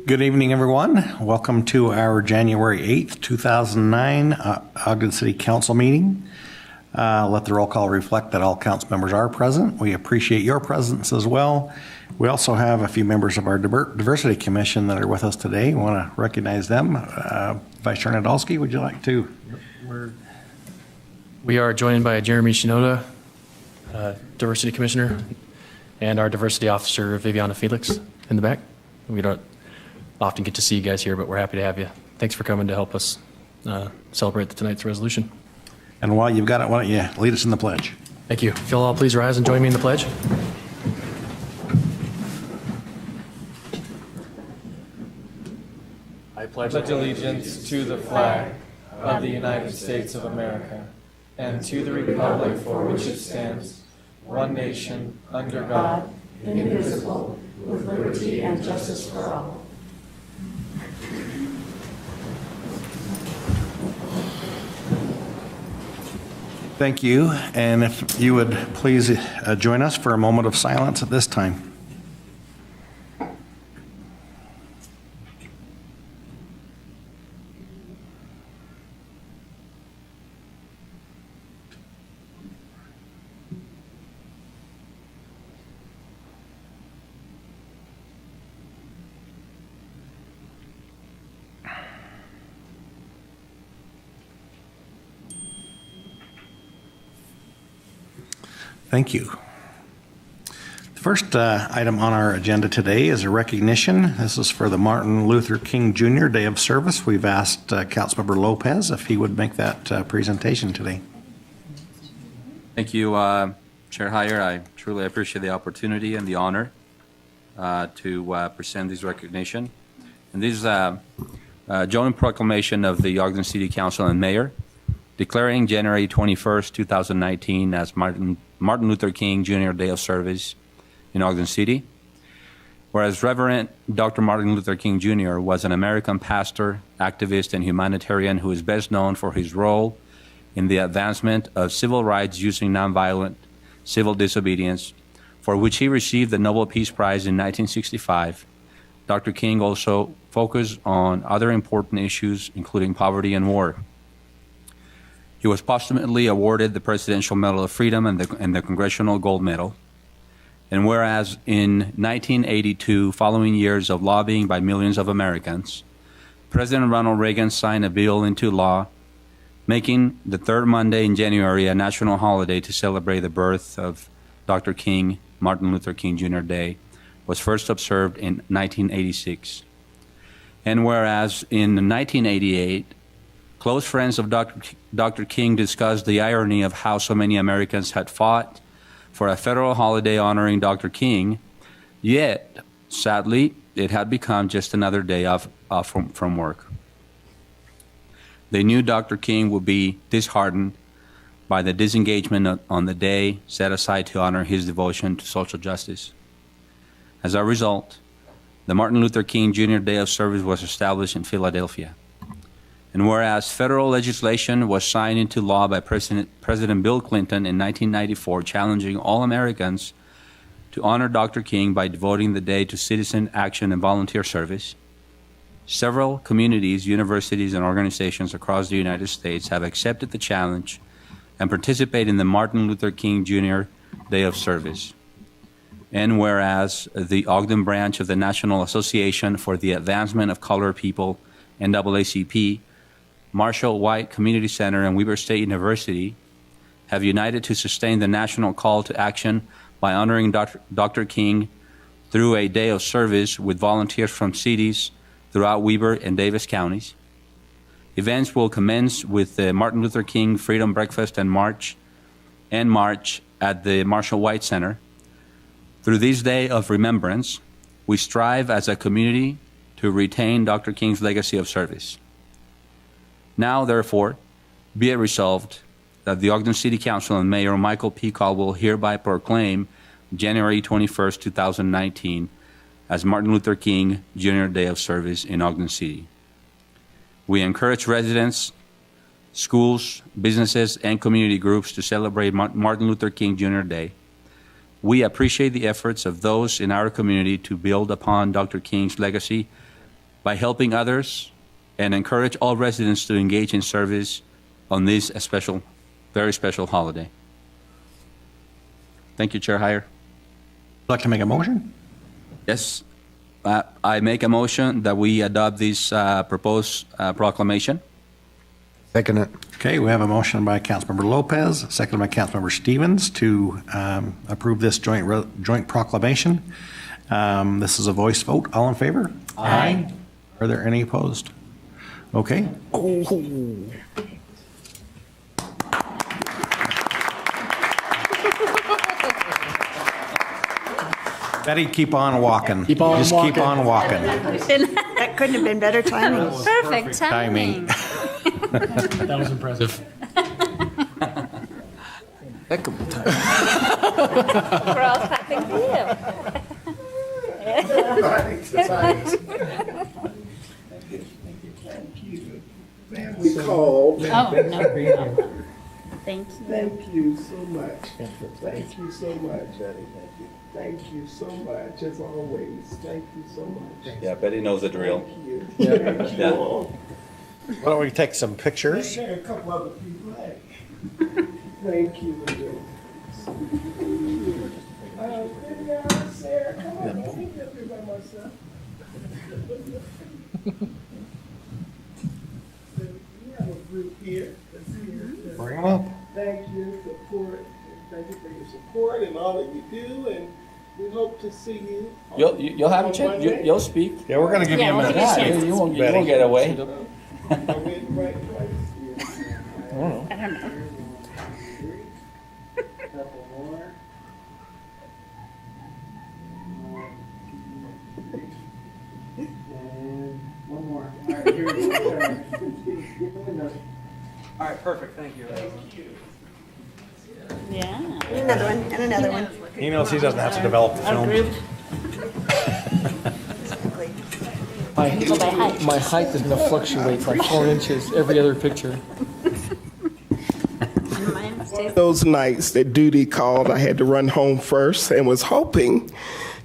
Good evening, everyone. Welcome to our January 8th, 2009 Ogden City Council meeting. Let the roll call reflect that all council members are present. We appreciate your presence as well. We also have a few members of our Diversity Commission that are with us today. We want to recognize them. Vice Chair Nadolski, would you like to? We are joined by Jeremy Shinoda, Diversity Commissioner, and our Diversity Officer, Viviana Felix, in the back. We don't often get to see you guys here, but we're happy to have you. Thanks for coming to help us celebrate tonight's resolution. And while you've got it, why don't you lead us in the pledge? Thank you. If you'll all please rise and join me in the pledge. I pledge allegiance to the flag of the United States of America and to the republic for which it stands, one nation, under God, indivisible, with liberty and justice for all. Thank you. And if you would please join us for a moment of silence at this time. Thank you. The first item on our agenda today is a recognition. This is for the Martin Luther King Jr. Day of Service. We've asked Councilmember Lopez if he would make that presentation today. Thank you, Chair Heyer. I truly appreciate the opportunity and the honor to present this recognition. And this is a joint proclamation of the Ogden City Council and Mayor declaring January 21st, 2019 as Martin Luther King Jr. Day of Service in Ogden City. Whereas Reverend Dr. Martin Luther King Jr. was an American pastor, activist, and humanitarian who is best known for his role in the advancement of civil rights using nonviolent civil disobedience, for which he received the Nobel Peace Prize in 1965. Dr. King also focused on other important issues, including poverty and war. He was posthumously awarded the Presidential Medal of Freedom and the Congressional Gold Medal. And whereas in 1982, following years of lobbying by millions of Americans, President Ronald Reagan signed a bill into law making the third Monday in January a national holiday to celebrate the birth of Dr. King. Martin Luther King Jr. Day was first observed in 1986. And whereas in 1988, close friends of Dr. King discussed the irony of how so many Americans had fought for a federal holiday honoring Dr. King, yet, sadly, it had become just another day off from work. They knew Dr. King would be disheartened by the disengagement on the day set aside to honor his devotion to social justice. As a result, the Martin Luther King Jr. Day of Service was established in Philadelphia. And whereas federal legislation was signed into law by President Bill Clinton in 1994, challenging all Americans to honor Dr. King by devoting the day to citizen action and volunteer service, several communities, universities, and organizations across the United States have accepted the challenge and participate in the Martin Luther King Jr. Day of Service. And whereas the Ogden branch of the National Association for the Advancement of Colored People, NAACP, Marshall White Community Center, and Weber State University have united to sustain the national call to action by honoring Dr. King through a day of service with volunteers from cities throughout Weber and Davis counties. Events will commence with the Martin Luther King Freedom Breakfast and March at the Marshall White Center. Through this day of remembrance, we strive as a community to retain Dr. King's legacy of service. Now, therefore, be it resolved that the Ogden City Council and Mayor Michael P. Caldwell hereby proclaim January 21st, 2019 as Martin Luther King Jr. Day of Service in Ogden City. We encourage residents, schools, businesses, and community groups to celebrate Martin Luther King Jr. Day. We appreciate the efforts of those in our community to build upon Dr. King's legacy by helping others and encourage all residents to engage in service on this special, very special holiday. Thank you, Chair Heyer. Would like to make a motion? Yes, I make a motion that we adopt this proposed proclamation. Second it. Okay, we have a motion by Councilmember Lopez, seconded by Councilmember Stevens to approve this joint proclamation. This is a voice vote. All in favor? Aye. Are there any opposed? Okay. Betty, keep on walking. Keep on Just walking. keep on walking. That couldn't have been better timing. Perfect timing. That was impressive. Heck of a time. We're all clapping for you. We called. Oh, no. Thank you. Thank you so much. Thank you so much. Thank you so much, as always. Thank you so much. Yeah, Betty knows the drill. Thank you. Thank you Yeah. all. Why don't we take some pictures? There are a couple other people. Hey. Thank you. Sarah, come on. Let me get here by myself. We have a group here that's here. Bring them up. Thank you, support. Thank you for your support and all that you do, and we hope to see you. You'll have a on chance. Monday. You'll speak. Yeah, we're going to give you a Yeah, we'll minute. give you a chance. You won't Betty. get away. Are we in the right place? I don't know. Couple more. And one more. All right, here we go. All right, perfect. Thank you. Yeah. And another one, and another one. He knows he doesn't have to develop the film. Go by height. My height is going to fluctuate by 4 inches every other picture. Mine stays. Those nights that duty called, I had to run home first and was hoping.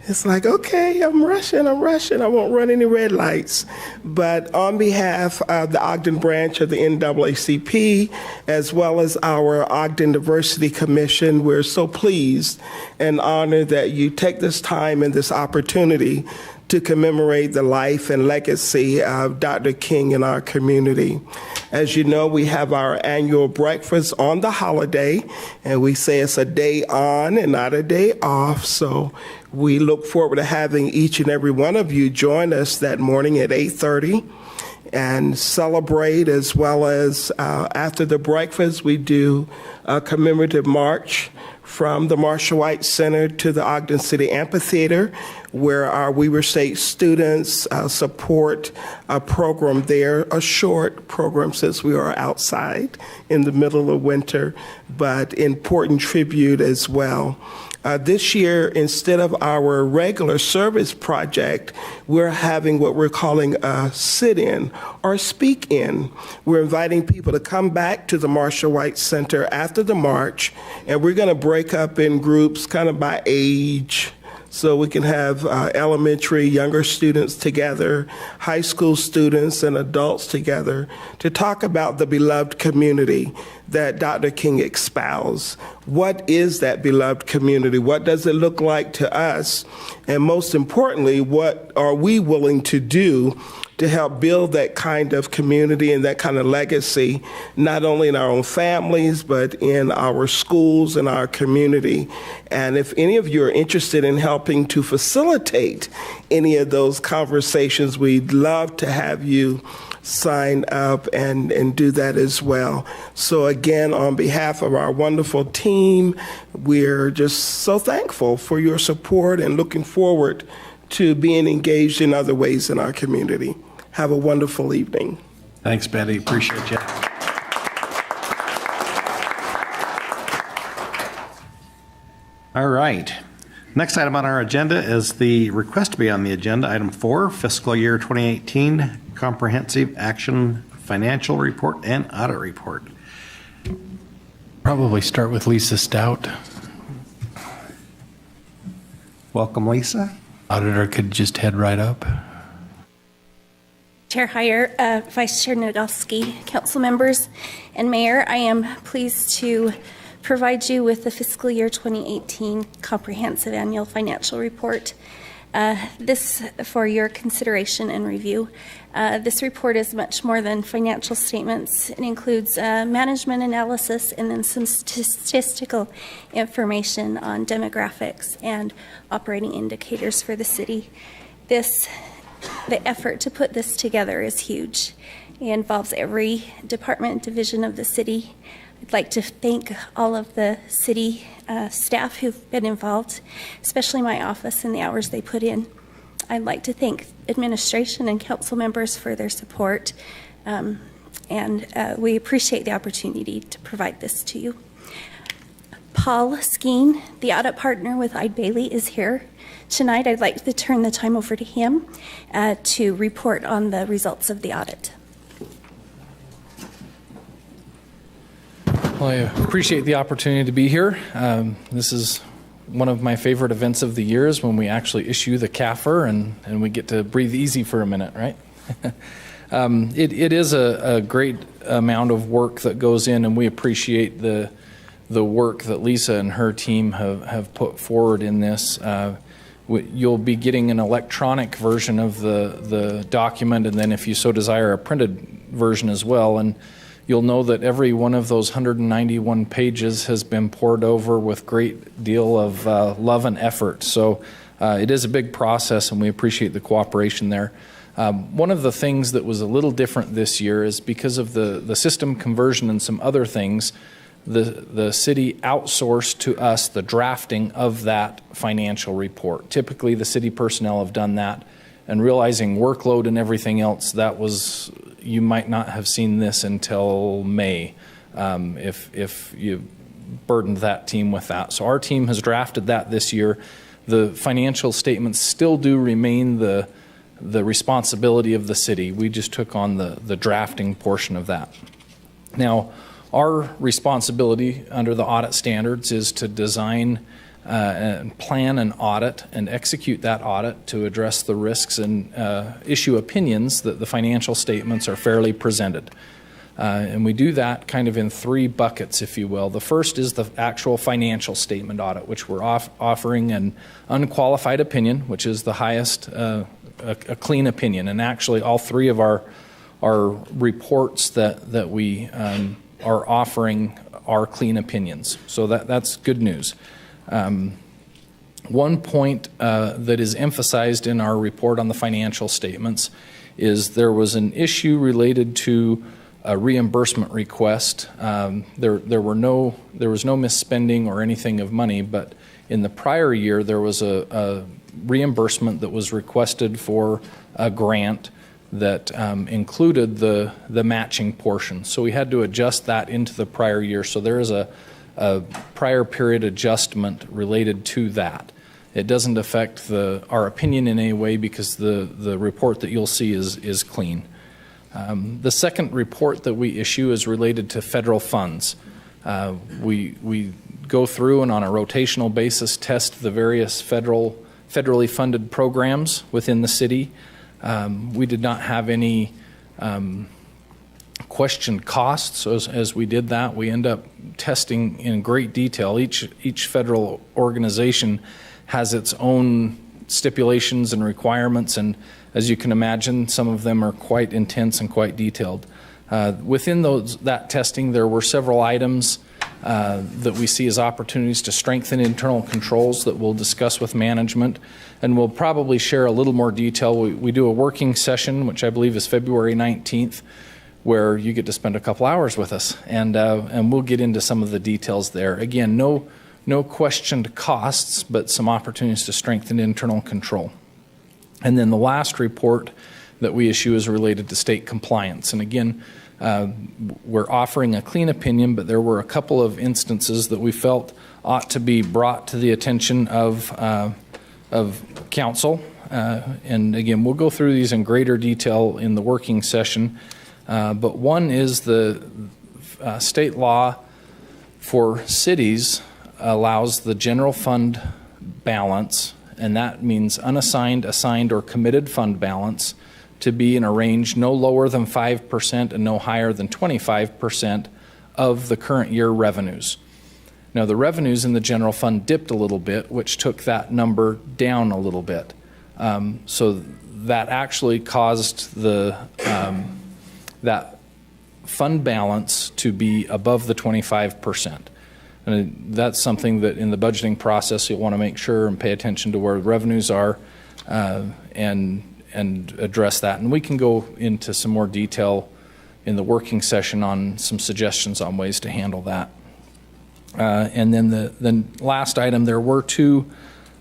It's like, okay, I'm rushing, I won't run any red lights. But on behalf of the Ogden branch of the NAACP, as well as our Ogden Diversity Commission, we're so pleased and honored that you take this time and this opportunity to commemorate the life and legacy of Dr. King in our community. As you know, we have our annual breakfast on the holiday, and we say it's a day on and not a day off. So we look forward to having each and every one of you join us that morning at 8:30 and celebrate, as well as after the breakfast, we do a commemorative march from the Marshall White Center to the Ogden City Amphitheater, where our Weber State students support a program there, a short program since we are outside in the middle of winter, but important tribute as well. This year, instead of our regular service project, we're having what we're calling a sit-in or speak-in. We're inviting people to come back to the Marshall White Center after the march, and we're going to break up in groups kind of by age, so we can have elementary, younger students together, high school students and adults together to talk about the beloved community that Dr. King espoused. What is that beloved community? What does it look like to us? And most importantly, what are we willing to do to help build that kind of community and that kind of legacy, not only in our own families, but in our schools and our community. And if any of you are interested in helping to facilitate any of those conversations, we'd love to have you sign up and do that as well. So again, on behalf of our wonderful team, we're just so thankful for your support and looking forward to being engaged in other ways in our community. Have a wonderful evening. Thanks, Betty. Appreciate you. All right. Next item on our agenda is the request to be on the agenda, item 4, fiscal year 2018 comprehensive action financial report and audit report. Probably start with Lisa Stout. Welcome, Lisa. Auditor could just head right up. Chair Heyer, Vice Chair Nadolski, council members, and Mayor, I am pleased to provide you with the fiscal year 2018 comprehensive annual financial report. This for your consideration and review. This report is much more than financial statements. It includes management analysis and then some statistical information on demographics and operating indicators for the city. The effort to put this together is huge. It involves every department, division of the city. I'd like to thank all of the city staff who've been involved, especially my office and the hours they put in. I'd like to thank administration and council members for their support, and we appreciate the opportunity to provide this to you. Paul Skeen, the audit partner with Eide Bailey, is here tonight. I'd like to turn the time over to him to report on the results of the audit. Well, I appreciate the opportunity to be here. This is one of my favorite events of the year is when we actually issue the CAFR and we get to breathe easy for a minute, right? It is a great amount of work that goes in, and we appreciate the work that Lisa and her team have put forward in this. You'll be getting an electronic version of the document, and then if you so desire, a printed version as well. And you'll know that every one of those 191 pages has been poured over with great deal of love and effort. So it is a big process, and we appreciate the cooperation there. One of the things that was a little different this year is because of the system conversion and some other things, the city outsourced to us the drafting of that financial report. Typically, the city personnel have done that, and realizing workload and everything else, you might not have seen this until May if you burdened that team with that. So our team has drafted that this year. The financial statements still do remain the responsibility of the city. We just took on the drafting portion of that. Now, our responsibility under the audit standards is to design and plan an audit and execute that audit to address the risks and issue opinions that the financial statements are fairly presented. And we do that kind of in three buckets, if you will. The first is the actual financial statement audit, which we're offering an unqualified opinion, which is the highest, a clean opinion. And actually all three of our reports that we are offering are clean opinions. So that's good news. One point that is emphasized in our report on the financial statements is there was an issue related to a reimbursement request. There was no misspending or anything of money, but in the prior year there was a reimbursement that was requested for a grant that included the matching portion. So we had to adjust that into the prior year. So there is a prior period adjustment related to that. It doesn't affect our opinion in any way because the report that you'll see is clean. The second report that we issue is related to federal funds. We go through and on a rotational basis test the various federally funded programs within the city. We did not have any questioned costs as we did that. We end up testing in great detail. Each federal organization has its own stipulations and requirements, and as you can imagine, some of them are quite intense and quite detailed. Within that testing, there were several items that we see as opportunities to strengthen internal controls that we'll discuss with management, and we'll probably share a little more detail. We do a working session, which I believe is February 19th, where you get to spend a couple hours with us, and we'll get into some of the details there. Again, no questioned costs, but some opportunities to strengthen internal control. And then the last report that we issue is related to state compliance. And again, we're offering a clean opinion, but there were a couple of instances that we felt ought to be brought to the attention of council. And again, we'll go through these in greater detail in the working session. But one is the state law for cities allows the general fund balance, and that means unassigned, assigned, or committed fund balance, to be in a range no lower than 5% and no higher than 25% of the current year revenues. Now, the revenues in the general fund dipped a little bit, which took that number down a little bit. So that actually caused that fund balance to be above the 25%. And that's something that in the budgeting process you'll want to make sure and pay attention to where the revenues are and address that. And we can go into some more detail in the working session on some suggestions on ways to handle that. And then the last item, there were two,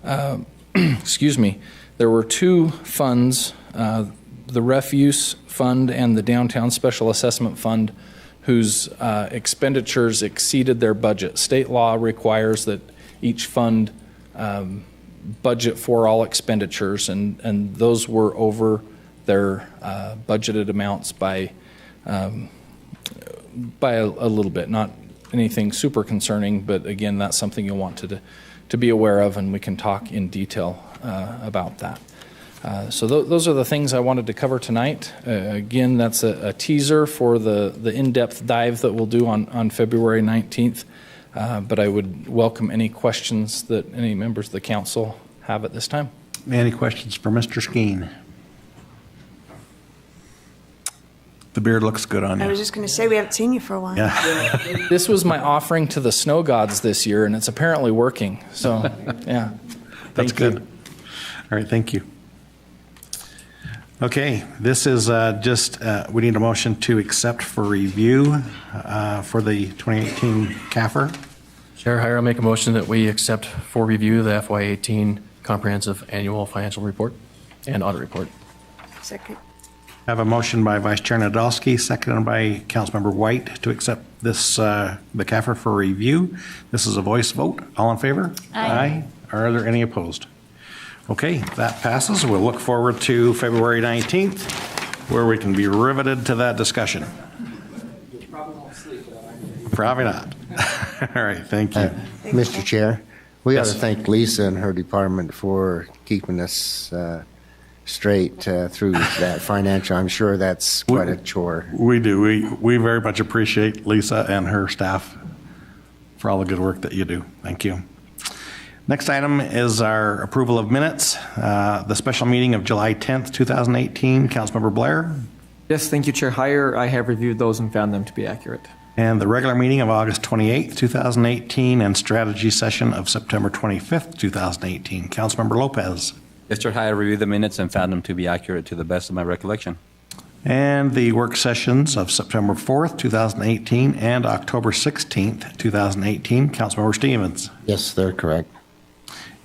there were two funds, the refuse fund and the downtown special assessment fund, whose expenditures exceeded their budget. State law requires that each fund budget for all expenditures, and those were over their budgeted amounts by a little bit, not anything super concerning, but again, that's something you'll want to be aware of, and we can talk in detail about that. So those are the things I wanted to cover tonight. Again, that's a teaser for the in-depth dive that we'll do on February 19th, but I would welcome any questions that any members of the council have at this time. Any questions for Mr. Skeen? The beard looks good on you. I was just going to say, we haven't seen you for a while. Yeah. This was my offering to the snow gods this year, and it's apparently working. So, yeah. That's good. All right, thank you. Okay, this is we need a motion to accept for review for the 2018 CAFR. Chair Heyer, I'll make a motion that we accept for review the FY18 Comprehensive Annual Financial Report and Audit Report. Second. I have a motion by Vice Chair Nadolski, seconded by Councilmember White to accept this, the CAFR for review. This is a voice vote. All in favor? Aye. Are there any opposed? Okay, that passes. We'll look forward to February 19th, where we can be riveted to that discussion. You probably won't sleep, though. Probably not. All right, thank you. Mr. Chair, we ought Yes. to thank Lisa and her department for keeping us straight through that financial. I'm sure that's quite a chore. We do. We very much appreciate Lisa and her staff for all the good work that you do. Thank you. Next item is our approval of minutes. The special meeting of July 10th, 2018. Councilmember Blair. Yes, thank you, Chair Heyer. I have reviewed those and found them to be accurate. And the regular meeting of August 28th, 2018, and strategy session of September 25th, 2018. Councilmember Lopez. Yes, Chair Heyer, reviewed the minutes and found them to be accurate to the best of my recollection. And the work sessions of September 4th, 2018, and October 16th, 2018. Councilmember Stevens. Yes, they're correct.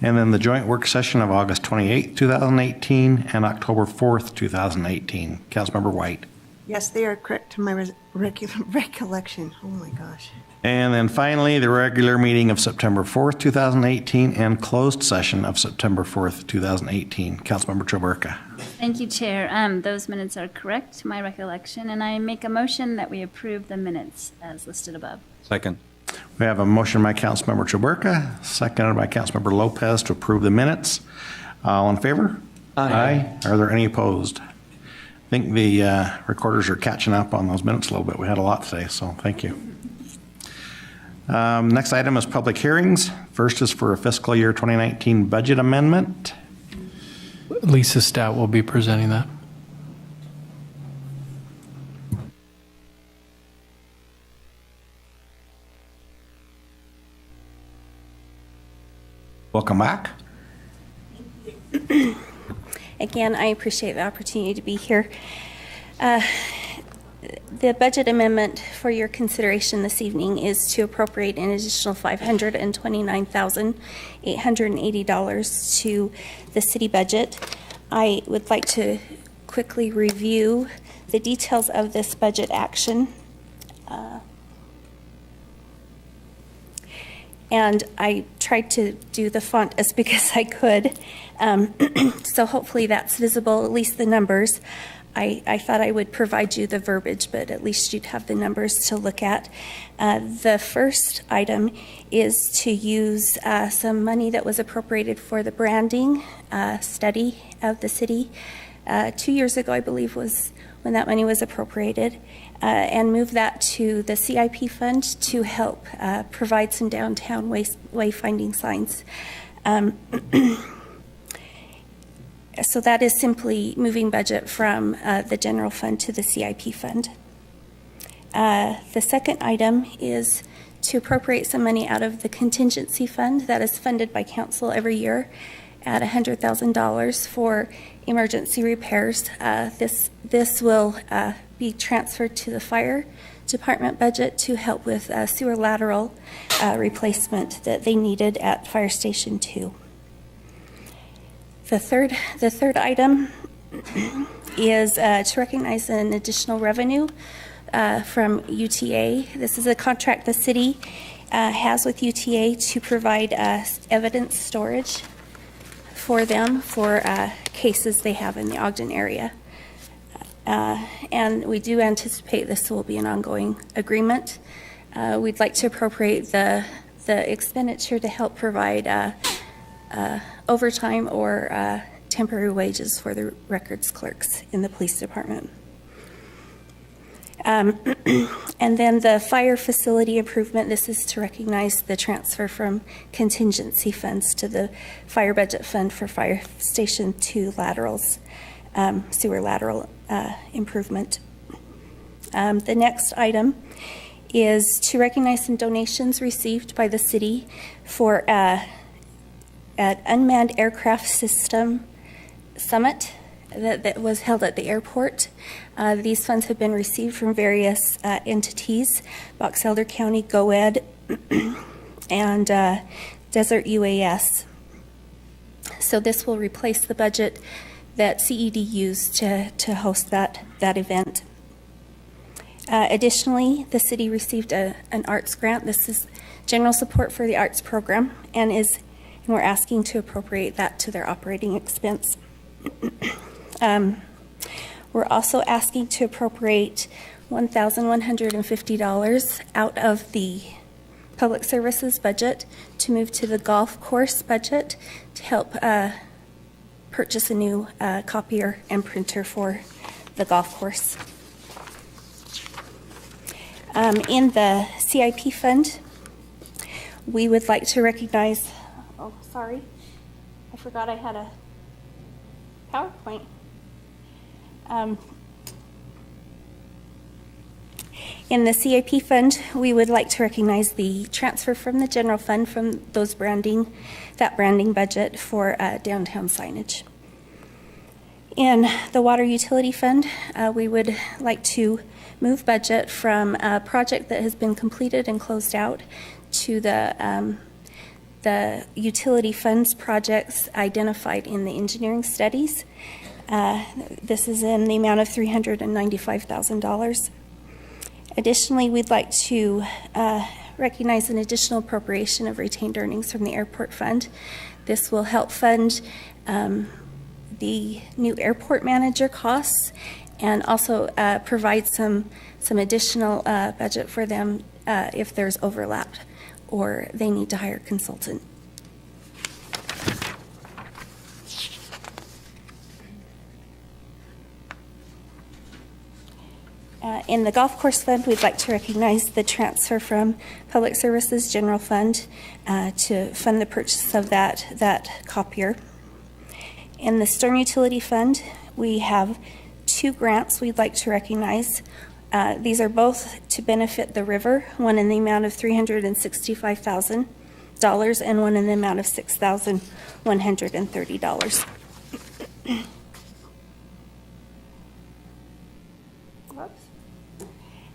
And then the joint work session of August 28th, 2018, and October 4th, 2018. Councilmember White. Yes, they are correct to my recollection. Oh, my gosh. And then finally, the regular meeting of September 4th, 2018, and closed session of September 4th, 2018. Councilmember Choberka. Thank you, Chair. Those minutes are correct to my recollection, and I make a motion that we approve the minutes as listed above. Second. We have a motion by Councilmember Choberka, seconded by Councilmember Lopez to approve the minutes. All in favor? Aye. Are there any opposed? I think the recorders are catching up on those minutes a little bit. We had a lot today, so thank you. Next item is public hearings. First is for a fiscal year 2019 budget amendment. Lisa Stout will be presenting that. Welcome back. Again, I appreciate the opportunity to be here. The budget amendment for your consideration this evening is to appropriate an additional $529,880 to the city budget. I would like to quickly review the details of this budget action. And I tried to do the font as big as I could. So hopefully that's visible, at least the numbers. I thought I would provide you the verbiage, but at least you'd have the numbers to look at. The first item is to use some money that was appropriated for the branding study of the city 2 years ago, I believe, was when that money was appropriated, and move that to the CIP fund to help provide some downtown wayfinding signs. So that is simply moving budget from the general fund to the CIP fund. The second item is to appropriate some money out of the contingency fund that is funded by council every year at $100,000 for emergency repairs. This will be transferred to the fire department budget to help with sewer lateral replacement that they needed at Fire Station 2. The third item is to recognize an additional revenue from UTA. This is a contract the city has with UTA to provide evidence storage for them for cases they have in the Ogden area. And we do anticipate this will be an ongoing agreement. We'd like to appropriate the expenditure to help provide overtime or temporary wages for the records clerks in the police department. And then the fire facility improvement, this is to recognize the transfer from contingency funds to the fire budget fund for Fire Station 2 laterals, sewer lateral improvement. The next item is to recognize some donations received by the city for an unmanned aircraft system summit that was held at the airport. These funds have been received from various entities, Box Elder County, GoEd, and Desert UAS. So this will replace the budget that CED used to host that event. Additionally, the city received an arts grant. This is general support for the arts program, and we're asking to appropriate that to their operating expense. We're also asking to appropriate $1,150 out of the public services budget to move to the golf course budget to help purchase a new copier and printer for the golf course. In the CIP fund, we would like to recognize, oh, sorry, I forgot I had a PowerPoint. In the CIP fund, we would like to recognize the transfer from the general fund from that branding budget for downtown signage. In the water utility fund, we would like to move budget from a project that has been completed and closed out to the utility funds projects identified in the engineering studies. This is in the amount of $395,000. Additionally, we'd like to recognize an additional appropriation of retained earnings from the airport fund. This will help fund the new airport manager costs and also provide some additional budget for them if there's overlap or they need to hire a consultant. In the golf course fund, we'd like to recognize the transfer from Public Services General Fund to fund the purchase of that copier. In the storm utility fund, we have 2 grants we'd like to recognize. These are both to benefit the river, one in the amount of $365,000 and one in the amount of $6,130.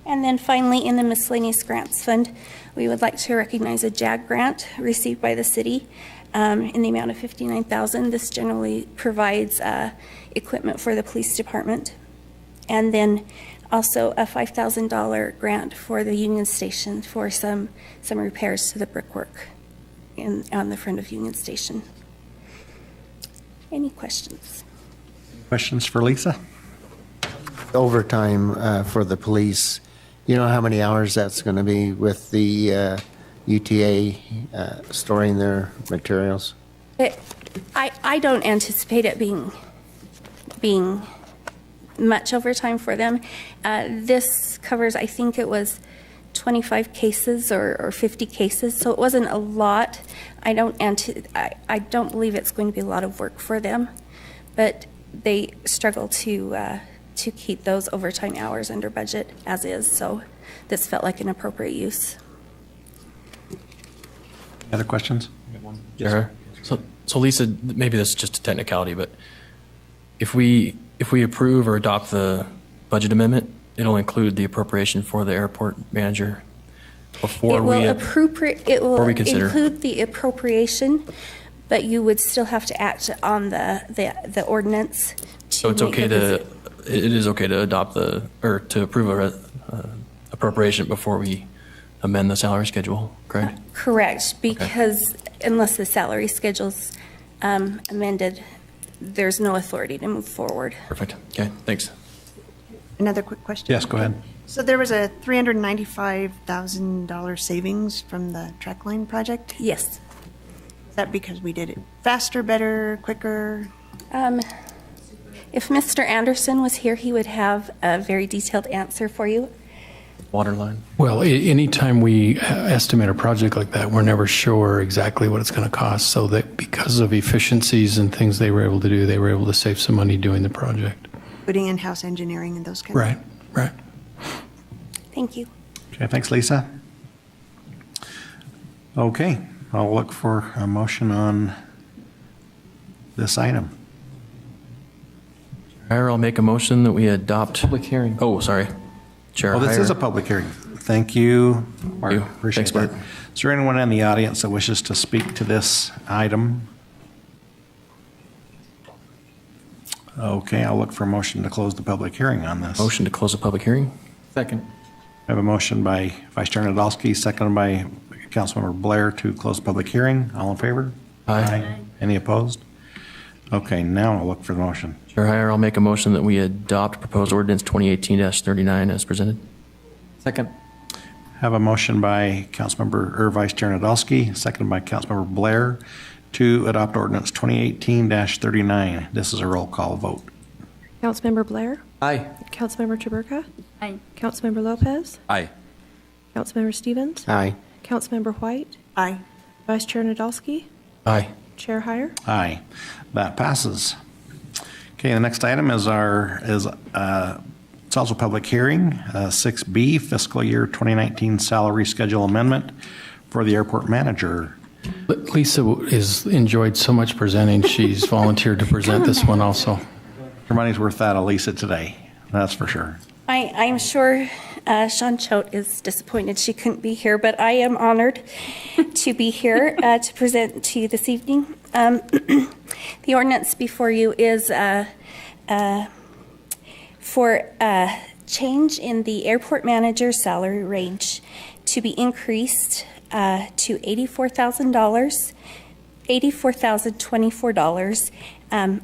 And then finally, in the miscellaneous grants fund, we would like to recognize a JAG grant received by the city in the amount of $59,000. This generally provides equipment for the police department. And then also a $5,000 grant for the Union Station for some repairs to the brickwork on the front of Union Station. Any questions? Questions for Lisa? Overtime for the police. You know how many hours that's going to be with the UTA storing their materials? I don't anticipate it being being much overtime for them. This covers, I think it was 25 cases or 50 cases, so it wasn't a lot. I don't believe it's going to be a lot of work for them, but they struggle to keep those overtime hours under budget as is, so this felt like an appropriate use. Other questions? Sure. So Lisa, maybe this is just a technicality, but if we approve or adopt the budget amendment, it'll include the appropriation for the airport manager before we consider. Include the appropriation, but you would still have to act on the ordinance. So it's okay it is okay to adopt to approve a appropriation before we amend the salary schedule, correct? Correct, because unless the salary schedule's amended, there's no authority to move forward. Perfect. Okay, thanks. Another quick question. Yes, go ahead. So there was a $395,000 savings from the track line project? Yes. Is that because we did it faster, better, quicker? If Mr. Anderson was here, he would have a very detailed answer for you. Water line? Well, anytime we estimate a project like that, we're never sure exactly what it's going to cost. So that because of efficiencies and things they were able to do, they were able to save some money doing the project. Putting in-house engineering and those kinds Right, right. Thank you. Okay, thanks, Lisa. Okay, I'll look for a motion on this item. I'll make a motion that we adopt. Public hearing. Oh, sorry. Chair Oh, this Heyer. is a public hearing. Thank you, Mark. Thank you. Appreciate Thanks, Mark. that. Is there anyone in the audience that wishes to speak to this item? Okay, I'll look for a motion to close the public hearing on this. Motion to close the public hearing? Second. I have a motion by Vice Chair Nadolski, seconded by Councilmember Blair to close the public hearing. All in favor? Aye. Any opposed? Okay, now I'll look for the motion. Chair Heyer, I'll make a motion that we adopt proposed ordinance 2018-39 as presented. Second. Have a motion by Vice Chair Nadolski, seconded by Councilmember Blair to adopt ordinance 2018-39. This is a roll call vote. Councilmember Blair? Aye. Councilmember Chaburka? Aye. Councilmember Lopez? Aye. Councilmember Stevens? Aye. Councilmember White? Aye. Vice Chair Nadolski? Aye. Chair Heyer? Aye. That passes. Okay, the next item is it's also a public hearing, 6B, fiscal year 2019 salary schedule amendment for the airport manager. Lisa has enjoyed so much presenting, she's volunteered to present this one also. Your money's worth that, Elisa, today. That's for sure. I'm sure Sean Choate is disappointed she couldn't be here, but I am honored to be here to present to you this evening. The ordinance before you is for change in the airport manager's salary range to be increased to $84,000, $84,024,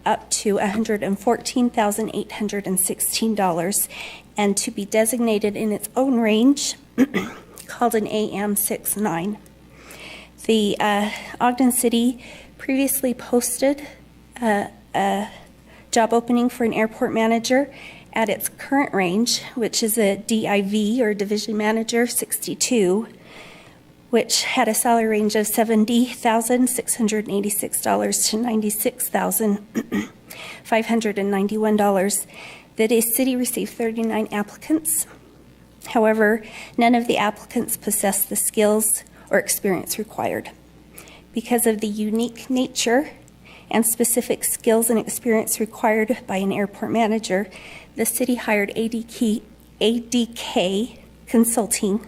up to $114,816, and to be designated in its own range called an AM69. The Ogden City previously posted a job opening for an airport manager at its current range, which is a DIV or Division Manager 62, which had a salary range of $70,686 to $96,591. The city received 39 applicants. However, none of the applicants possess the skills or experience required. Because of the unique nature and specific skills and experience required by an airport manager, the city hired ADK Consulting,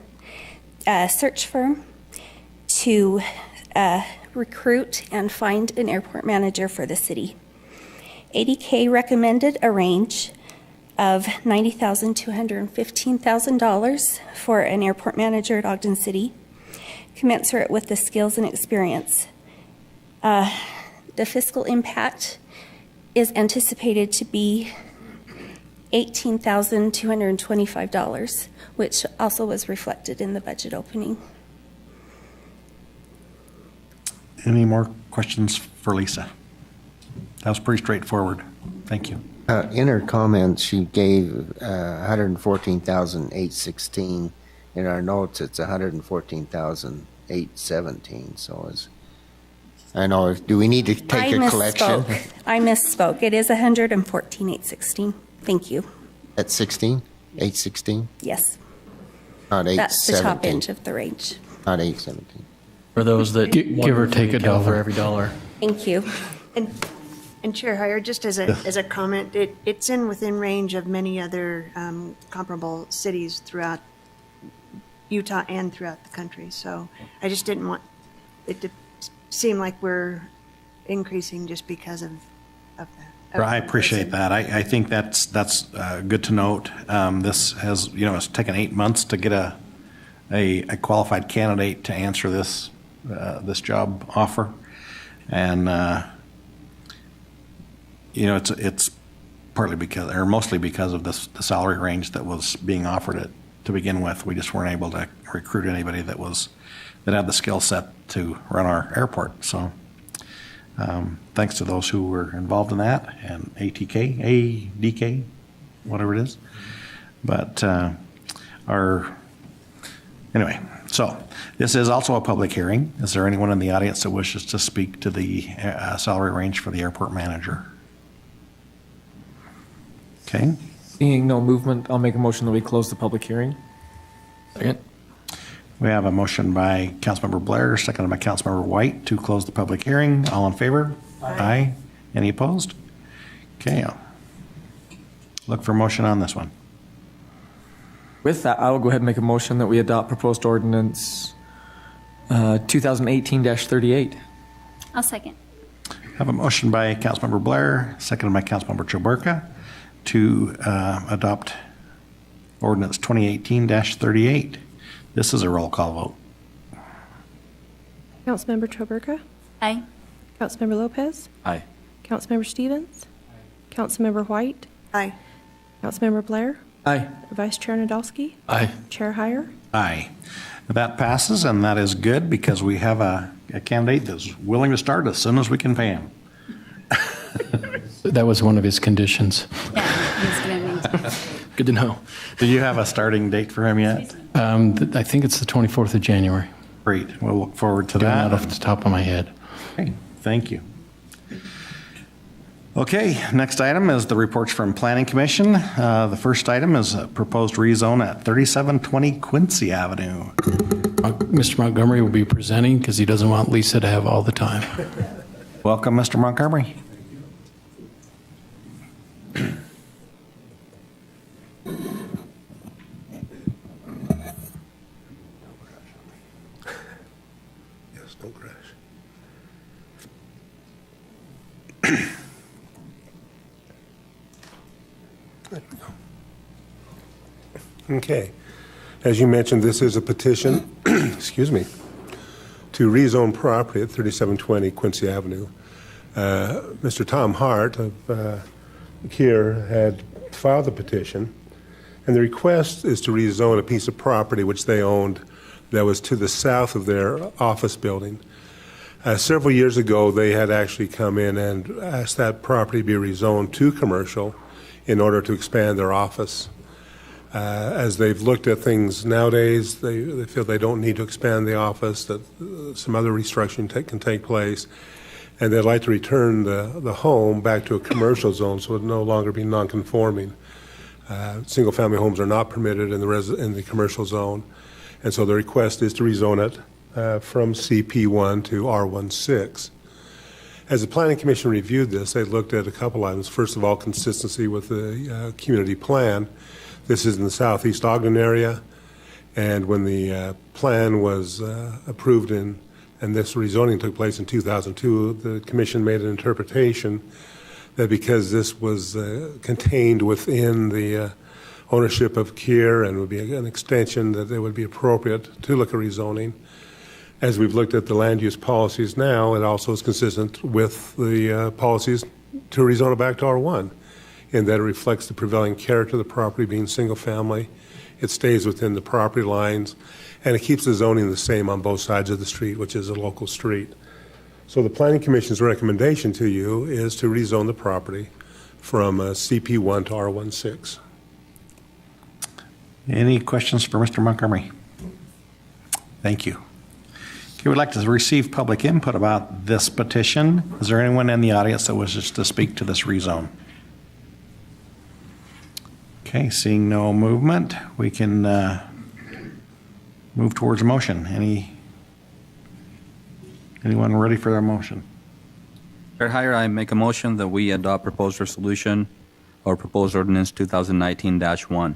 a search firm, to recruit and find an airport manager for the city. ADK recommended a range of $90,000 to $115,000 for an airport manager at Ogden City, commensurate with the skills and experience. The fiscal impact is anticipated to be $18,225, which also was reflected in the budget opening. Any more questions for Lisa? That was pretty straightforward. Thank you. In her comments, she gave 114,816. In our notes, it's 114,817. So I know. Do we need to take a collection? I misspoke. It is 114,816. Thank you. At 16? 816? Yes. Not 817. That's the top end of the range. Not 817. For those that Give or take a dollar for every dollar. Thank you. And Chair Heyer, just as a comment, it's within range of many other comparable cities throughout Utah and throughout the country. So I just didn't want it to seem like we're increasing just because of that. I appreciate that. I think that's good to note. This has, it's taken 8 months to get a qualified candidate to answer this job offer, and it's partly because, or mostly because of the salary range that was being offered it to begin with. We just weren't able to recruit anybody that had the skill set to run our airport. So thanks to those who were involved in that, and ADK, whatever it is. But anyway, so this is also a public hearing. Is there anyone in the audience that wishes to speak to the salary range for the airport manager? Okay. Seeing no movement, I'll make a motion that we close the public hearing. Second. We have a motion by Councilmember Blair, seconded by Councilmember White to close the public hearing. All in favor? Aye. Any opposed? Okay. Look for a motion on this one. With that, I will go ahead and make a motion that we adopt proposed ordinance 2018-38. I'll second. Have a motion by Councilmember Blair, seconded by Councilmember Choberka to adopt ordinance 2018-38. This is a roll call vote. Councilmember Choberka? Aye. Councilmember Lopez? Aye. Councilmember Stevens? Councilmember White? Aye. Councilmember Blair? Aye. Vice Chair Nadolski? Aye. Chair Heyer? Aye. That passes, and that is good because we have a candidate that's willing to start as soon as we can pay him. That was one of his conditions. Yeah, he's going to need Good to know. Do you have a starting date for him yet? I think it's the 24th of January. Great. We'll look forward to Doing that. that off the top of my head. Okay, thank you. Okay, next item is the reports from Planning Commission. The first item is a proposed rezone at 3720 Quincy Avenue. Mr. Montgomery will be presenting because he doesn't want Lisa to have all the time. Welcome, Mr. Montgomery. Yes, don't crash. There we go. Okay. As you mentioned, this is a petition, excuse me, to rezone property at 3720 Quincy Avenue. Mr. Tom Hart of here had filed the petition, and the request is to rezone a piece of property which they owned that was to the south of their office building. Several years ago, they had actually come in and asked that property be rezoned to commercial in order to expand their office. As they've looked at things nowadays, they feel they don't need to expand the office, that some other restructuring can take place, and they'd like to return the home back to a commercial zone so it would no longer be non-conforming. Single-family homes are not permitted in the commercial zone, and so the request is to rezone it from CP1 to R16. As the Planning Commission reviewed this, they looked at a couple items. First of all, consistency with the community plan. This is in the southeast Ogden area, and when the plan was approved and this rezoning took place in 2002, the Commission made an interpretation that because this was contained within the ownership of Kier and would be an extension, that it would be appropriate to look at rezoning. As we've looked at the land use policies now, it also is consistent with the policies to rezone it back to R1, in that it reflects the prevailing character of the property being single family. It stays within the property lines, and it keeps the zoning the same on both sides of the street, which is a local street. So the Planning Commission's recommendation to you is to rezone the property from CP1 to R16. Any questions for Mr. Montgomery? Thank you. Okay, we'd like to receive public input about this petition. Is there anyone in the audience that wishes to speak to this rezone? Okay, seeing no movement, we can move towards a motion. Anyone ready for their motion? Chair Heyer, I make a motion that we adopt proposed resolution or proposed ordinance 2019-1.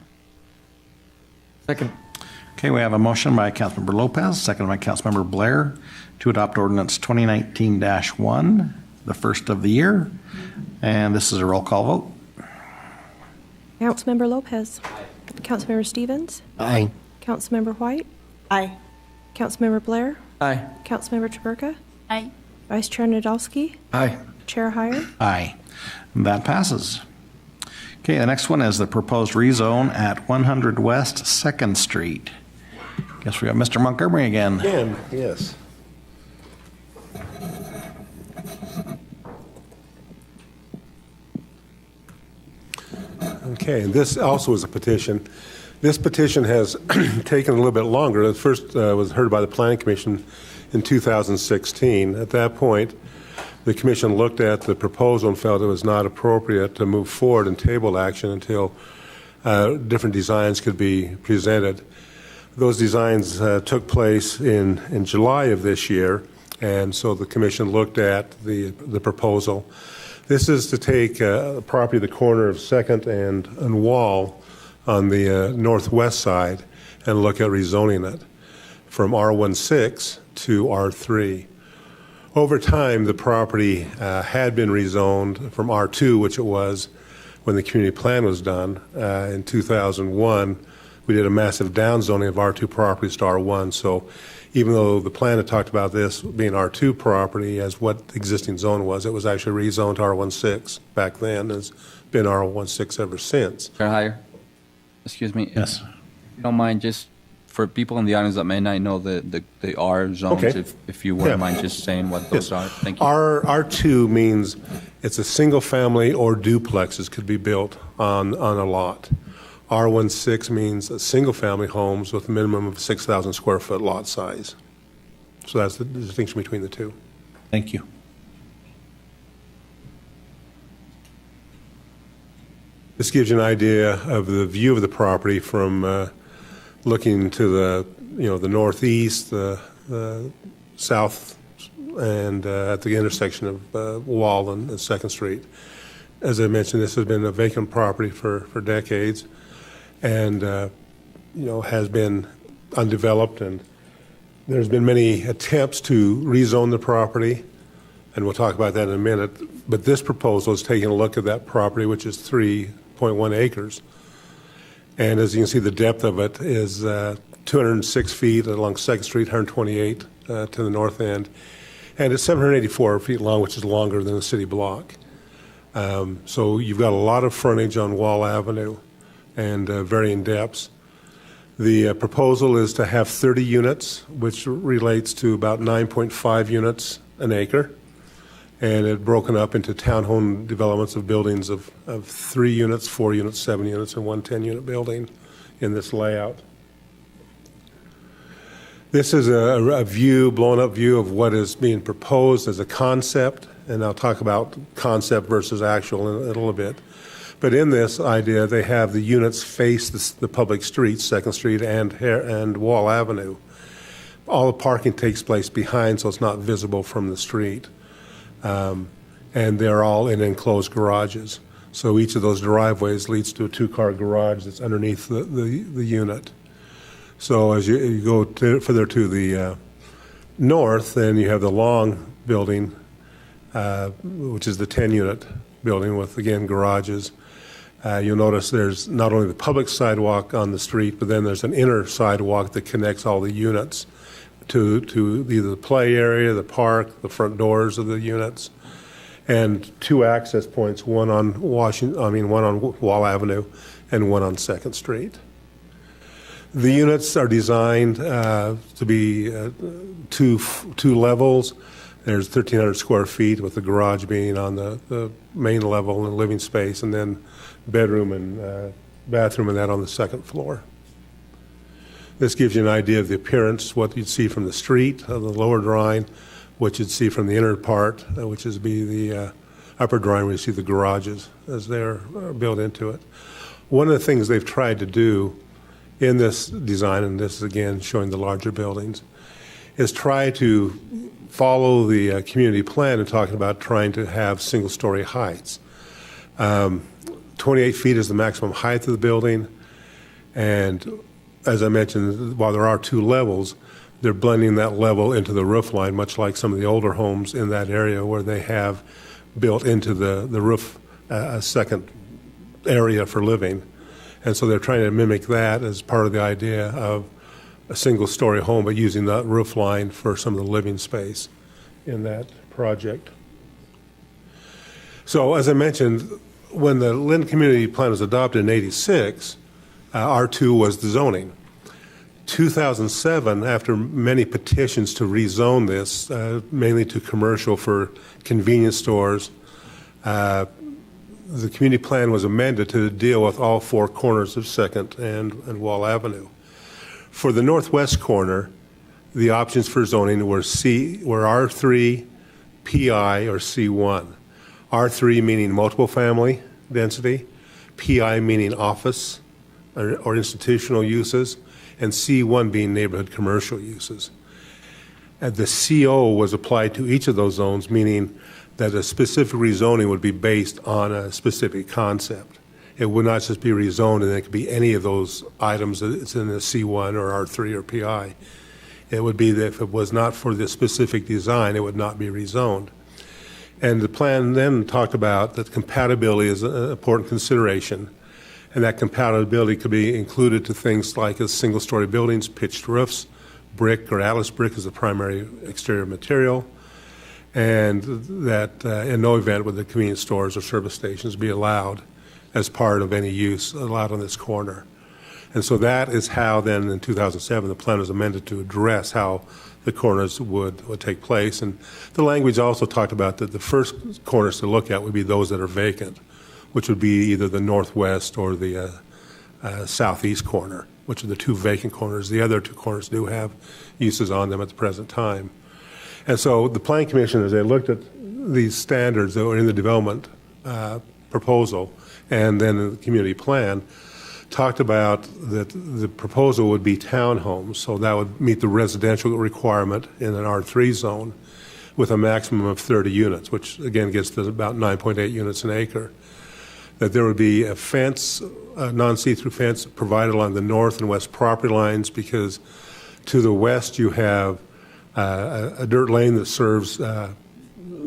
Second. Okay, we have a motion by Councilmember Lopez, second by Councilmember Blair to adopt ordinance 2019-1, the first of the year. And this is a roll call vote. Councilmember Lopez. Councilmember Stevens. Aye. Councilmember White. Aye. Councilmember Blair. Aye. Councilmember Traburka. Aye. Vice Chair Nadolski. Aye. Chair Heyer. Aye. That passes. Okay, the next one is the proposed rezone at 100 West 2nd Street. Guess we got Mr. Montgomery again. Again, yes. Okay, and this also is a petition. This petition has taken a little bit longer. It first was heard by the Planning Commission in 2016. At that point, the Commission looked at the proposal and felt it was not appropriate to move forward and table action until different designs could be presented. Those designs took place in July of this year, and so the Commission looked at the proposal. This is to take a property at the corner of 2nd and Wall on the northwest side and look at rezoning it from R16 to R3. Over time, the property had been rezoned from R2, which it was when the community plan was done. In 2001, we did a massive downzoning of R2 properties to R1. So even though the plan had talked about this being R2 property as what the existing zone was, it was actually rezoned to R16 back then. It's been R16 ever since. Chair Heyer, excuse me. Yes. If you don't mind, just for people in the audience that may not know the R zones, Okay. if you wouldn't mind just saying what those are. Thank you. R2 means it's a single family or duplexes could be built on a lot. R16 means a single family homes with a minimum of 6,000 square foot lot size. So that's the distinction between the two. Thank you. This gives you an idea of the view of the property from looking to the northeast, the south, and at the intersection of Wall and 2nd Street. As I mentioned, this has been a vacant property for decades, and has been undeveloped. And there's been many attempts to rezone the property, and we'll talk about that in a minute. But this proposal is taking a look at that property, which is 3.1 acres. And as you can see, the depth of it is 206 feet along 2nd Street, 128 to the north end. And it's 784 feet long, which is longer than a city block. So you've got a lot of frontage on Wall Avenue and varying depths. The proposal is to have 30 units, which relates to about 9.5 units an acre. And it broken up into townhome developments of buildings of 3 units, 4 units, 7 units, and 1 10-unit building in this layout. This is a view, blown-up view of what is being proposed as a concept, and I'll talk about concept versus actual in a little bit. But in this idea, they have the units face the public streets, 2nd Street and Wall Avenue. All the parking takes place behind, so it's not visible from the street. And they're all in enclosed garages. So each of those driveways leads to a 2-car garage that's underneath the unit. So as you go further to the north, then you have the long building, which is the 10-unit building with, again, garages. You'll notice there's not only the public sidewalk on the street, but then there's an inner sidewalk that connects all the units to either the play area, the park, the front doors of the units, and 2 access points, one on Wall Avenue and one on 2nd Street. The units are designed to be two levels. There's 1,300 square feet with the garage being on the main level and living space, and then bedroom and bathroom and that on the second floor. This gives you an idea of the appearance, what you'd see from the street on the lower drawing, what you'd see from the inner part, which is the upper drawing where you see the garages as they're built into it. One of the things they've tried to do in this design, and this is again showing the larger buildings, is try to follow the community plan and talking about trying to have single-story heights. 28 feet is the maximum height of the building, and as I mentioned, while there are 2 levels, they're blending that level into the roof line, much like some of the older homes in that area where they have built into the roof a second area for living. And so they're trying to mimic that as part of the idea of a single-story home, but using that roof line for some of the living space in that project. So as I mentioned, when the Lynn Community Plan was adopted in '86, R2 was the zoning. 2007, after many petitions to rezone this, mainly to commercial for convenience stores, the community plan was amended to deal with all 4 corners of 2nd and Wall Avenue. For the northwest corner, the options for zoning were R3, PI, or C1. R3 meaning multiple family density, PI meaning office or institutional uses, and C1 being neighborhood commercial uses. The CO was applied to each of those zones, meaning that a specific rezoning would be based on a specific concept. It would not just be rezoned and it could be any of those items that it's in a C1 or R3 or PI. It would be that if it was not for the specific design, it would not be rezoned. And the plan then talked about that compatibility is an important consideration, and that compatibility could be included to things like as single-story buildings, pitched roofs, brick or Atlas brick is the primary exterior material, and that in no event would the convenience stores or service stations be allowed as part of any use allowed on this corner. And so that is how then in 2007 the plan was amended to address how the corners would take place. And the language also talked about that the first corners to look at would be those that are vacant, which would be either the northwest or the southeast corner, which are the 2 vacant corners. The other 2 corners do have uses on them at the present time. And so the Planning Commission, as they looked at these standards that were in the development proposal and then in the community plan, talked about that the proposal would be townhomes, so that would meet the residential requirement in an R3 zone with a maximum of 30 units, which again gets to about 9.8 units an acre. That there would be a fence, a non-see-through fence provided along the north and west property lines, because to the west you have a dirt lane that serves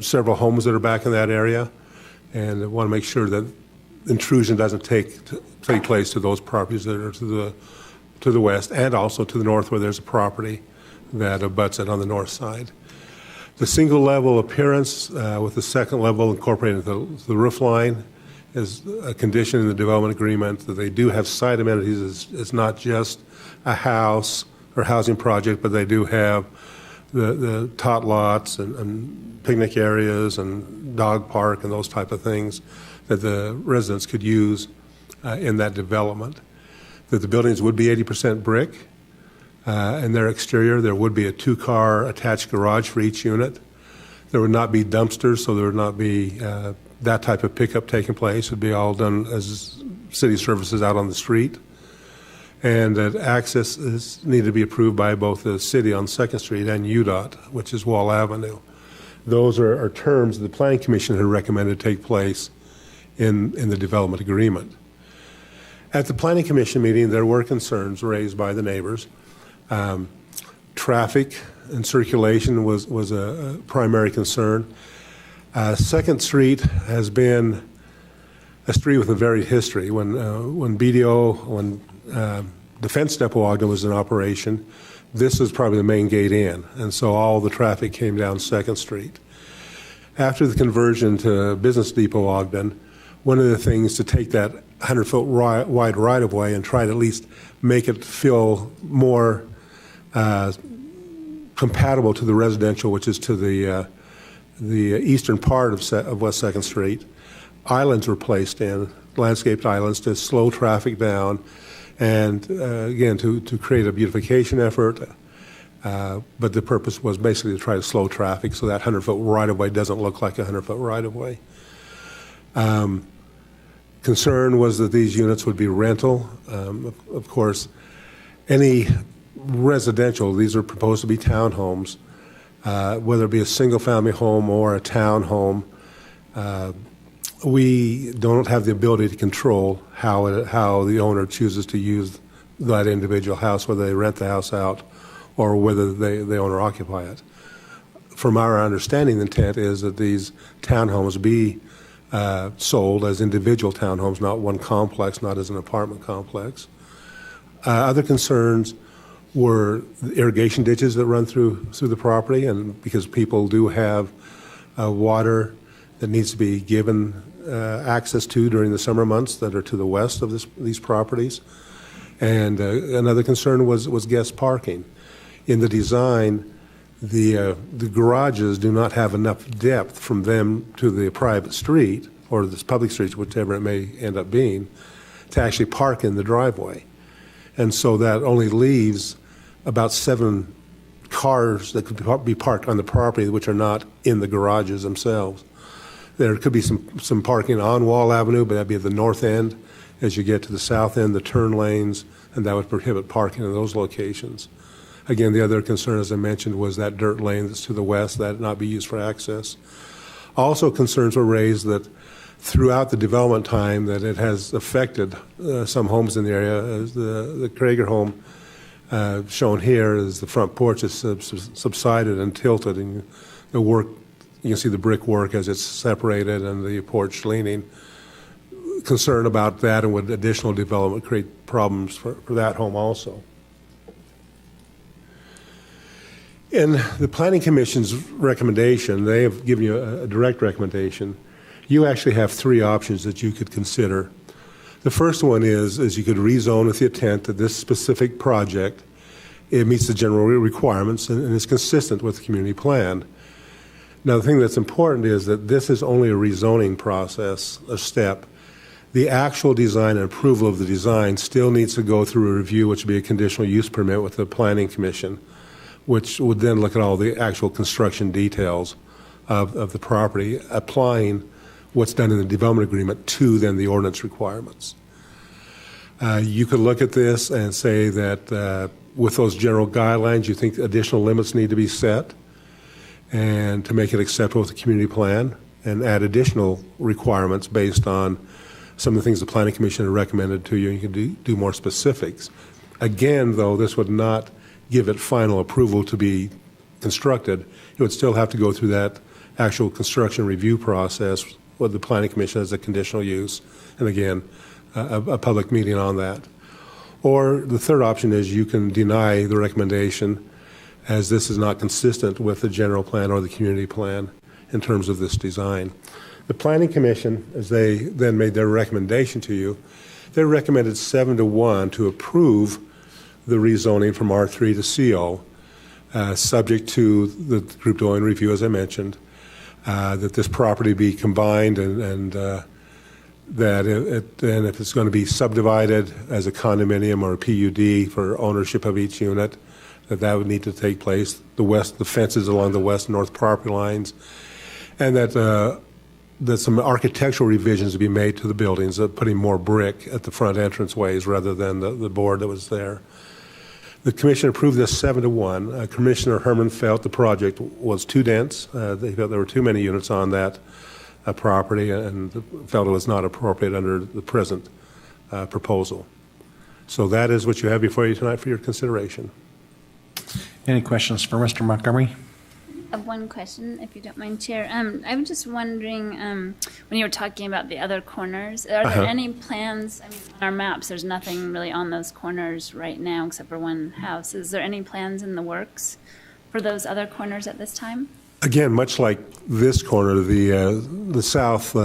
several homes that are back in that area, and I want to make sure that intrusion doesn't take place to those properties that are to the west and also to the north where there's a property that abuts it on the north side. The single level appearance with the second level incorporated the roof line is a condition in the development agreement that they do have site amenities. It's not just a house or housing project, but they do have the tot lots and picnic areas and dog park and those type of things that the residents could use in that development. That the buildings would be 80% brick. In their exterior, there would be a 2-car attached garage for each unit. There would not be dumpsters, so there would not be that type of pickup taking place. It would be all done as city services out on the street. And that access needed to be approved by both the city on 2nd Street and UDOT, which is Wall Avenue. Those are terms the Planning Commission had recommended take place in the development agreement. At the Planning Commission meeting, there were concerns raised by the neighbors. Traffic and circulation was a primary concern. 2nd Street has been a street with a varied history. When Defense Depot Ogden was in operation, this was probably the main gate in, and so all the traffic came down 2nd Street. After the conversion to Business Depot Ogden, one of the things to take that 100-foot wide right-of-way and try to at least make it feel more compatible to the residential, which is to the the eastern part of West 2nd Street, islands were placed in, landscaped islands to slow traffic down and, again, to create a beautification effort. But the purpose was basically to try to slow traffic so that 100-foot right-of-way doesn't look like a 100-foot right-of-way. Concern was that these units would be rental. Of course, any residential, these are proposed to be townhomes, whether it be a single-family home or a townhome. We don't have the ability to control how the owner chooses to use that individual house, whether they rent the house out or whether they own or occupy it. From our understanding, the intent is that these townhomes be sold as individual townhomes, not one complex, not as an apartment complex. Other concerns were the irrigation ditches that run through the property, and because people do have water that needs to be given access to during the summer months that are to the west of these properties. And another concern was guest parking. In the design, the garages do not have enough depth from them to the private street or this public street, whichever it may end up being, to actually park in the driveway. And so that only leaves about 7 cars that could be parked on the property which are not in the garages themselves. There could be some parking on Wall Avenue, but that'd be at the north end. As you get to the south end, the turn lanes, and that would prohibit parking in those locations. Again, the other concern, as I mentioned, was that dirt lane that's to the west, that not be used for access. Also, concerns were raised that throughout the development time that it has affected some homes in the area. As the Krager home shown here is the front porch has subsided and tilted, and the work, you can see the brickwork as it's separated and the porch leaning. Concern about that, and would additional development create problems for that home also. In the Planning Commission's recommendation, they have given you a direct recommendation. You actually have 3 options that you could consider. The first one is you could rezone with the intent that this specific project, it meets the general requirements and is consistent with the community plan. Now, the thing that's important is that this is only a rezoning process, a step. The actual design and approval of the design still needs to go through a review, which would be a conditional use permit with the Planning Commission, which would then look at all the actual construction details of the property, applying what's done in the development agreement to then the ordinance requirements. You could look at this and say that with those general guidelines, you think additional limits need to be set and to make it acceptable with the community plan, and add additional requirements based on some of the things the Planning Commission had recommended to you. You can do more specifics. Again, though, this would not give it final approval to be constructed. It would still have to go through that actual construction review process with the Planning Commission as a conditional use, and again, a public meeting on that. Or the third option is you can deny the recommendation, as this is not consistent with the general plan or the community plan in terms of this design. The Planning Commission, as they then made their recommendation to you, they recommended 7-1 to approve the rezoning from R3 to CO, subject to the group doing review, as I mentioned, that this property be combined and that and if it's going to be subdivided as a condominium or a PUD for ownership of each unit, that would need to take place. The fences along the west and north property lines, and that some architectural revisions to be made to the buildings, putting more brick at the front entranceways rather than the board that was there. The Commission approved this 7-1. Commissioner Herman felt the project was too dense. They felt there were too many units on that property, and felt it was not appropriate under the present proposal. So that is what you have before you tonight for your consideration. Any questions for Mr. Montgomery? I have one question, if you don't mind, Chair. I was just wondering, when you were talking about the other corners, are there any plans? I mean, on our maps, there's nothing really on those corners right now except for one house. Is there any plans in the works for those other corners at this time? Again, much like this corner, the south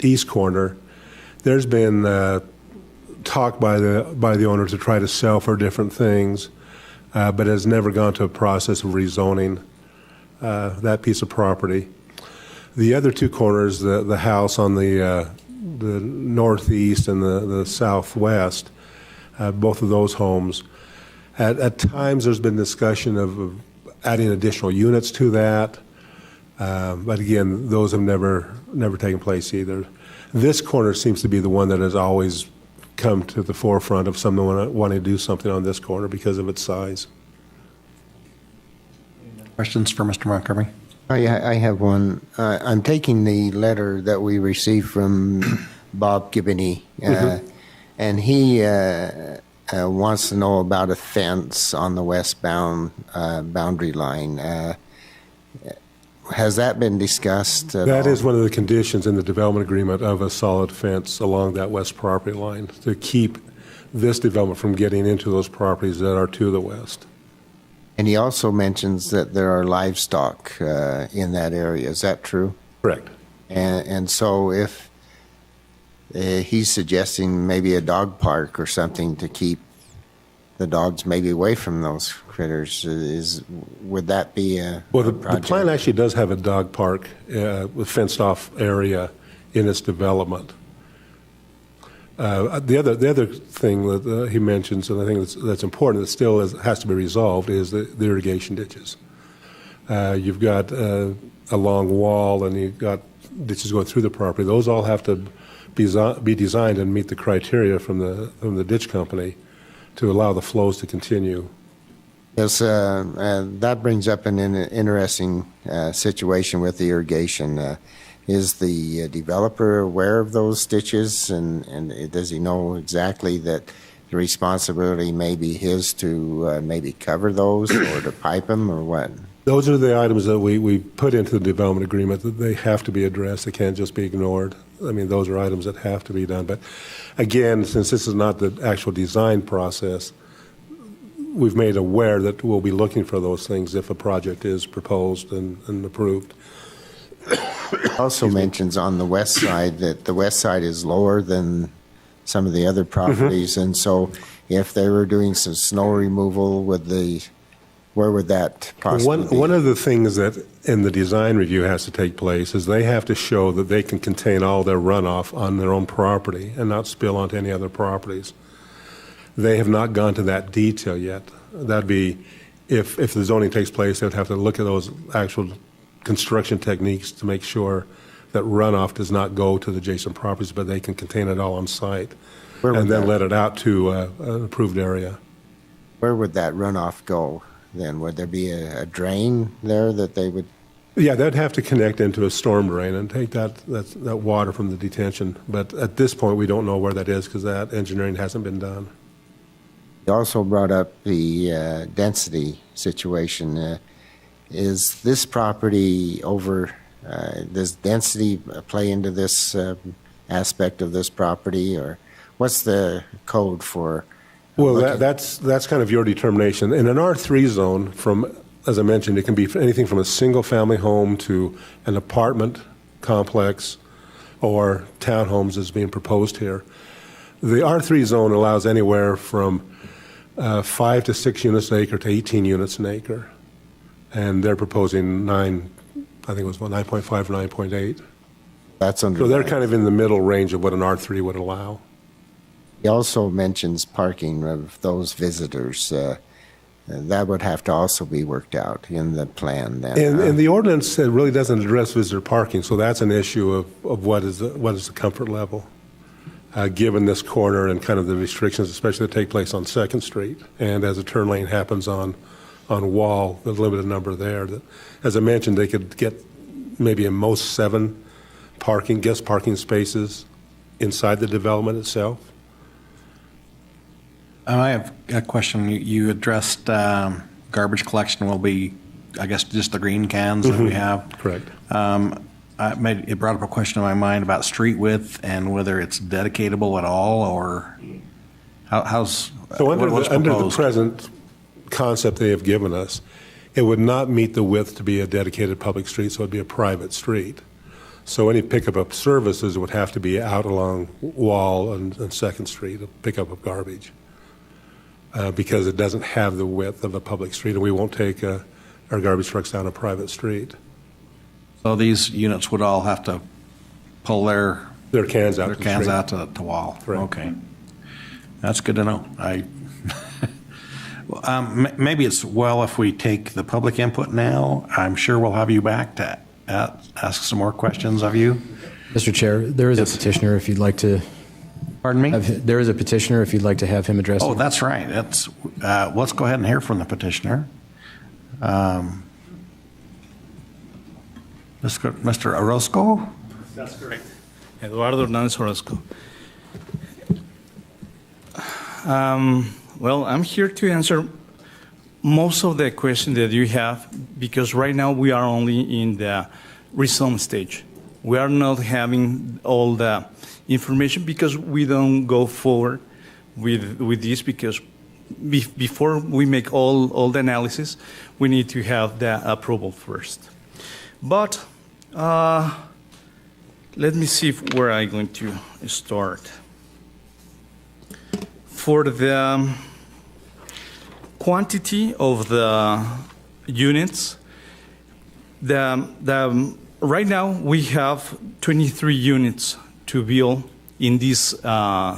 east corner, there's been talk by the owner to try to sell for different things, but has never gone to a process of rezoning that piece of property. The other two corners, the house on the northeast and the southwest, both of those homes, at times there's been discussion of adding additional units to that, but again, those have never taken place either. This corner seems to be the one that has always come to the forefront of someone wanting to do something on this corner because of its size. Questions for Mr. Montgomery? I have one. I'm taking the letter that we received from Bob Gibney, and he wants to know about a fence on the westbound boundary line. Has that been discussed at That all? is one of the conditions in the development agreement of a solid fence along that west property line to keep this development from getting into those properties that are to the west. And he also mentions that there are livestock in that area. Is that true? Correct. And so if he's suggesting maybe a dog park or something to keep the dogs maybe away from those critters, would that be a Well, the project? plan actually does have a dog park with fenced-off area in its development. The other thing that he mentions, and I think that's important, that still has to be resolved, is the irrigation ditches. You've got a long wall, and you've got ditches going through the property. Those all have to be designed and meet the criteria from the ditch company to allow the flows to continue. Yes, that brings up an interesting situation with the irrigation. Is the developer aware of those ditches, and does he know exactly that the responsibility may be his to maybe cover those or to pipe them, or what? Those are the items that we put into the development agreement, that they have to be addressed. They can't just be ignored. I mean, those are items that have to be done. But again, since this is not the actual design process, we've made aware that we'll be looking for those things if a project is proposed and approved. Also mentions on the west side that the west side is lower than some of the other properties, and so if they were doing some snow removal, where would that possibly be? One of the things that in the design review has to take place is they have to show that they can contain all their runoff on their own property and not spill onto any other properties. They have not gone to that detail yet. That'd be, if the zoning takes place, they'd have to look at those actual construction techniques to make sure that runoff does not go to the adjacent properties, but they can contain it all on site and then let it out to an approved area. Where would that runoff go then? Would there be a drain there that they would? Yeah, they'd have to connect into a storm drain and take that water from the detention. But at this point, we don't know where that is because that engineering hasn't been done. You also brought up the density situation. Is this property over, does density play into this aspect of this property, or what's the code for? Well, that's kind of your determination. In an R3 zone, as I mentioned, it can be anything from a single-family home to an apartment complex or townhomes as being proposed here. The R3 zone allows anywhere from 5 to 6 units an acre to 18 units an acre. And they're proposing 9.5 or 9.8. That's under. So they're kind of in the middle range of what an R3 would allow. He also mentions parking of those visitors. That would have to also be worked out in the plan then. And the ordinance really doesn't address visitor parking, so that's an issue of what is the comfort level, given this corner and kind of the restrictions, especially that take place on 2nd Street. And as a turn lane happens on Wall, there's a limited number there. That, as I mentioned, they could get maybe at most 7 guest parking spaces inside the development itself. I have a question. You addressed garbage collection will be, I guess, just the green cans that we have. Correct. It brought up a question in my mind about street width and whether it's dedicatable at all, or how's So under what's the proposed? present concept they have given us, it would not meet the width to be a dedicated public street, so it would be a private street. So any pickup of services would have to be out along Wall and 2nd Street, a pickup of garbage, because it doesn't have the width of a public street, and we won't take a our garbage trucks down a private street. So these units would all have to pull their Cans out. to wall. Correct. Okay. That's good to know. Maybe it's well if we take the public input now. I'm sure we'll have you back to ask some more questions of you. Mr. Chair, there is a petitioner if you'd like to. Pardon me? There is a petitioner if you'd like to have him address. Oh, that's right. Let's go ahead and hear from the petitioner. Mr. Orozco? That's correct. Eduardo Hernández Orozco. Well, I'm here to answer most of the questions that you have because right now we are only in the rezone stage. We are not having all the information because we don't go forward with this because before we make all the analysis, we need to have the approval first. But let me see where I'm going to start. For the quantity of the units, right now we have 23 units to build in this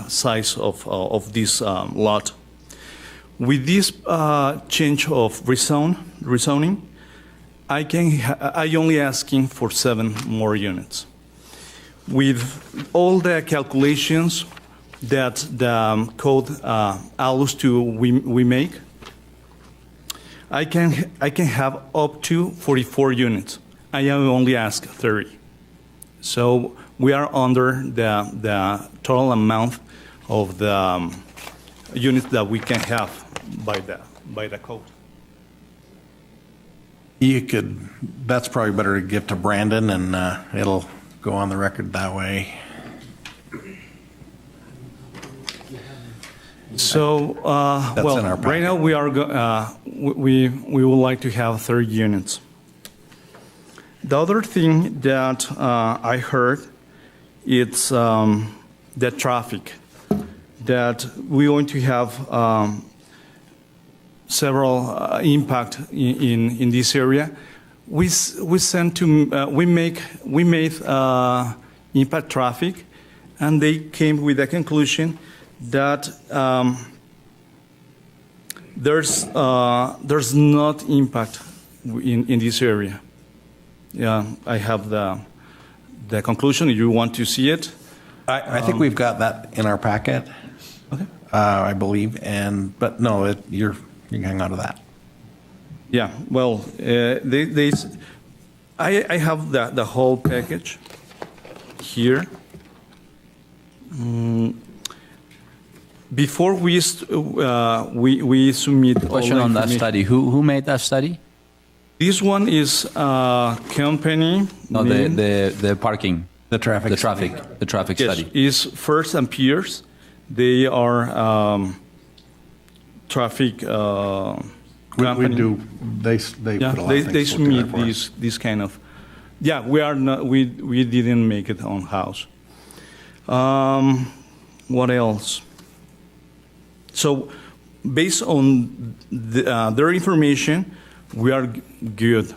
size of this lot. With this change of rezoning, I only asking for 7 more units. With all the calculations that the code allows we make, I can have up to 44 units. I only ask 30. So we are under the total amount of the units that we can have by the code. That's probably better to give to Brandon, and it'll go on the record that way. So, right now we are we would like to have 30 units. The other thing that I heard, it's the traffic, that we're going to have several impact in this area. We made impact traffic, and they came with the conclusion that there's not impact in this area. Yeah, I have the conclusion. You want to see it? I think we've got that in our packet. Okay. I believe, but no, you can hang on to that. Yeah. Well, I have the whole package here. Before we submit question on that study. Who made that study? This one is a company. No, the parking. The traffic. The traffic Yes, study. is First and Pierce. They are traffic company. We do. They Yeah, put a lot of they things submit together for us. this kind of. Yeah, we are not. We didn't make it on house. What else? So, based on their information, we are good.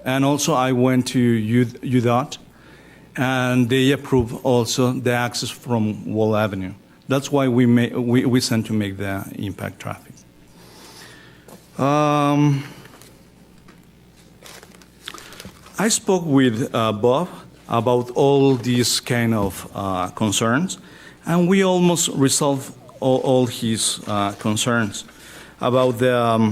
And also, I went to UDOT, and they approve also the access from Wall Avenue. That's why we sent to make the impact traffic. I spoke with Bob about all these kind of concerns, and we almost resolved all his concerns about the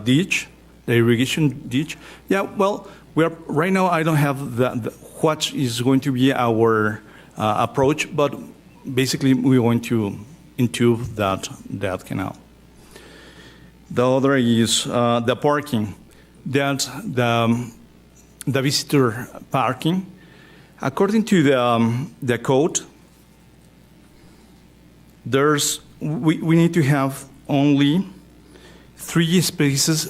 ditch, the irrigation ditch. Yeah, well, right now I don't have what is going to be our approach, but basically we're going to intube that canal. The other is the parking, that the visitor parking. According to the code, we need to have only 3 spaces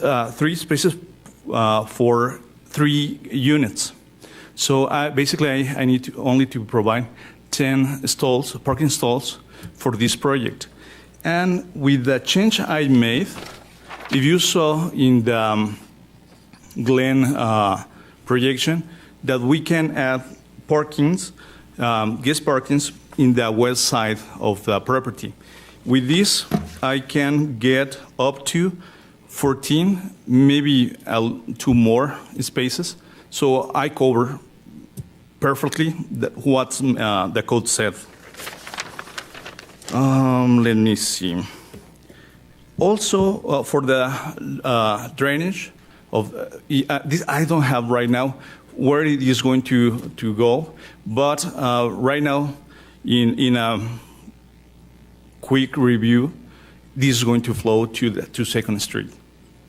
for 3 units. So basically, I need only to provide 10 stalls, parking stalls, for this project. And with the change I made, if you saw in the Glen projection that we can add parkings, guest parkings in the west side of the property. With this, I can get up to 14, maybe 2 more spaces. So I cover perfectly what the code said. Let me see. Also, for the drainage of this, I don't have right now where it is going to go, but right now, in a quick review, this is going to flow to 2nd Street.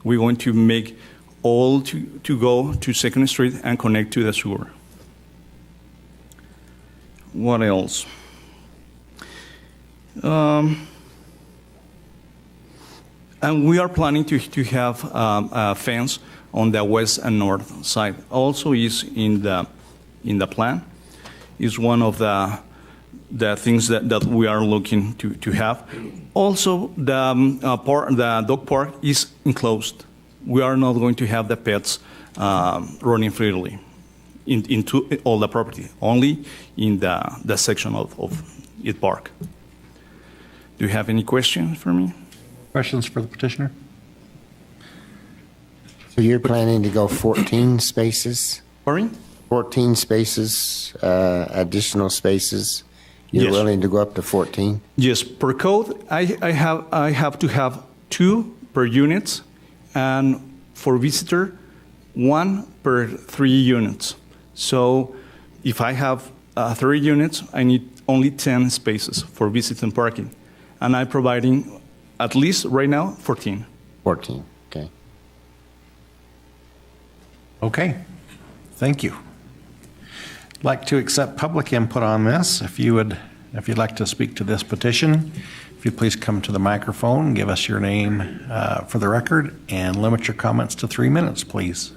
We're going to make all to go to 2nd Street and connect to the sewer. What else? And we are planning to have a fence on the west and north side. Also is in the plan. Is one of the things that we are looking to have. Also, the dog park is enclosed. We are not going to have the pets running freely into all the property, only in the section of it park. Do you have any questions for me? Questions for the petitioner? So you're planning to go 14 spaces? Pardon? 14 spaces, additional spaces? You're Yes. willing to go up to 14? Yes, per code, I have to have 2 per unit, and for visitor, 1 per 3 units. So if I have 3 units, I need only 10 spaces for visit and parking, and I'm providing at least right now 14. 14, okay. Okay, thank you. I'd like to accept public input on this. If you'd like to speak to this petition, if you'd please come to the microphone, give us your name for the record, and limit your comments to 3 minutes, please.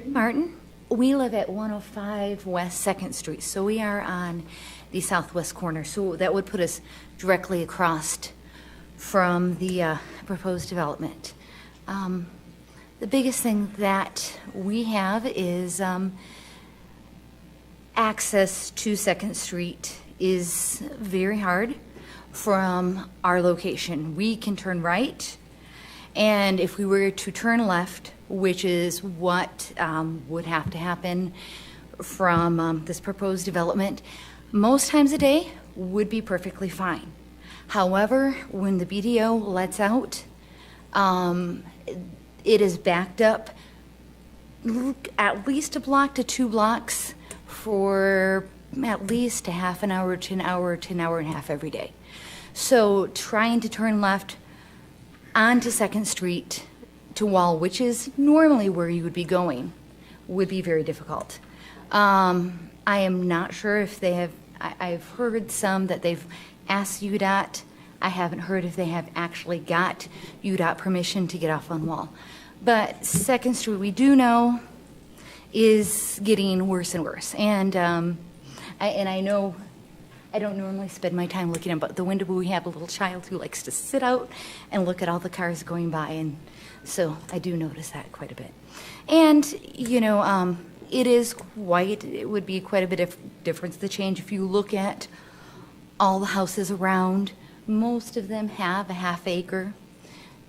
Martin. We live at 105 West 2nd Street, so we are on the southwest corner. So that would put us directly across from the proposed development. The biggest thing that we have is access to 2nd Street is very hard from our location. We can turn right, and if we were to turn left, which is what would have to happen from this proposed development, most times a day would be perfectly fine. However, when the BDO lets out, it is backed up at least a block to 2 blocks for at least a half an hour to an hour to an hour and a half every day. So trying to turn left onto 2nd Street to Wall, which is normally where you would be going, would be very difficult. I am not sure if they have, I've heard some that they've asked UDOT. I haven't heard if they have actually got UDOT permission to get off on Wall. But 2nd Street, we do know, is getting worse and worse. And I know I don't normally spend my time looking out the window, but we have a little child who likes to sit out and look at all the cars going by, and so I do notice that quite a bit. And, you know, it would be quite a bit of difference, the change. If you look at all the houses around, most of them have a half acre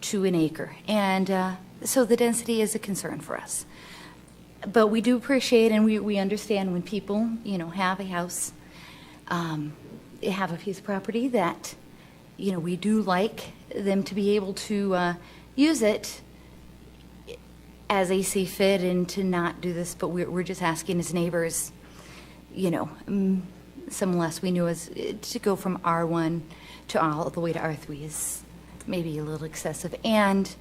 to an acre. And so the density is a concern for us. But we do appreciate and we understand when people, you know, have a house, have a piece of property that, you know, we do like them to be able to use it as they see fit and to not do this. But we're just asking as neighbors, you know, some less we knew as to go from R1 to all the way to R3 is maybe a little excessive. And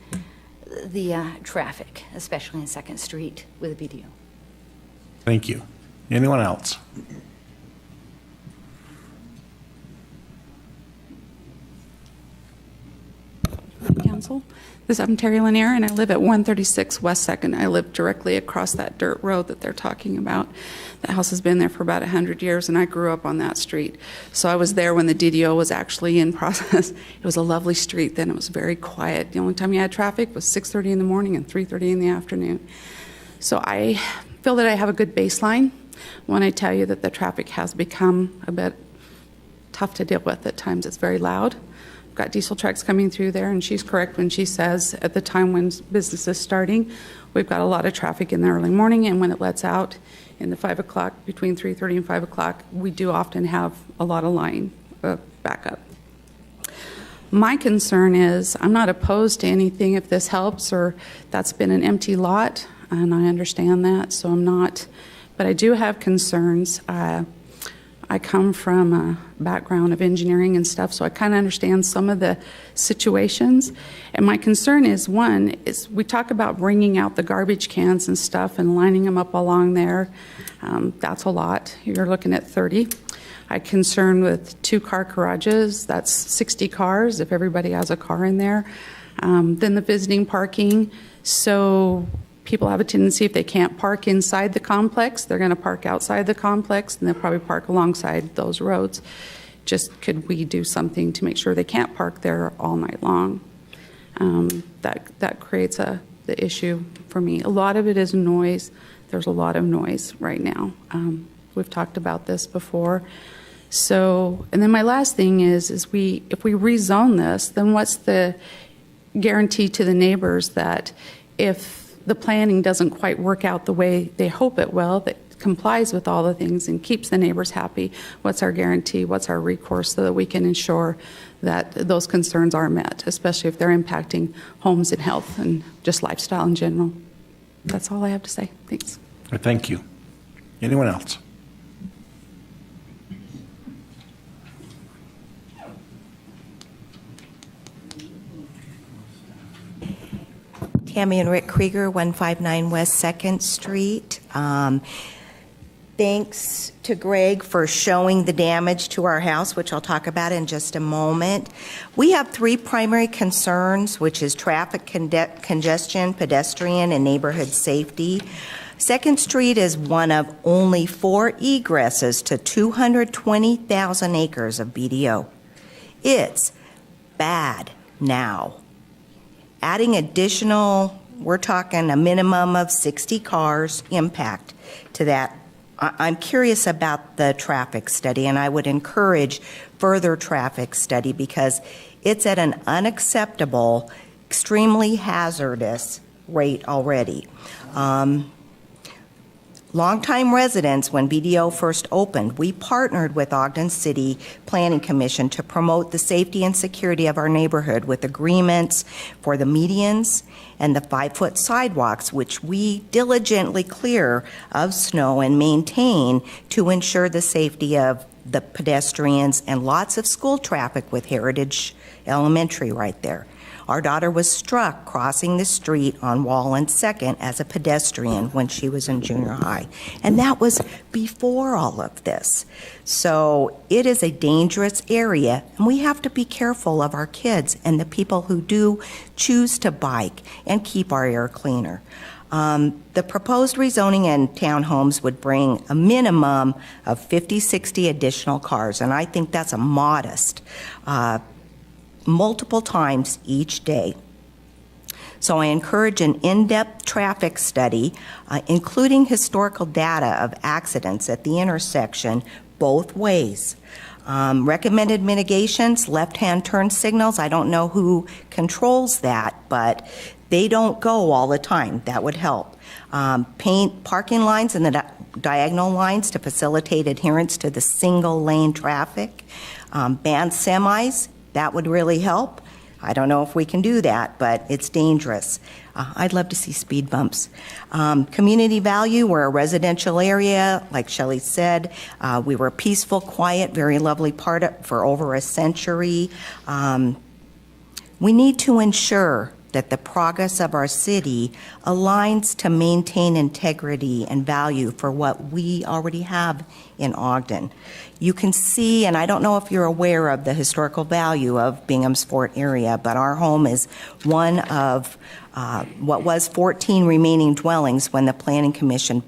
the traffic, especially on 2nd Street with a BDO. Thank you. Anyone else? Council. I'm Terry Lanier, and I live at 136 West 2nd. I live directly across that dirt road that they're talking about. The house has been there for about 100 years, and I grew up on that street. So I was there when the DDO was actually in process. It was a lovely street then. It was very quiet. The only time you had traffic was 6:30 in the morning and 3:30 in the afternoon. So I feel that I have a good baseline when I tell you that the traffic has become a bit tough to deal with at times. It's very loud. We've got diesel trucks coming through there, and she's correct when she says at the time when business is starting, we've got a lot of traffic in the early morning, and when it lets out in the 5 o'clock, between 3:30 and 5 o'clock, we do often have a lot of line backup. My concern is I'm not opposed to anything if this helps, or that's been an empty lot, and I understand that, so I'm not, but I do have concerns. I come from a background of engineering and stuff, so I kind of understand some of the situations. And my concern is, one, is we talk about bringing out the garbage cans and stuff and lining them up along there. That's a lot. You're looking at 30. I'm concerned with 2-car garages. That's 60 cars if everybody has a car in there. Then the visiting parking. So people have a tendency, if they can't park inside the complex, they're going to park outside the complex, and they'll probably park alongside those roads. Just could we do something to make sure they can't park there all night long? That creates the issue for me. A lot of it is noise. There's a lot of noise right now. We've talked about this before. So, and then my last thing is if we rezone this, then what's the guarantee to the neighbors that if the planning doesn't quite work out the way they hope it will, that complies with all the things and keeps the neighbors happy, what's our guarantee, what's our recourse so that we can ensure that those concerns are met, especially if they're impacting homes and health and just lifestyle in general. That's all I have to say. Thanks. Thank you. Anyone else? Tammy and Rick Krieger, 159 West 2nd Street. Thanks to Greg for showing the damage to our house, which I'll talk about in just a moment. We have 3 primary concerns, which is traffic congestion, pedestrian, and neighborhood safety. 2nd Street is one of only 4 egresses to 220,000 acres of BDO. It's bad now. Adding additional, we're talking a minimum of 60 cars impact to that. I'm curious about the traffic study, and I would encourage further traffic study because it's at an unacceptable, extremely hazardous rate already. Longtime residents, when BDO first opened, we partnered with Ogden City Planning Commission to promote the safety and security of our neighborhood with agreements for the medians and the 5-foot sidewalks, which we diligently clear of snow and maintain to ensure the safety of the pedestrians and lots of school traffic with Heritage Elementary right there. Our daughter was struck crossing the street on Wall and 2nd as a pedestrian when she was in junior high. And that was before all of this. So it is a dangerous area, and we have to be careful of our kids and the people who do choose to bike and keep our air cleaner. The proposed rezoning and townhomes would bring a minimum of 50, 60 additional cars, and I think that's a modest multiple times each day. So I encourage an in-depth traffic study, including historical data of accidents at the intersection both ways. Recommended mitigations, left-hand turn signals, I don't know who controls that, but they don't go all the time. That would help. Paint parking lines and the diagonal lines to facilitate adherence to the single-lane traffic. Ban semis, that would really help. I don't know if we can do that, but it's dangerous. I'd love to see speed bumps. Community value, we're a residential area, like Shelley said. We were peaceful, quiet, very lovely part for over a century. We need to ensure that the progress of our city aligns to maintain integrity and value for what we already have in Ogden. You can see, and I don't know if you're aware of the historical value of Bingham's Fort area, but our home is one of what was 14 remaining dwellings when the Planning Commission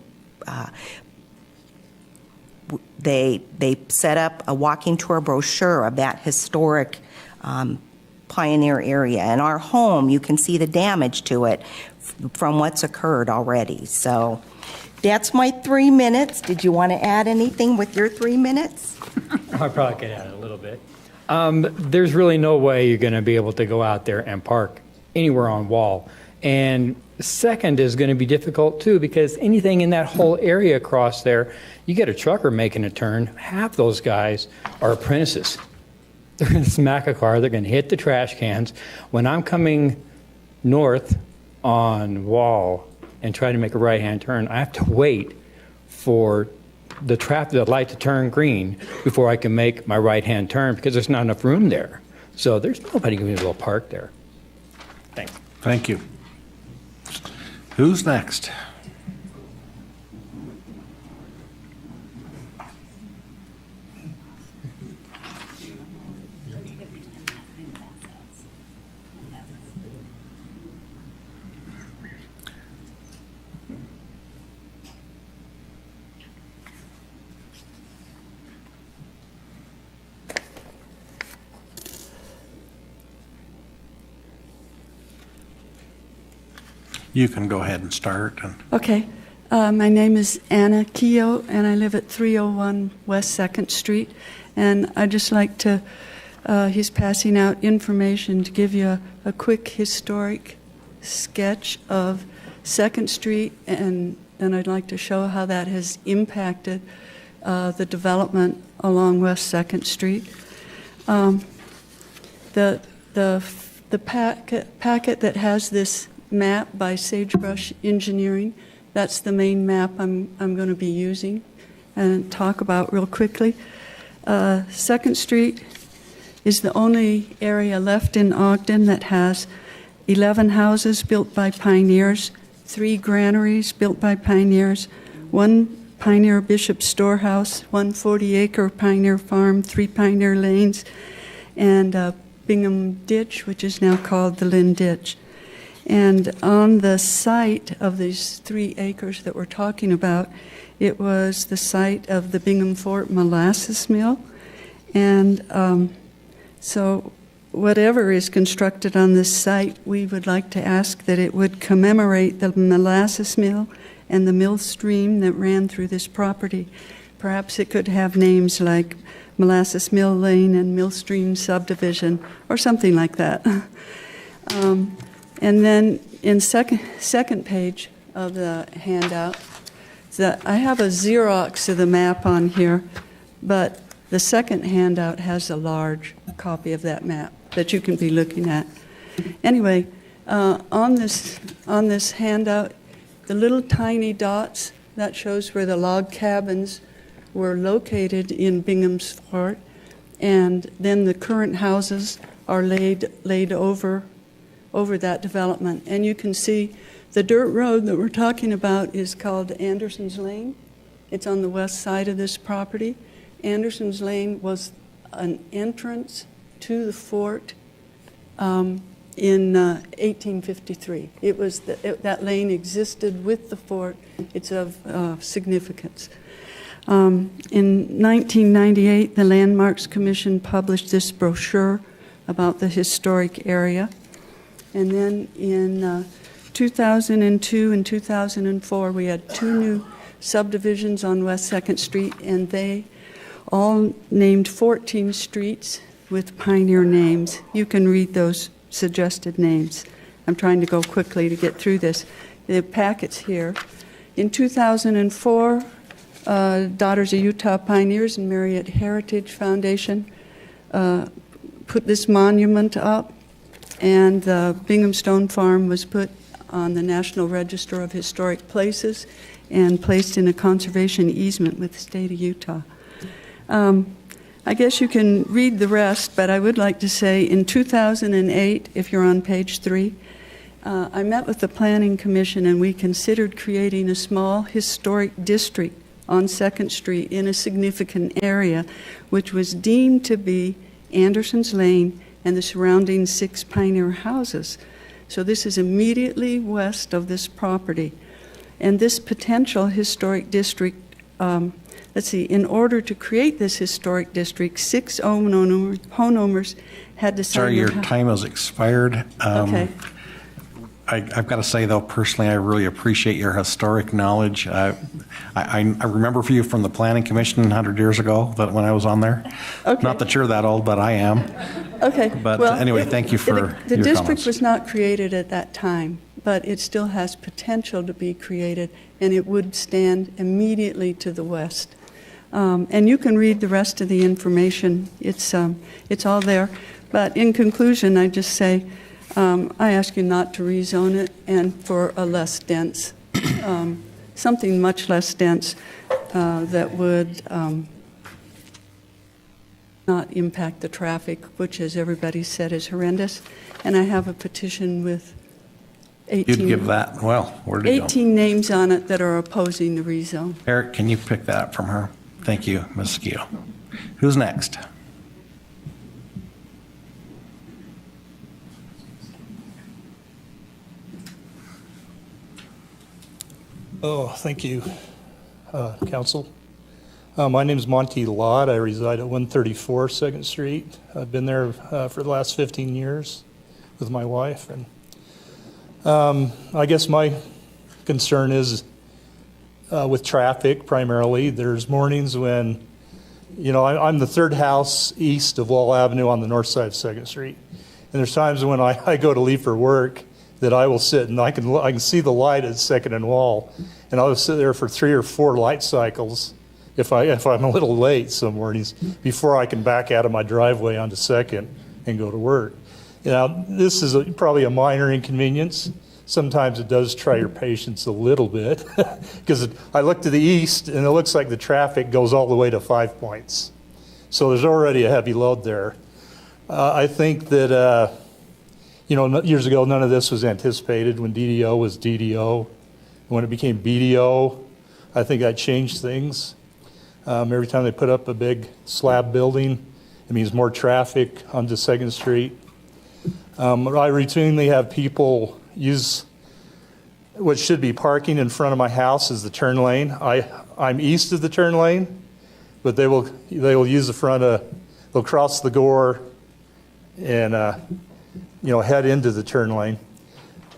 they set up a walking tour brochure of that historic pioneer area. And our home, you can see the damage to it from what's occurred already. So that's my 3 minutes. Did you want to add anything with your 3 minutes? I probably could add a little bit. There's really no way you're going to be able to go out there and park anywhere on Wall. And second is going to be difficult too, because anything in that whole area across there, you get a trucker making a turn, half those guys are apprentices. They're going to smack a car, they're going to hit the trash cans. When I'm coming north on Wall and trying to make a right-hand turn, I have to wait for the light to turn green before I can make my right-hand turn because there's not enough room there. So there's nobody going to be able to park there. Thanks. Thank you. Who's next? You can go ahead and start. Okay. My name is Anna Keogh, and I live at 301 West 2nd Street. And I'd just like to, he's passing out information to give you a quick historic sketch of 2nd Street, and then I'd like to show how that has impacted the development along West 2nd Street. The packet that has this map by Sagebrush Engineering, that's the main map I'm going to be using and talk about real quickly. 2nd Street is the only area left in Ogden that has 11 houses built by pioneers, 3 granaries built by pioneers, 1 Pioneer Bishop Storehouse, 1 40-acre Pioneer Farm, 3 Pioneer Lanes, and Bingham Ditch, which is now called the Lynn Ditch. And on the site of these 3 acres that we're talking about, it was the site of the Bingham Fort Molasses Mill. And so whatever is constructed on this site, we would like to ask that it would commemorate the molasses mill and the mill stream that ran through this property. Perhaps it could have names like Molasses Mill Lane and Mill Stream Subdivision or something like that. And then in second page of the handout, I have a Xerox of the map on here, but the second handout has a large copy of that map that you can be looking at. Anyway, on this handout, the little tiny dots, that shows where the log cabins were located in Bingham's Fort, and then the current houses are laid over that development. And you can see the dirt road that we're talking about is called Anderson's Lane. It's on the west side of this property. Anderson's Lane was an entrance to the fort in 1853. It was that lane existed with the fort. It's of significance. In 1998, the Landmarks Commission published this brochure about the historic area. And then in 2002 and 2004, we had 2 new subdivisions on West 2nd Street, and they all named 14 streets with pioneer names. You can read those suggested names. I'm trying to go quickly to get through this. The packet's here. In 2004, Daughters of Utah Pioneers and Marriott Heritage Foundation put this monument up, and the Bingham Stone Farm was put on the National Register of Historic Places and placed in a conservation easement with the state of Utah. I guess you can read the rest, but I would like to say in 2008, if you're on page 3, I met with the Planning Commission and we considered creating a small historic district on 2nd Street in a significant area, which was deemed to be Anderson's Lane and the surrounding 6 Pioneer houses. So this is immediately west of this property. And this potential historic district, in order to create this historic district, 6 homeowners had to sign. Sorry, your time has expired. Okay. I've got to say, though, personally, I really appreciate your historic knowledge. I remember you from the Planning Commission 100 years ago, that when I was on there. Okay. Not that you're that old, but I am. Okay. But well, anyway, thank you for the your district comments. was not created at that time, but it still has potential to be created, and it would stand immediately to the west. And you can read the rest of the information. It's all there. But in conclusion, I just say, I ask you not to rezone it and for a less dense, something much less dense that would not impact the traffic, which, as everybody said, is horrendous. And I have a petition with 18, You'd give that, well, where did it go? 18 names on it that are opposing the rezone. Eric, can you pick that up from her? Thank you, Ms. Skio. Who's next? Oh, thank you, Council. My name is Monty Lott. I reside at 134 2nd Street. I've been there for the last 15 years with my wife. And I guess my concern is with traffic primarily. There's mornings when, I'm the third house east of Wall Avenue on the north side of 2nd Street. And there's times when I go to leave for work that I will sit and I can see the light at 2nd and Wall, and I'll sit there for 3 or 4 light cycles if I'm a little late some mornings before I can back out of my driveway onto 2nd and go to work. This is probably a minor inconvenience. Sometimes it does try your patience a little bit because I look to the east and it looks like the traffic goes all the way to 5 Points. So there's already a heavy load there. I think that years ago, none of this was anticipated when DDO was DDO. When it became BDO, I think that changed things. Every time they put up a big slab building, it means more traffic onto 2nd Street. I routinely have people use what should be parking in front of my house as the turn lane. I'm east of the turn lane, but they will use the front they'll cross the gore and head into the turn lane.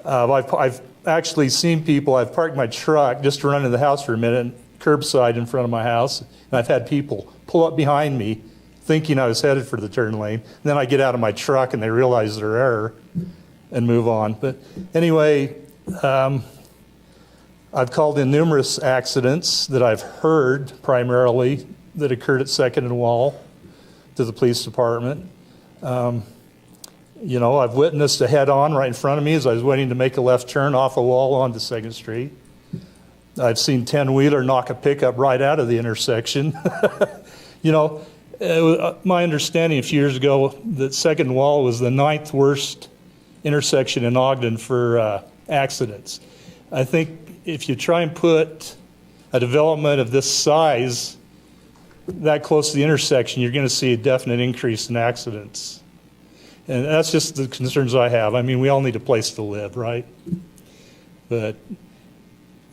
I've actually seen people, I've parked my truck just to run into the house for a minute, curbside in front of my house, and I've had people pull up behind me thinking I was headed for the turn lane. And then I get out of my truck and they realize their error and move on. But anyway, I've called in numerous accidents that I've heard primarily that occurred at 2nd and Wall to the police department. I've witnessed a head-on right in front of me as I was waiting to make a left turn off a Wall onto 2nd Street. I've seen 10-wheeler knock a pickup right out of the intersection. My understanding a few years ago that 2nd Wall was the 9th worst intersection in Ogden for accidents. I think if you try and put a development of this size that close to the intersection, you're going to see a definite increase in accidents. And that's just the concerns I have. I mean, we all need a place to live, right? But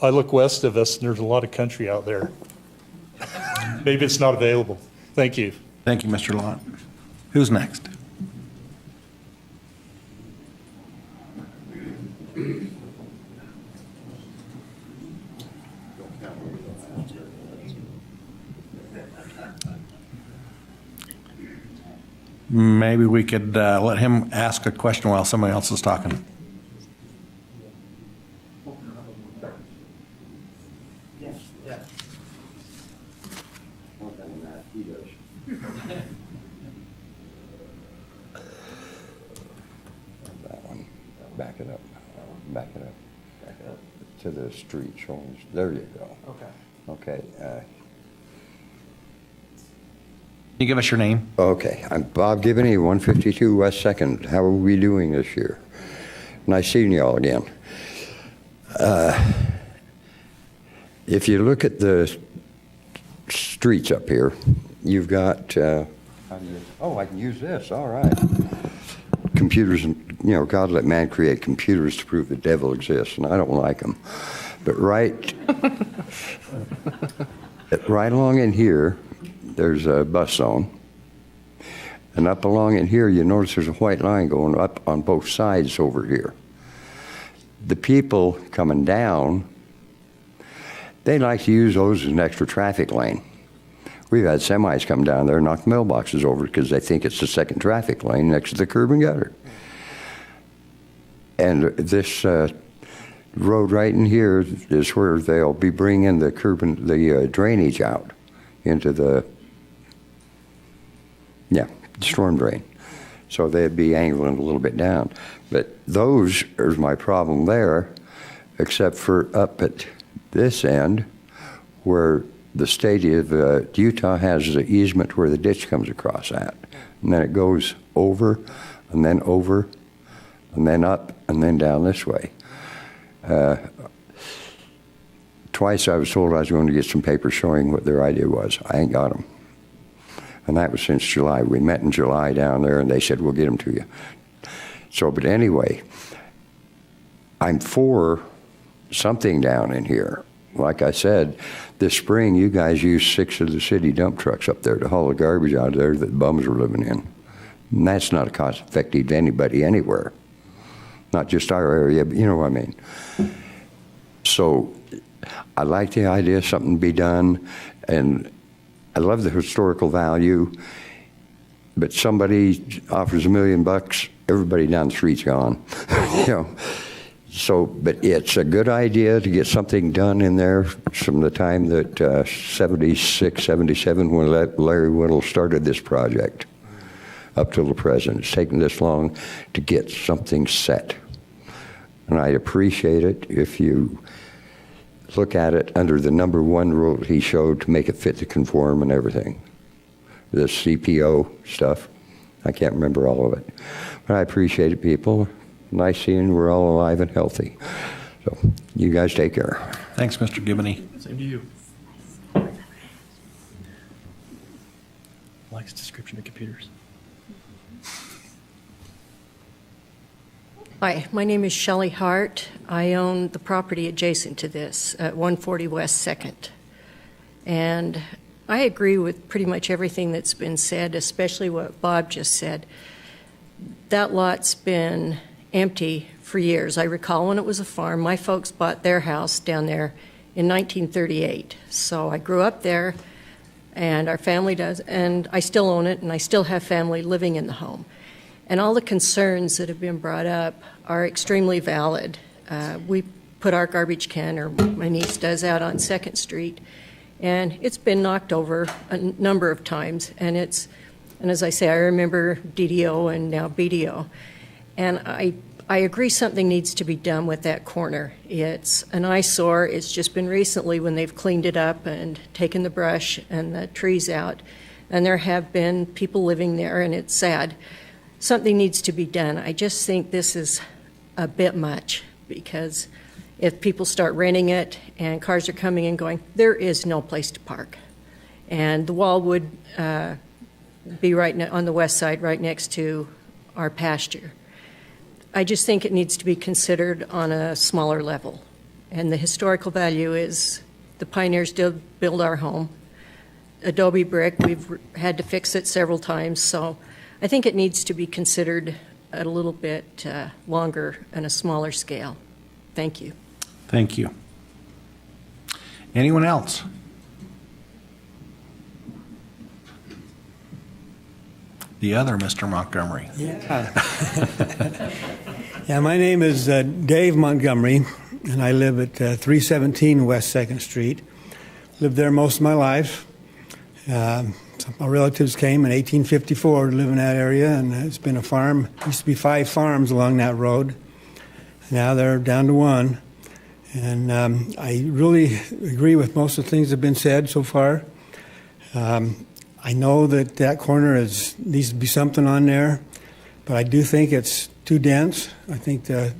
I look west of us, and there's a lot of country out there. Maybe it's not available. Thank you. Thank you, Mr. Lott. Who's next? Maybe we could let him ask a question while somebody else is talking. That one. Back it up. Back it up. Back it up to the street showing. There you go. Okay. Okay. Can you give us your name? Okay, I'm Bob Gibney, 152 West 2nd. How are we doing this year? Nice seeing you all again. If you look at the streets up here, you've got, I can use this, all right. Computers, God let man create computers to prove the devil exists, and I don't like them. But right along in here, there's a bus zone. And up along in here, you notice there's a white line going up on both sides over here. The people coming down, they like to use those as an extra traffic lane. We've had semis come down there and knock mailboxes over because they think it's the second traffic lane next to the curb and gutter. And this road right in here is where they'll be bringing the curb and the drainage out into the storm drain. So they'd be angling a little bit down. But those are my problem there, except for up at this end where the state of Utah has the easement where the ditch comes across at. And then it goes over and then up and then down this way. Twice I was told I was going to get some papers showing what their idea was. I ain't got them. And that was since July. We met in July down there, and they said, we'll get them to you. So, but anyway, I'm for something down in here. Like I said, this spring, you guys used 6 of the city dump trucks up there to haul the garbage out of there that the bums were living in. And that's not cost-effective to anybody anywhere. Not just our area, but you know what I mean. So I like the idea of something to be done, and I love the historical value, but somebody offers $1 million, everybody down the street's gone. So, but it's a good idea to get something done in there from the time that 76, 77, when Larry Whittle started this project up till the present. It's taken this long to get something set. And I'd appreciate it if you look at it under the number 1 rule he showed to make it fit to conform and everything. The CPO stuff. I can't remember all of it. But I appreciate it, people. Nice seeing we're all alive and healthy. So you guys take care. Thanks, Mr. Gibney. Same to you. Likes description of computers. Hi, my name is Shelley Hart. I own the property adjacent to this at 140 West 2nd. And I agree with pretty much everything that's been said, especially what Bob just said. That lot's been empty for years. I recall when it was a farm. My folks bought their house down there in 1938. So I grew up there, and our family does, and I still own it, and I still have family living in the home. And all the concerns that have been brought up are extremely valid. We put our garbage can, or my niece does, out on 2nd Street, and it's been knocked over a number of times. And as I say, I remember DDO and now BDO. And I agree something needs to be done with that corner. It's an eyesore. It's just been recently when they've cleaned it up and taken the brush and the trees out. And there have been people living there, and it's sad. Something needs to be done. I just think this is a bit much, because if people start renting it and cars are coming and going, there is no place to park. And the wall would be right on the west side, right next to our pasture. I just think it needs to be considered on a smaller level. And the historical value is the pioneers did build our home. Adobe brick, we've had to fix it several times, so I think it needs to be considered at a little bit longer and a smaller scale. Thank you. Thank you. Anyone else? The other Mr. Montgomery. Yeah, my name is Dave Montgomery, and I live at 317 West 2nd Street. Lived there most of my life. My relatives came in 1854 to live in that area, and it's been a farm. There used to be 5 farms along that road. Now they're down to 1. And I really agree with most of the things that have been said so far. I know that corner needs to be something on there, but I do think it's too dense. I think the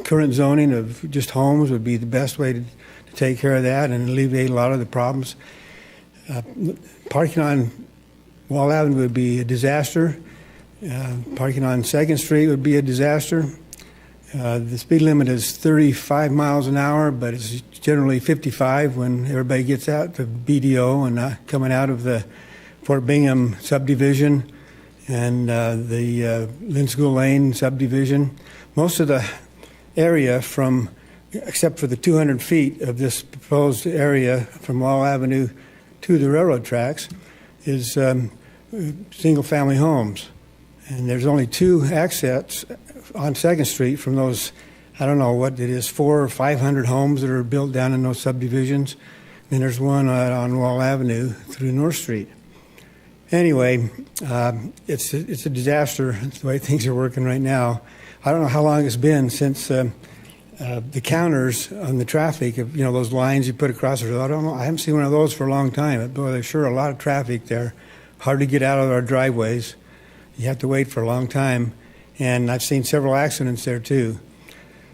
current zoning of just homes would be the best way to take care of that and alleviate a lot of the problems. Parking on Wall Avenue would be a disaster. Parking on 2nd Street would be a disaster. The speed limit is 35 miles an hour, but it's generally 55 when everybody gets out the BDO and coming out of the Fort Bingham subdivision and the Lynn School Lane subdivision. Most of the area except for the 200 feet of this proposed area from Wall Avenue to the railroad tracks, is single-family homes. And there's only 2 exits on 2nd Street from those, I don't know what it is, 400 or 500 homes that are built down in those subdivisions. Then there's one on Wall Avenue through North Street. Anyway, it's a disaster. It's the way things are working right now. I don't know how long it's been since the counters on the traffic, those lines you put across there. I don't know. I haven't seen one of those for a long time. But boy, there's sure a lot of traffic there. Hard to get out of our driveways. You have to wait for a long time. And I've seen several accidents there, too.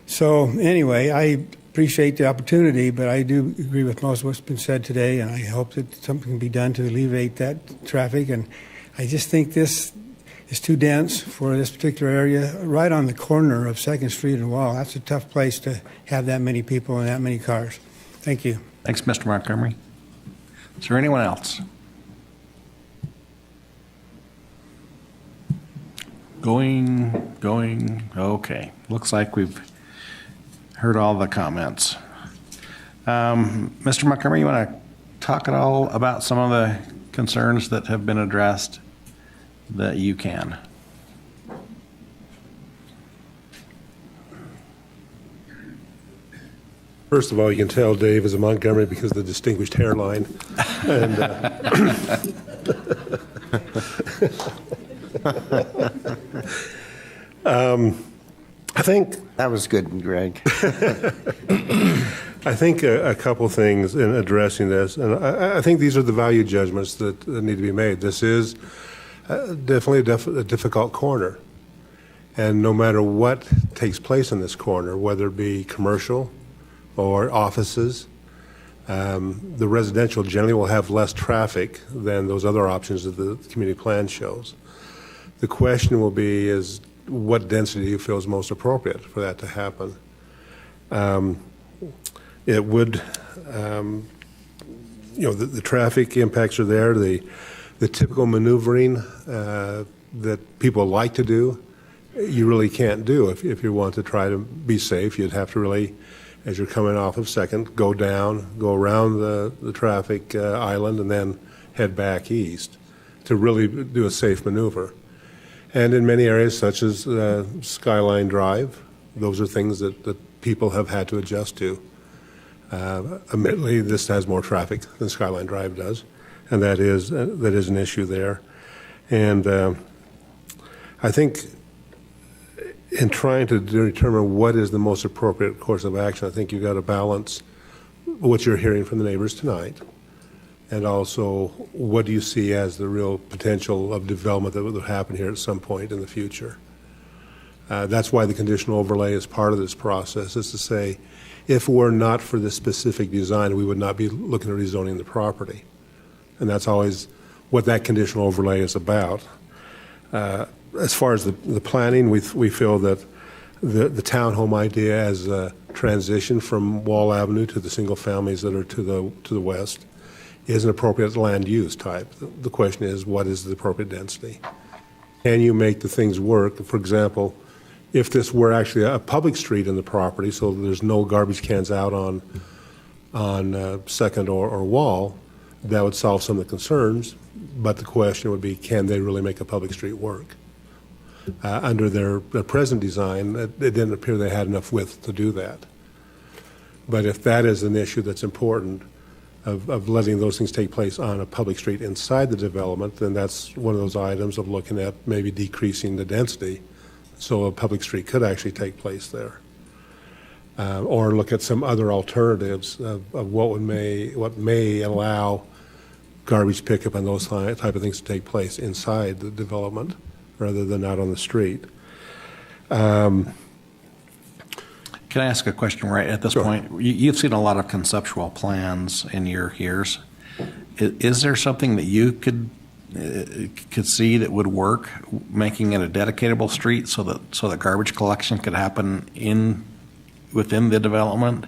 So anyway, I appreciate the opportunity, but I do agree with most of what's been said today, and I hope that something can be done to alleviate that traffic. And I just think this is too dense for this particular area, right on the corner of 2nd Street and Wall. That's a tough place to have that many people and that many cars. Thank you. Thanks, Mr. Montgomery. Is there anyone else? Going, okay. Looks like we've heard all the comments. Mr. Montgomery, you want to talk at all about some of the concerns that have been addressed that you can? First of all, you can tell Dave is a Montgomery because of the distinguished hairline. And, I think that was good, Greg. I think a couple things in addressing this, and I think these are the value judgments that need to be made. This is definitely a difficult corner, and no matter what takes place in this corner, whether it be commercial or offices, the residential generally will have less traffic than those other options that the community plan shows. The question will be is what density you feel is most appropriate for that to happen. It would, the traffic impacts are there. The typical maneuvering that people like to do, you really can't do if you want to try to be safe. You'd have to really, as you're coming off of 2nd, go down, go around the traffic island, and then head back east to really do a safe maneuver. And in many areas, such as Skyline Drive, those are things that people have had to adjust to. Admittedly, this has more traffic than Skyline Drive does, and that is an issue there. And I think in trying to determine what is the most appropriate course of action, I think you've got to balance what you're hearing from the neighbors tonight, and also what do you see as the real potential of development that will happen here at some point in the future. That's why the conditional overlay is part of this process, is to say, if it were not for this specific design, we would not be looking at rezoning the property. And that's always what that conditional overlay is about. As far as the planning, we feel that the townhome idea as a transition from Wall Avenue to the single families that are to the west is an appropriate land use type. The question is, what is the appropriate density? Can you make the things work? For example, if this were actually a public street in the property, so there's no garbage cans out on 2nd or Wall, that would solve some of the concerns. But the question would be, can they really make a public street work? Under their present design, it didn't appear they had enough width to do that. But if that is an issue that's important, of letting those things take place on a public street inside the development, then that's one of those items of looking at maybe decreasing the density so a public street could actually take place there. Or look at some other alternatives of what may allow garbage pickup and those type of things to take place inside the development rather than out on the street. Can I ask a question right at this point? You've seen a lot of conceptual plans in your years. Is there something that you could see that would work, making it a dedicatable street so that garbage collection could happen within the development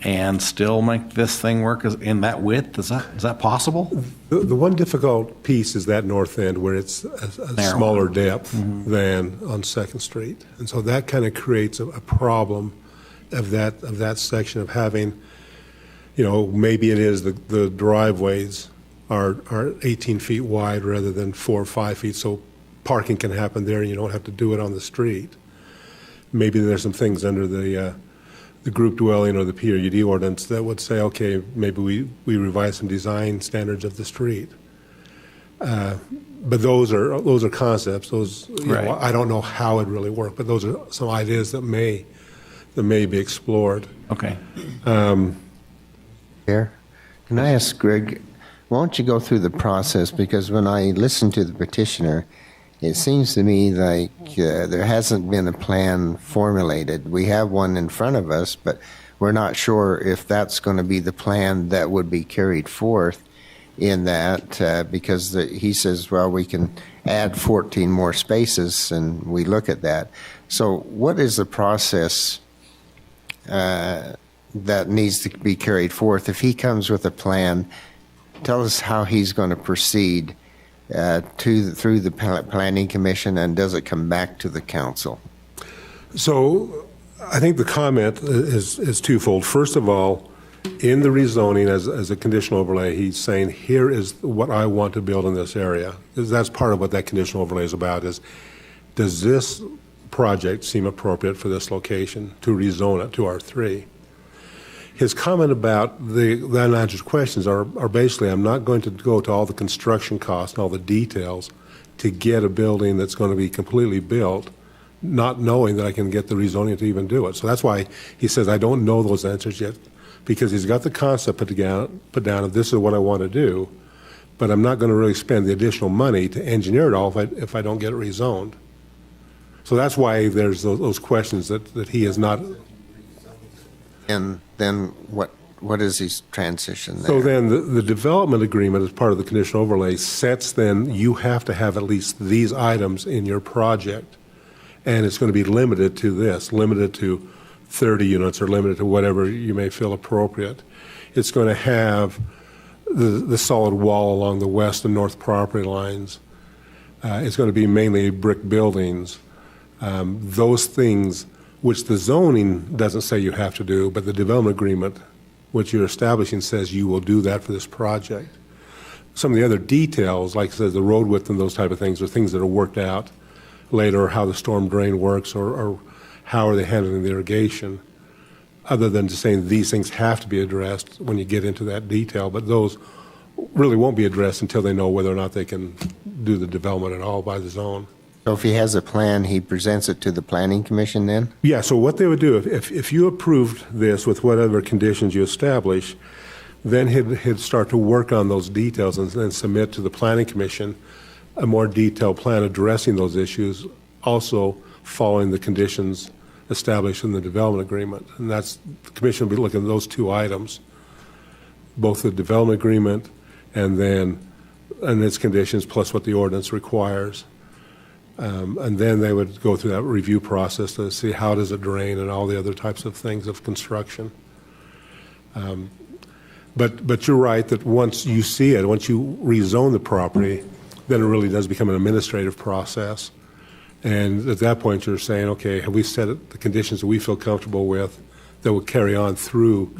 and still make this thing work in that width? Is that possible? The one difficult piece is that north end where it's a smaller depth than on 2nd Street. And so that kind of creates a problem of that section of having, maybe it is the driveways are 18 feet wide rather than 4 or 5 feet, so parking can happen there and you don't have to do it on the street. Maybe there's some things under the group dwelling or the PRUD ordinance that would say, okay, maybe we revise some design standards of the street. But those are concepts. Those Right. I don't know how it really work, but those are some ideas that may be explored. Okay. Here, can I ask Greg, why don't you go through the process? Because when I listen to the petitioner, it seems to me like there hasn't been a plan formulated. We have one in front of us, but we're not sure if that's going to be the plan that would be carried forth in that, because he says, well, we can add 14 more spaces, and we look at that. So what is the process that needs to be carried forth? If he comes with a plan, tell us how he's going to proceed through the Planning Commission, and does it come back to the council? So I think the comment is twofold. First of all, in the rezoning as a conditional overlay, he's saying, here is what I want to build in this area. That's part of what that conditional overlay is about, is does this project seem appropriate for this location to rezone it to R3? His comment about the unanswered questions are basically, I'm not going to go to all the construction costs and all the details to get a building that's going to be completely built, not knowing that I can get the rezoning to even do it. So that's why he says, I don't know those answers yet, because he's got the concept put down of this is what I want to do, but I'm not going to really spend the additional money to engineer it all if I don't get it rezoned. So that's why there's those questions that he is not. And then what is his transition there? So then the development agreement as part of the conditional overlay sets then you have to have at least these items in your project. And it's going to be limited to this, limited to 30 units or limited to whatever you may feel appropriate. It's going to have the solid wall along the west and north property lines. It's going to be mainly brick buildings. Those things which the zoning doesn't say you have to do, but the development agreement, which you're establishing, says you will do that for this project. Some of the other details, like I said, the road width and those type of things, are things that are worked out later, how the storm drain works or how are they handling the irrigation, other than just saying these things have to be addressed when you get into that detail. But those really won't be addressed until they know whether or not they can do the development at all by the zone. So if he has a plan, he presents it to the Planning Commission then? Yeah, so what they would do, if you approved this with whatever conditions you establish, then he'd start to work on those details and then submit to the Planning Commission a more detailed plan addressing those issues, also following the conditions established in the development agreement. And the Commission will be looking at those two items, both the development agreement and its conditions plus what the ordinance requires. And then they would go through that review process to see how does it drain and all the other types of things of construction. But you're right that once you see it, once you rezone the property, then it really does become an administrative process. And at that point, you're saying, okay, have we set the conditions that we feel comfortable with that will carry on through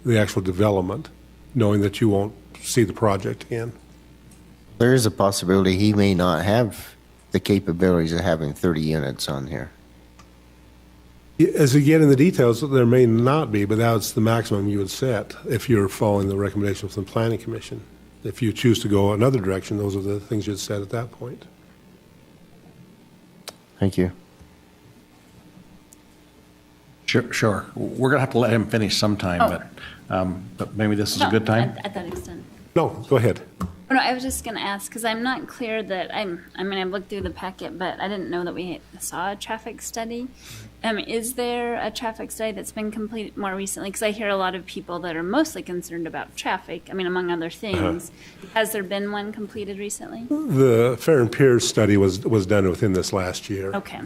the actual development, knowing that you won't see the project again? There is a possibility he may not have the capabilities of having 30 units on here. As we get in the details, there may not be, but that's the maximum you would set if you're following the recommendations from the Planning Commission. If you choose to go another direction, those are the things you'd set at that point. Thank you. Sure. We're going to have to let him finish sometime, but maybe this is a good time. At that extent. No, go ahead. Oh, no, I was just going to ask, because I'm not clear that, I mean, I've looked through the packet, but I didn't know that we saw a traffic study. Is there a traffic study that's been completed more recently? Because I hear a lot of people that are mostly concerned about traffic, I mean, among other things. Has there been one completed recently? The Fair and Piers study was done within this last year. Okay.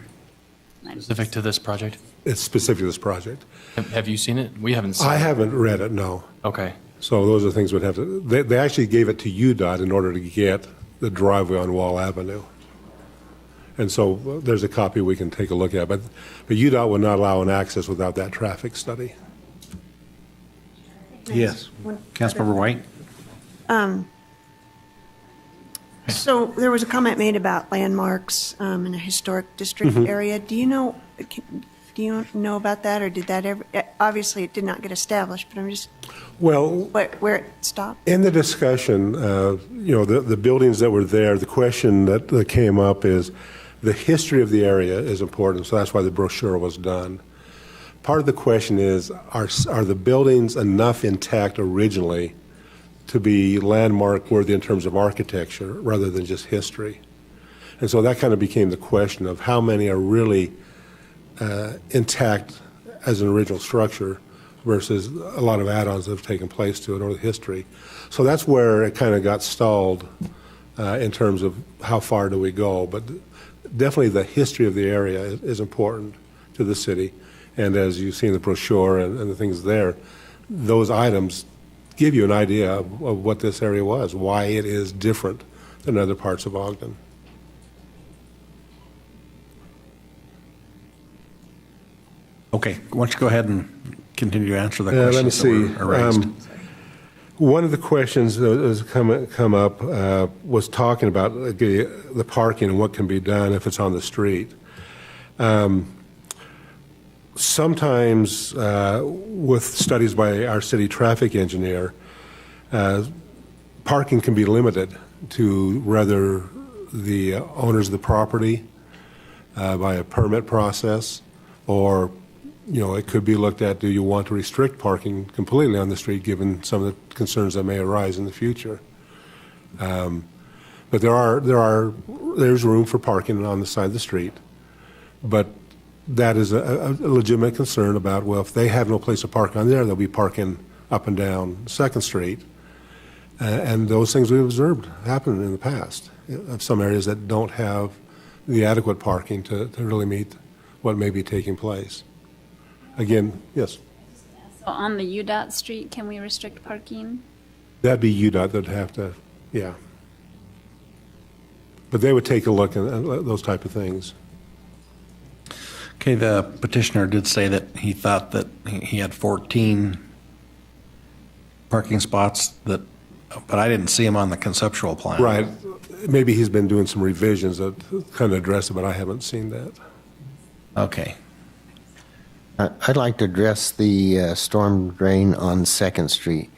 Specific to this project? It's specific to this project. Have you seen it? We haven't seen it. I haven't read it, no. Okay. So those are things we'd have to, they actually gave it to UDOT in order to get the driveway on Wall Avenue. And so there's a copy we can take a look at, but UDOT would not allow an access without that traffic study. Yes. Councilmember White? So there was a comment made about landmarks in a historic district area. Do you know about that, or did that ever? Obviously, it did not get established, but I'm just where it stopped. In the discussion, the buildings that were there, the question that came up is the history of the area is important, so that's why the brochure was done. Part of the question is, are the buildings enough intact originally to be landmark worthy in terms of architecture rather than just history? And so that kind of became the question of how many are really intact as an original structure versus a lot of add-ons that have taken place to it or the history. So that's where it kind of got stalled in terms of how far do we go. But definitely the history of the area is important to the city. And as you see in the brochure and the things there, those items give you an idea of what this area was, why it is different than other parts of Ogden. Okay, why don't you go ahead and continue to answer the questions let me see. that were raised. One of the questions that has come up was talking about the parking and what can be done if it's on the street. Sometimes with studies by our city traffic engineer, parking can be limited to rather the owners of the property by a permit process, or it could be looked at, do you want to restrict parking completely on the street given some of the concerns that may arise in the future? But there's room for parking on the side of the street, but that is a legitimate concern about, well, if they have no place to park on there, they'll be parking up and down 2nd Street. And those things we've observed happen in the past of some areas that don't have the adequate parking to really meet what may be taking place. Again, yes? So on the UDOT street, can we restrict parking? That'd be UDOT that'd have to, yeah. But they would take a look at those type of things. Okay, the petitioner did say that he thought that he had 14 parking spots, but I didn't see him on the conceptual plan. Right. Maybe he's been doing some revisions that kind of address it, but I haven't seen that. Okay. I'd like to address the storm drain on 2nd Street.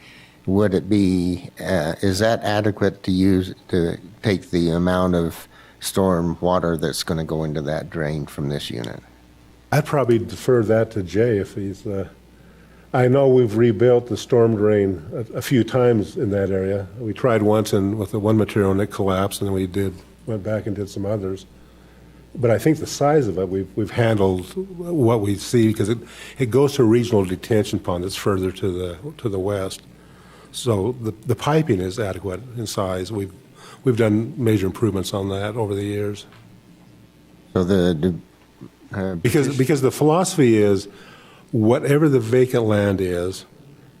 Would it be, is that adequate to use to take the amount of storm water that's going to go into that drain from this unit? I'd probably defer that to Jay if he's, I know we've rebuilt the storm drain a few times in that area. We tried once with the one material and it collapsed, and then we went back and did some others. But I think the size of it, we've handled what we see, because it goes to a regional detention pond that's further to the west. So the piping is adequate in size. We've done major improvements on that over the years. So because the philosophy is, whatever the vacant land is,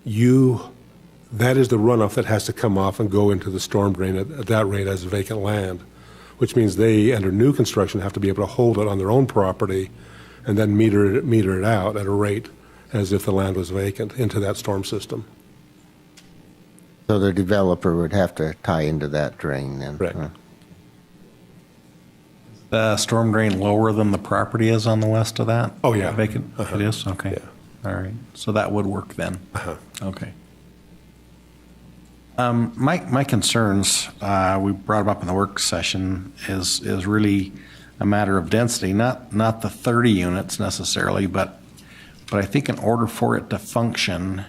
that is the runoff that has to come off and go into the storm drain at that rate as vacant land, which means they, under new construction, have to be able to hold it on their own property and then meter it out at a rate as if the land was vacant into that storm system. So the developer would have to tie into that drain then? Right. The storm drain lower than the property is on the west of that? Oh, yeah. Vacant? It is? Okay. Yeah. All right. So that would work then? Okay. My concerns, we brought them up in the work session, is really a matter of density, not the 30 units necessarily, but I think in order for it to function,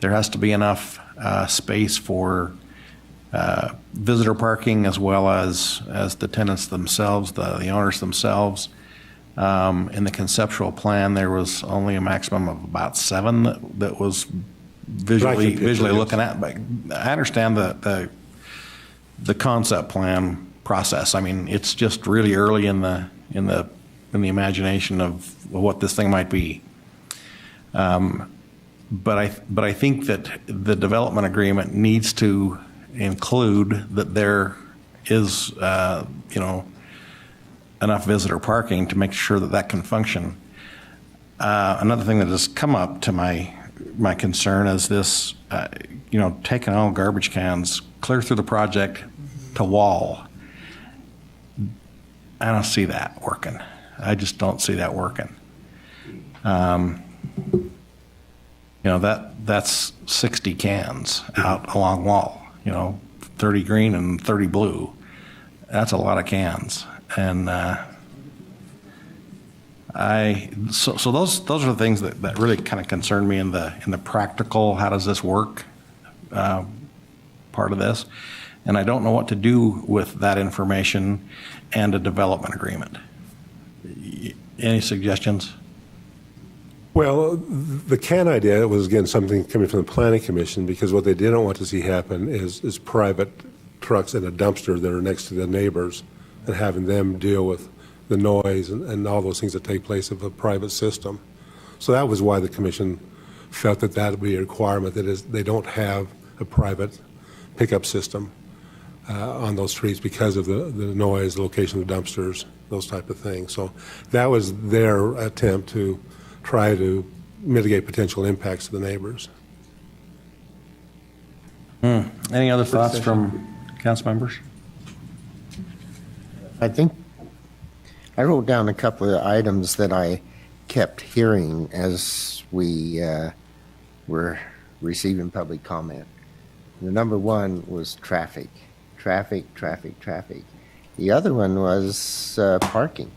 there has to be enough space for visitor parking as well as the tenants themselves, the owners themselves. In the conceptual plan, there was only a maximum of about 7 that was visually looking at. But I understand the concept plan process. I mean, it's just really early in the imagination of what this thing might be. But I think that the development agreement needs to include that there is enough visitor parking to make sure that can function. Another thing that has come up to my concern is this, taking all garbage cans clear through the project to Wall. I don't see that working. I just don't see that working. That's 60 cans out along Wall, 30 green and 30 blue. That's a lot of cans. And so those are the things that really kind of concern me in the practical, how does this work part of this. And I don't know what to do with that information and a development agreement. Any suggestions? Well, the can idea was, again, something coming from the Planning Commission, because what they didn't want to see happen is private trucks and a dumpster that are next to the neighbors and having them deal with the noise and all those things that take place of a private system. So that was why the commission felt that that would be a requirement, that is, they don't have a private pickup system on those streets because of the noise, the location of the dumpsters, those type of things. So that was their attempt to try to mitigate potential impacts to the neighbors. Any other thoughts from council members? I think I wrote down a couple of items that I kept hearing as we were receiving public comment. The number one was traffic. The other one was parking.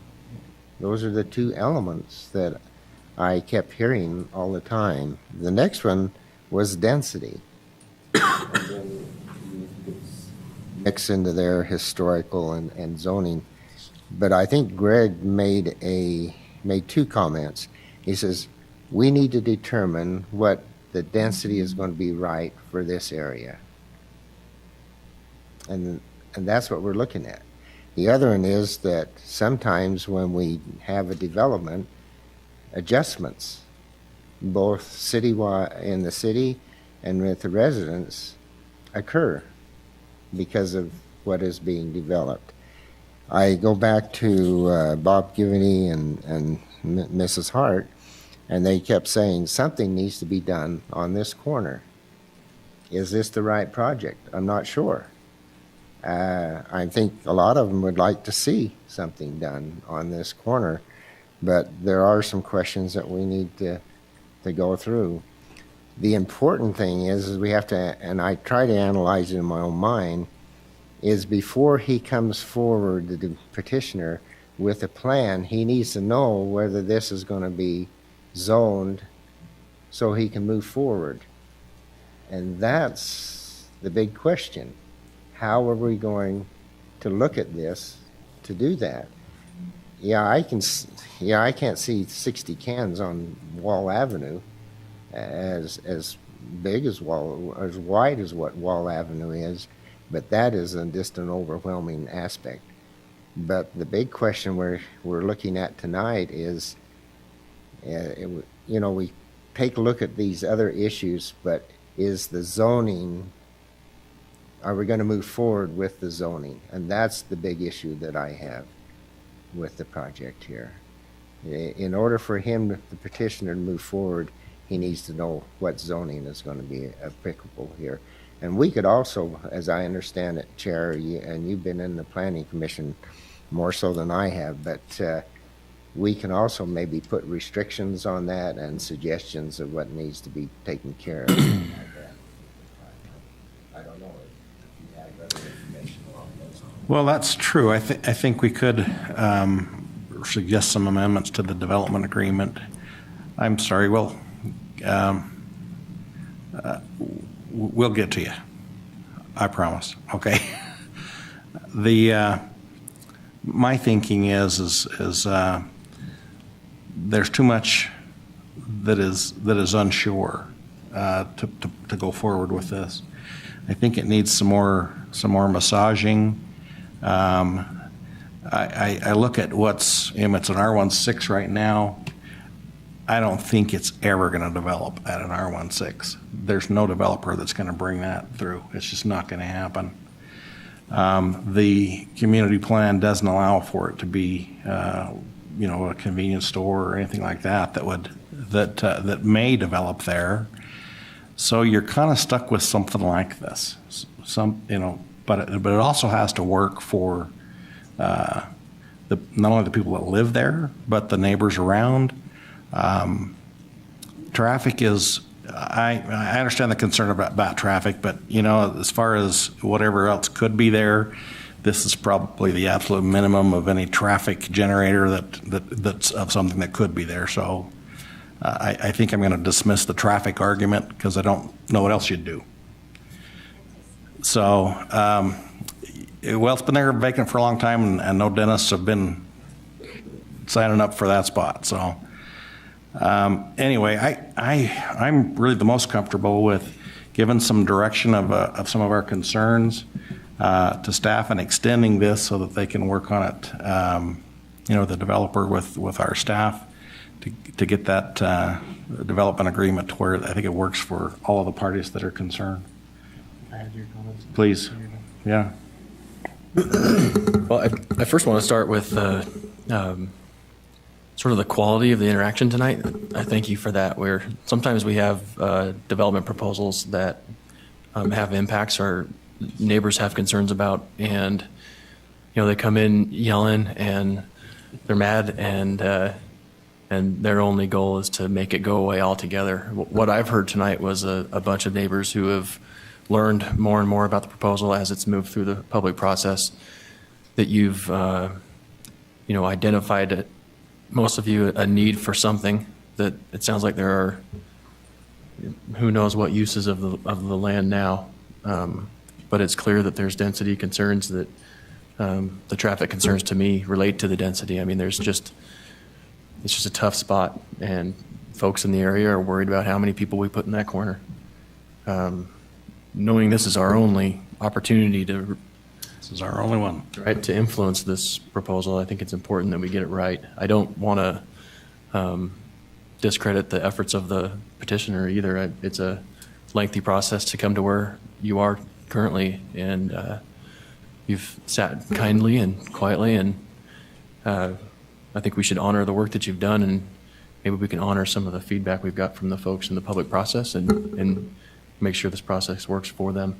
Those are the two elements that I kept hearing all the time. The next one was density. Mix into their historical and zoning. But I think Greg made two comments. He says, we need to determine what the density is going to be right for this area. And that's what we're looking at. The other one is that sometimes when we have a development, adjustments, both citywide in the city and with the residents, occur because of what is being developed. I go back to Bob Givney and Mrs. Hart, and they kept saying something needs to be done on this corner. Is this the right project? I'm not sure. I think a lot of them would like to see something done on this corner, but there are some questions that we need to go through. The important thing is we have to, and I try to analyze it in my own mind, is before he comes forward, the petitioner, with a plan, he needs to know whether this is going to be zoned so he can move forward. And that's the big question. How are we going to look at this to do that? I can't see 60 cans on Wall Avenue as big as as wide as what Wall Avenue is, but that is just an overwhelming aspect. But the big question we're looking at tonight is, we take a look at these other issues, but is the zoning, are we going to move forward with the zoning? And that's the big issue that I have with the project here. In order for him, the petitioner, to move forward, he needs to know what zoning is going to be applicable here. And we could also, as I understand it, Chair, and you've been in the Planning Commission more so than I have, but we can also maybe put restrictions on that and suggestions of what needs to be taken care of. I don't know if you have other information along those lines. Well, that's true. I think we could suggest some amendments to the development agreement. I'm sorry, we'll get to you. I promise. Okay. My thinking is there's too much that is unsure to go forward with this. I think it needs some more massaging. I look at it's an R16 right now. I don't think it's ever going to develop at an R16. There's no developer that's going to bring that through. It's just not going to happen. The community plan doesn't allow for it to be, a convenience store or anything like that that may develop there. So you're kind of stuck with something like this. But it also has to work for not only the people that live there, but the neighbors around. Traffic is. I understand the concern about traffic, but as far as whatever else could be there, this is probably the absolute minimum of any traffic generator that's of something that could be there. So I think I'm going to dismiss the traffic argument because I don't know what else you'd do. So it's been there vacant for a long time, and no dentists have been signing up for that spot. So. Anyway, I'm really the most comfortable with giving some direction of some of our concerns to staff and extending this so that they can work on it, the developer with our staff to get that development agreement to where I think it works for all of the parties that are concerned. Please. Yeah. Well, I first want to start with sort of the quality of the interaction tonight. I thank you for that. Where sometimes we have development proposals that have impacts or neighbors have concerns about, and they come in yelling and they're mad, and their only goal is to make it go away altogether. What I've heard tonight was a bunch of neighbors who have learned more and more about the proposal as it's moved through the public process. That you've identified most of you a need for something that it sounds like there are who knows what uses of the land now, but it's clear that there's density concerns that the traffic concerns to me relate to the density. I mean, it's just a tough spot, and folks in the area are worried about how many people we put in that corner. Knowing this is our only opportunity to This is our only one. Right, to influence this proposal, I think it's important that we get it right. I don't want to discredit the efforts of the petitioner either. It's a lengthy process to come to where you are currently, and you've sat kindly and quietly, and I think we should honor the work that you've done, and maybe we can honor some of the feedback we've got from the folks in the public process and make sure this process works for them.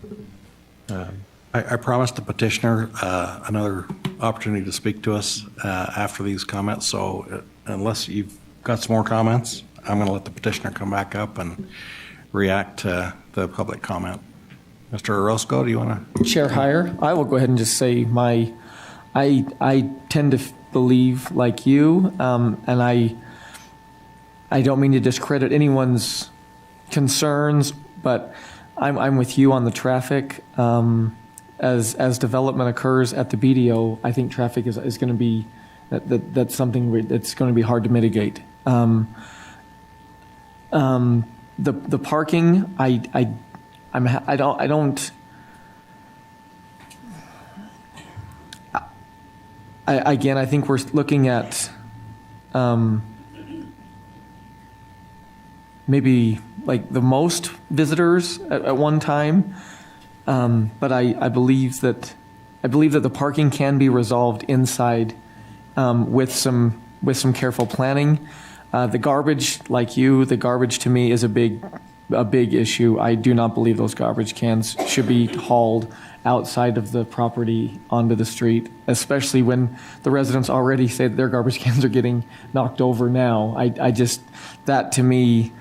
I promised the petitioner another opportunity to speak to us after these comments, so unless you've got some more comments, I'm going to let the petitioner come back up and react to the public comment. Mr. Orozco, do you want to? Chair Heyer, I will go ahead and just say I tend to believe like you, and I don't mean to discredit anyone's concerns, but I'm with you on the traffic. As development occurs at the BDO, I think traffic is going to be that's something that's going to be hard to mitigate. The parking, I think we're looking at maybe like the most visitors at one time. But I believe that the parking can be resolved inside with some careful planning. The garbage, like you, the garbage to me is a big issue. I do not believe those garbage cans should be hauled outside of the property onto the street, especially when the residents already say that their garbage cans are getting knocked over now. That to me,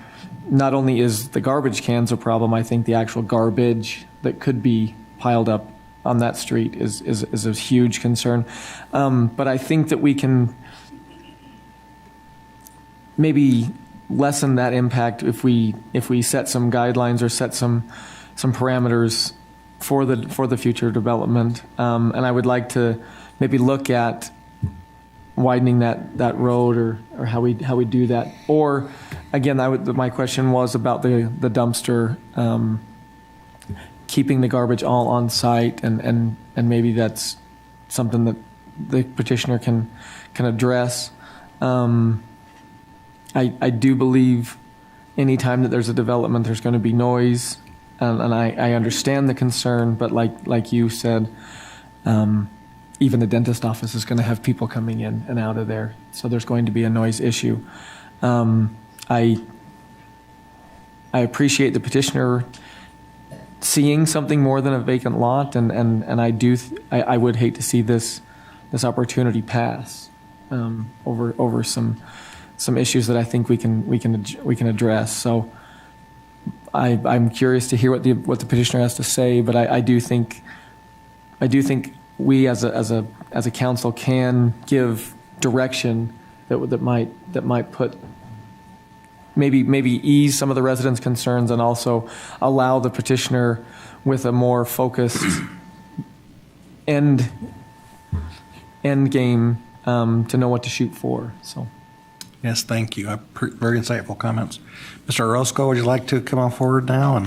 not only is the garbage cans a problem, I think the actual garbage that could be piled up on that street is a huge concern. But I think that we can maybe lessen that impact if we set some guidelines or set some parameters for the future development. And I would like to maybe look at widening that road or how we do that. Or again, my question was about the dumpster, keeping the garbage all on site, and maybe that's something that the petitioner can address. I do believe anytime that there's a development, there's going to be noise, and I understand the concern, but like you said, even the dentist office is going to have people coming in and out of there, so there's going to be a noise issue. I appreciate the petitioner seeing something more than a vacant lot, and I would hate to see this opportunity pass over some issues that I think we can address. So I'm curious to hear what the petitioner has to say, but I do think we as a council can give direction that might put maybe ease some of the residents' concerns, and also allow the petitioner with a more focused end game to know what to shoot for. So. Yes, thank you. Very insightful comments. Mr. Orozco, would you like to come on forward now?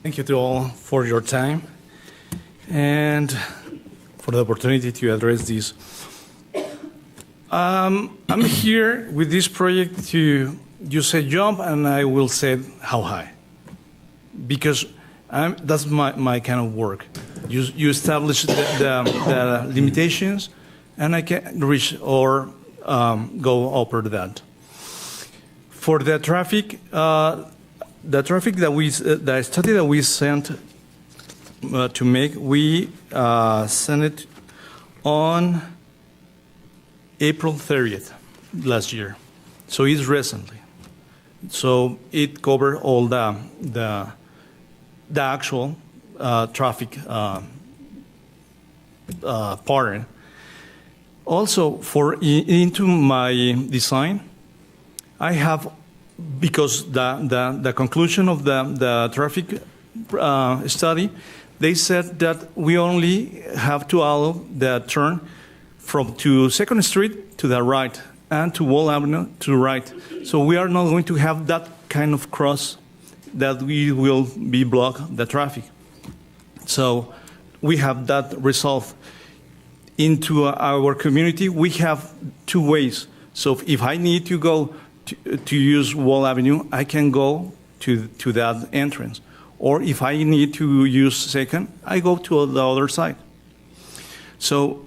Thank you to all for your time and for the opportunity to address this. I'm here with this project to, you say jump, and I will say how high, because that's my kind of work. You establish the limitations, and I can reach or go over that. For the traffic the study that we sent to make, we sent it on April 30th last year, so it's recently. So it covered all the actual traffic pattern. Also, into my design, I have, because the conclusion of the traffic study, they said that we only have to allow the turn to 2nd Street to the right and to Wall Avenue to the right. So we are not going to have that kind of cross that we will be block the traffic. So we have that resolved. Into our community, we have two ways. So if I need to go to use Wall Avenue, I can go to that entrance. Or if I need to use 2nd, I go to the other side. So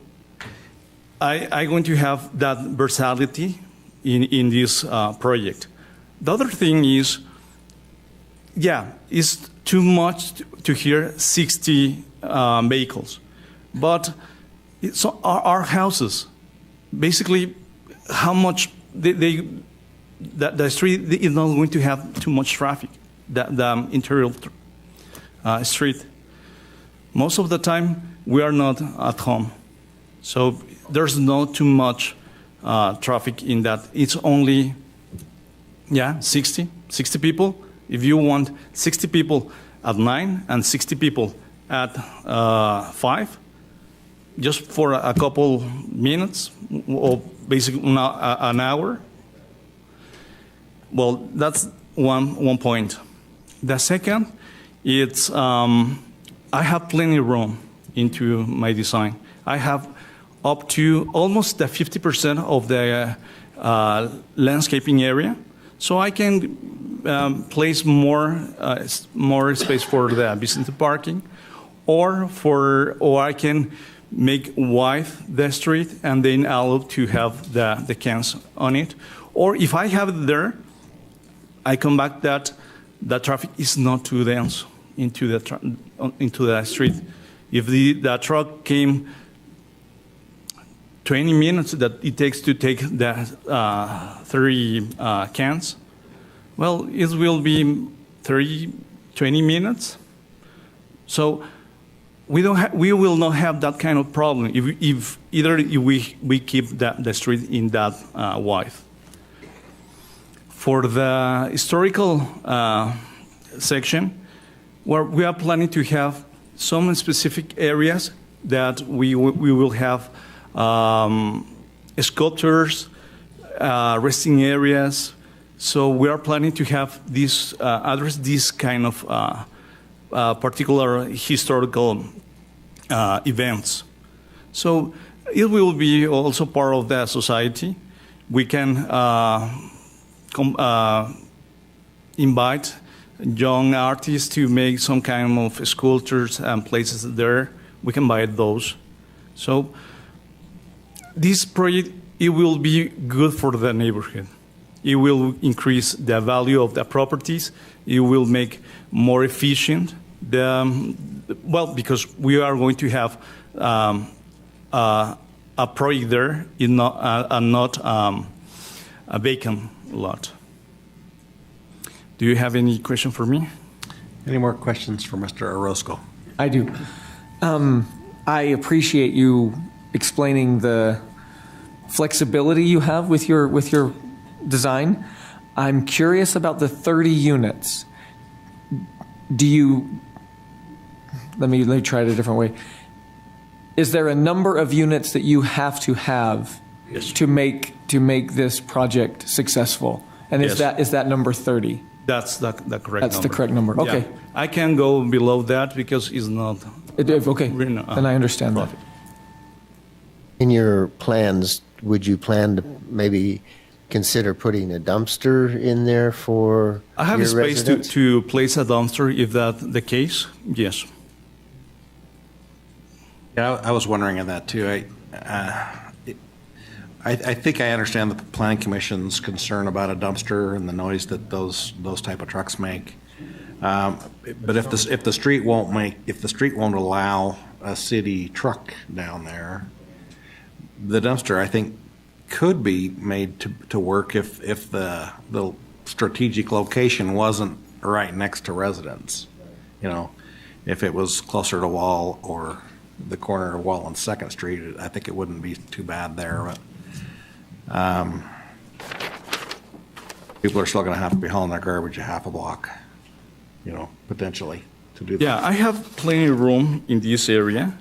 I'm going to have that versatility in this project. The other thing is, it's too much to hear 60 vehicles. But so our houses, basically, how much the street is not going to have too much traffic, the interior street. Most of the time, we are not at home. So there's not too much traffic in that. It's only, 60 people. If you want 60 people at 9 and 60 people at 5, just for a couple minutes, or basically an hour. Well, that's one point. The second, it's I have plenty of room into my design. I have up to almost the 50% of the landscaping area, so I can place more space for the business parking, or I can make wide the street and then allow to have the cans on it. Or if I have it there, I come back that the traffic is not too dense into the street. If the truck came 20 minutes that it takes to take the 30 cans, well, it will be 20 minutes. So we will not have that kind of problem if we keep the street in that wide. For the historical section, where we are planning to have some specific areas that we will have sculptures, resting areas. So we are planning to have this address this kind of particular historical events. So it will be also part of the society. We can invite young artists to make some kind of sculptures and places there. We can buy those. So this project, it will be good for the neighborhood. It will increase the value of the properties. It will make more efficient because we are going to have a project there, not a vacant lot. Do you have any question for me? Any more questions for Mr. Orozco? I do. I appreciate you explaining the flexibility you have with your design. I'm curious about the 30 units. Let me try it a different way. Is there a number of units that you have to have to make this project successcul? And is that number 30? That's the correct number. That's the correct number. Okay. Yeah. I can go below that because it's not. Okay. Then I understand that. In your plans, would you plan to maybe consider putting a dumpster in there for I have your a space residents? to place a dumpster if that's the case. Yes. Yeah, I was wondering on that too. I think I understand the Planning Commission's concern about a dumpster and the noise that those type of trucks make. But if the street won't allow a city truck down there, the dumpster I think could be made to work if the strategic location wasn't right next to residents. If it was closer to Wall or the corner of Wall and 2nd Street, I think it wouldn't be too bad there. But people are still going to have to be hauling their garbage a half a block, potentially to do that. Yeah, I have plenty of room in this area,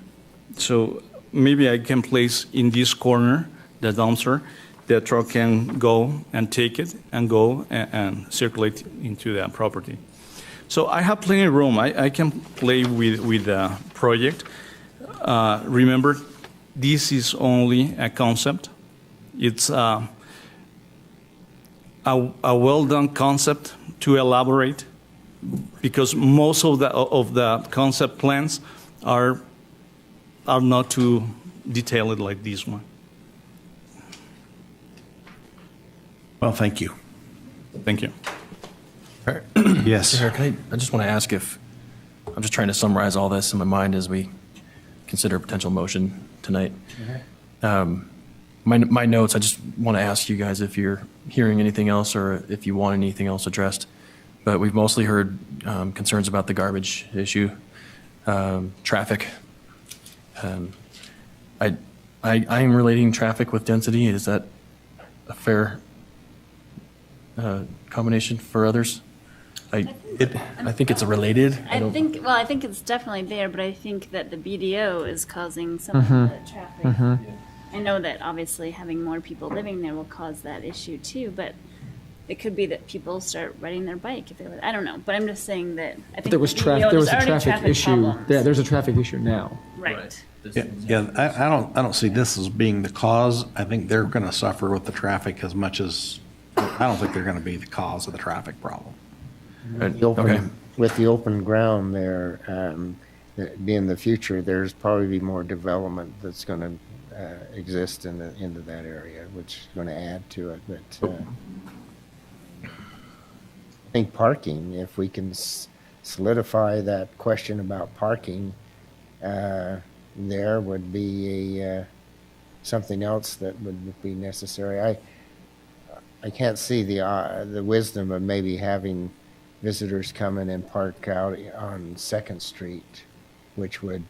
so maybe I can place in this corner the dumpster. The truck can go and take it and go and circulate into the property. So I have plenty of room. I can play with the project. Remember, this is only a concept. It's a well-done concept to elaborate, because most of the concept plans are not too detailed like this one. Well, thank you. Thank you. All right. Yes. Eric, I just want to ask if, I'm just trying to summarize all this in my mind as we consider a potential motion tonight. My notes, I just want to ask you guys if you're hearing anything else or if you want anything else addressed. But we've mostly heard concerns about the garbage issue, traffic. I am relating traffic with density. Is that a fair combination for others? I think it's related. I think it's definitely there, but I think that the BDO is causing some of the traffic. I know that obviously having more people living there will cause that issue too, but it could be that people start riding their bike if they live. I don't know, but I'm just saying that I think There was a traffic issue. problems. Yeah, there's a traffic issue now. Right. Yeah, I don't see this as being the cause. I think they're going to suffer with the traffic as much as, I don't think they're going to be the cause of the traffic problem. With the open ground there, in the future, there's probably more development that's going to exist into that area, which is going to add to it. But I think parking, if we can solidify that question about parking, there would be something else that would be necessary. I can't see the wisdom of maybe having visitors come in and park out on 2nd Street, which would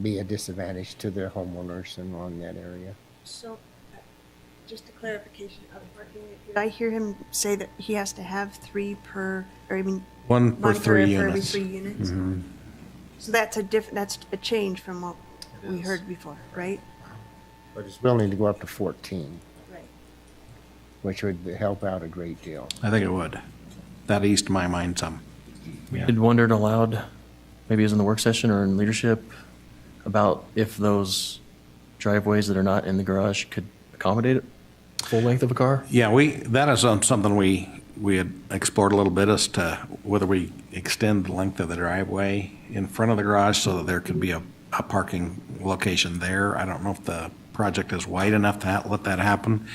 be a disadvantage to the homeowners along that area. So, just a clarification of parking. Did I hear him say that he has to have three per, or I mean, One per three for every units. 3 units? Mhm. So that's that's a change from what we heard before, right? But it's willing to go up to 14, Right. which would help out a great deal. I think it would. That eased my mind some. We had wondered aloud, maybe it was in the work session or in leadership, about if those driveways that are not in the garage could accommodate it, full length of a car. Yeah, that is something we had explored a little bit as to whether we extend the length of the driveway in front of the garage so that there could be a parking location there. I don't know if the project is wide enough to let that happen.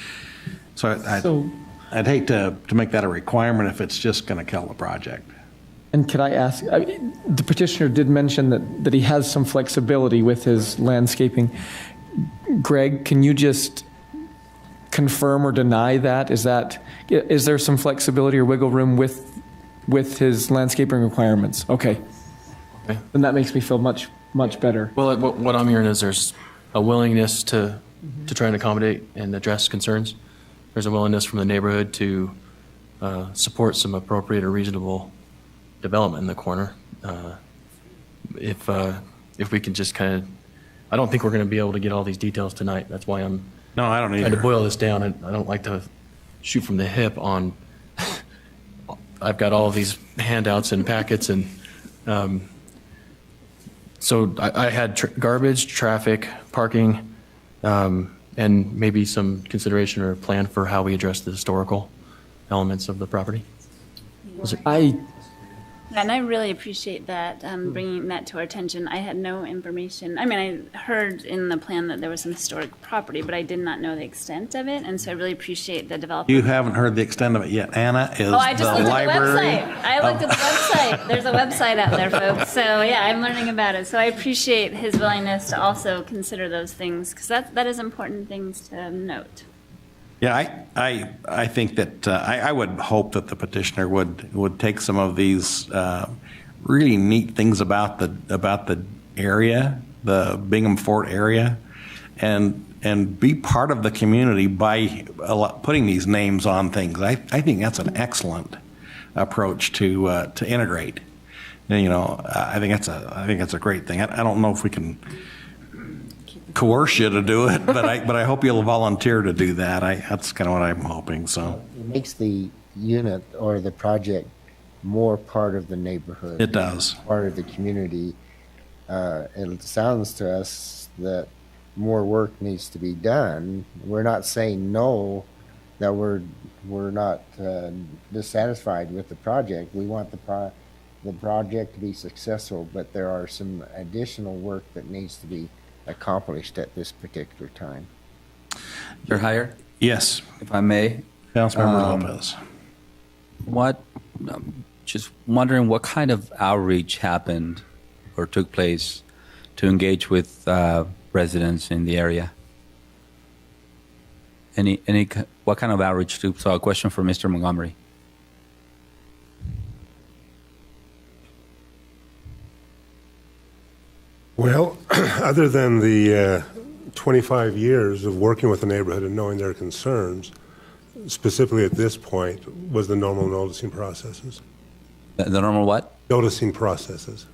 So I'd hate to make that a requirement if it's just going to kill the project. And could I ask, the petitioner did mention that he has some flexibility with his landscaping. Greg, can you just confirm or deny that? Is there some flexibility or wiggle room with his landscaping requirements? Okay. Then that makes me feel much better. Well, what I'm hearing is there's a willingness to try and accommodate and address concerns. There's a willingness from the neighborhood to support some appropriate or reasonable development in the corner. If we can just kind of, I don't think we're going to be able to get all these details tonight. That's why I'm No, I don't trying either. to boil this down. I don't like to shoot from the hip on, I've got all these handouts and packets and so I had garbage, traffic, parking, and maybe some consideration or plan for how we address the historical elements of the property. And I really appreciate that, bringing that to our attention. I had no information. I mean, I heard in the plan that there was some historic property, but I did not know the extent of it, and so I really appreciate the developer. You haven't heard the extent of it yet. Anna is I just the looked library. at the website. I looked at the website. There's a website out there, folks. So yeah, I'm learning about it. So I appreciate his willingness to also consider those things, because that is important things to note. Yeah, I think that I would hope that the petitioner would take some of these really neat things about the area, the Bingham Fort area, and be part of the community by putting these names on things. I think that's an excellent approach to integrate. And, I think that's a great thing. I don't know if we can coerce you to do it, but I hope you'll volunteer to do that. That's kind of what I'm hoping. So It makes the unit or the project more part of the neighborhood. It does. Part of the community. It sounds to us that more work needs to be done. We're not saying no, that we're not dissatisfied with the project. We want the project to be successful, but there are some additional work that needs to be accomplished at this particular time. Chair Heyer? Yes. If I may. Councilmember Lopez. Just wondering what kind of outreach happened or took place to engage with residents in the area? What kind of outreach took? So a question for Mr. Montgomery. Well, other than the 25 years of working with the neighborhood and knowing their concerns, specifically at this point, was the normal noticing processes. The normal what? Noticing processes.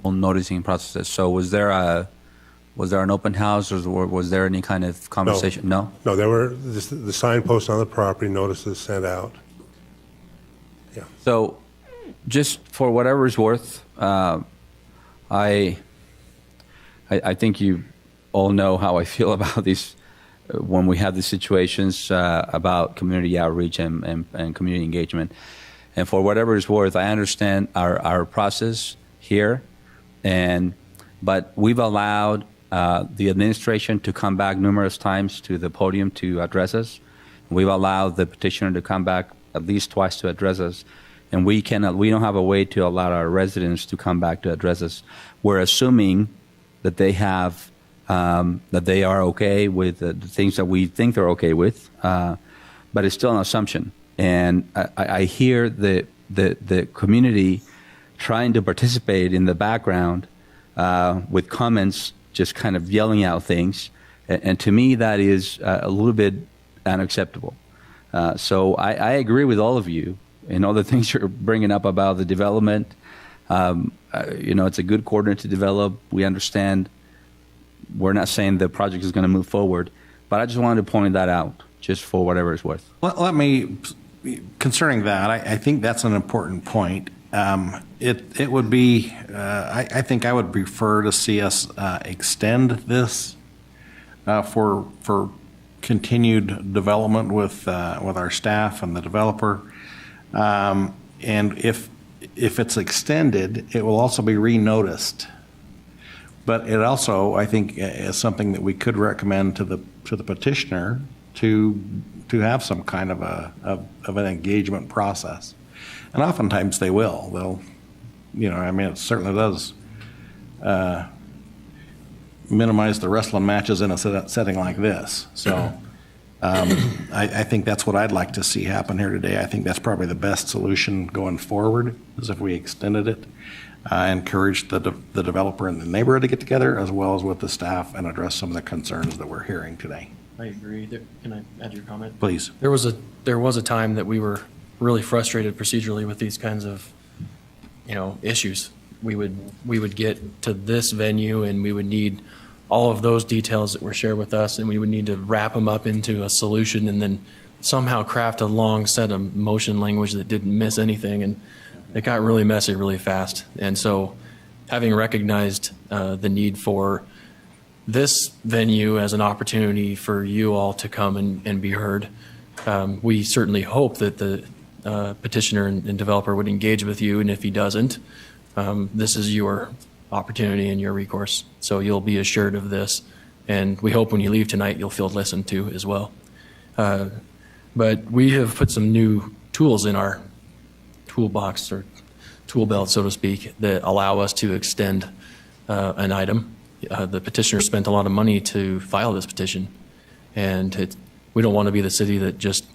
Noticing processes. So was there an open house, or was there any kind of conversation? No. No, there were the signposts on the property, notices sent out. Yeah. So, just for whatever it's worth, I think you all know how I feel about these when we have these situations about community outreach and community engagement. And for whatever it's worth, I understand our process here, but we've allowed the administration to come back numerous times to the podium to address us. We've allowed the petitioner to come back at least twice to address us, and we don't have a way to allow our residents to come back to address us. We're assuming that they have that they are okay with the things that we think they're okay with, but it's still an assumption. And I hear the community trying to participate in the background with comments, just kind of yelling out things. And to me, that is a little bit unacceptable. So I agree with all of you and all the things you're bringing up about the development. It's a good corridor to develop. We understand. We're not saying the project is going to move forward, but I just wanted to point that out, just for whatever it's worth. Let me, concerning that, I think that's an important point. It would be, I think I would prefer to see us extend this for continued development with our staff and the developer. And if it's extended, it will also be renoticed. But it also, I think, is something that we could recommend to the petitioner to have some kind of an engagement process. And oftentimes they will. They'll, it certainly does minimize the wrestling matches in a setting like this. So I think that's what I'd like to see happen here today. I think that's probably the best solution going forward, is if we extended it. Encourage the developer and the neighborhood to get together, as well as with the staff, and address some of the concerns that we're hearing today. I agree. Can I add your comment? Please. There was a time that we were really frustrated procedurally with these kinds of, issues. We would get to this venue and we would need all of those details that were shared with us, and we would need to wrap them up into a solution and then somehow craft a long set of motion language that didn't miss anything. And it got really messy really fast. And so having recognized the need for this venue as an opportunity for you all to come and be heard, we certainly hope that the petitioner and developer would engage with you. And if he doesn't, this is your opportunity and your recourse. So you'll be assured of this. And we hope when you leave tonight, you'll feel listened to as well. But we have put some new tools in our toolbox or tool belt, so to speak, that allow us to extend an item. The petitioner spent a lot of money to file this petition, and we don't want to be the city that just,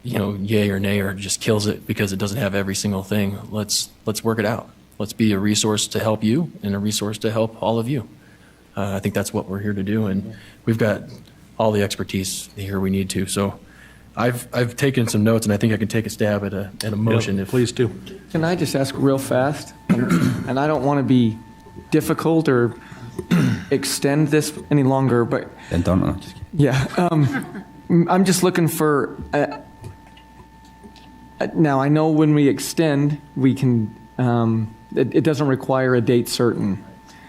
yay or nay or just kills it because it doesn't have every single thing. Let's work it out. Let's be a resource to help you and a resource to help all of you. I think that's what we're here to do, and we've got all the expertise here we need to. So I've taken some notes, and I think I can take a stab at a motion. Yeah, please do. Can I just ask real fast? And I don't want to be difficult or extend this any longer, but yeah, I'm just looking for. Now I know when we extend, we can. It doesn't require a date certain.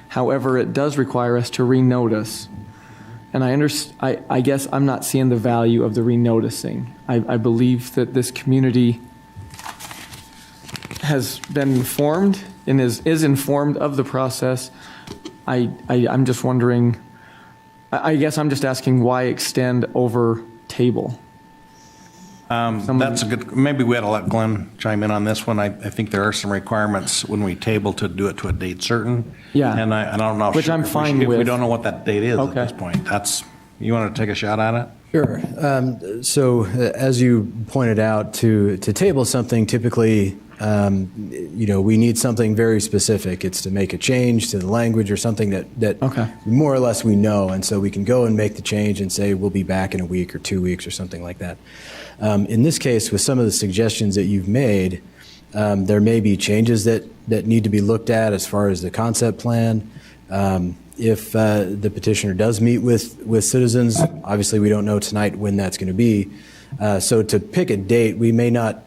However, it does require us to renotice. And I guess I'm not seeing the value of the renoticing. I believe that this community has been informed and is informed of the process. I'm just wondering, I guess I'm just asking why extend over table? That's a good, maybe we ought to let Glenn chime in on this one. I think there are some requirements when we table to do it to a date certain. Yeah. And I don't know. Which I'm fine with. If we don't know what that date is at this point. You want to take a shot at it? Sure. So as you pointed out, to table something, typically, we need something very specific. It's to make a change to the language or something that more or less we know. And so we can go and make the change and say, we'll be back in a week or 2 weeks or something like that. In this case, with some of the suggestions that you've made, there may be changes that need to be looked at as far as the concept plan. If the petitioner does meet with citizens, obviously we don't know tonight when that's going to be. So to pick a date, we may not,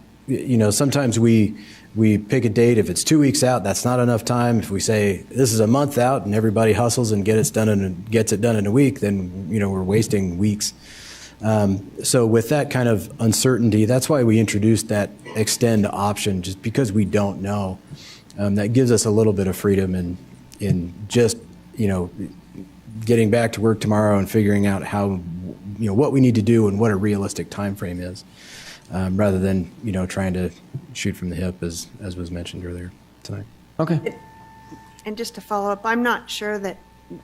sometimes we pick a date. If it's 2 weeks out, that's not enough time. If we say this is a month out and everybody hustles and gets it done in a week, then we're wasting weeks. So with that kind of uncertainty, that's why we introduced that extend option, just because we don't know. That gives us a little bit of freedom in just getting back to work tomorrow and figuring out how, what we need to do and what a realistic time frame is, rather than, trying to shoot from the hip as was mentioned earlier tonight. Okay. And just to follow up, I'm not sure that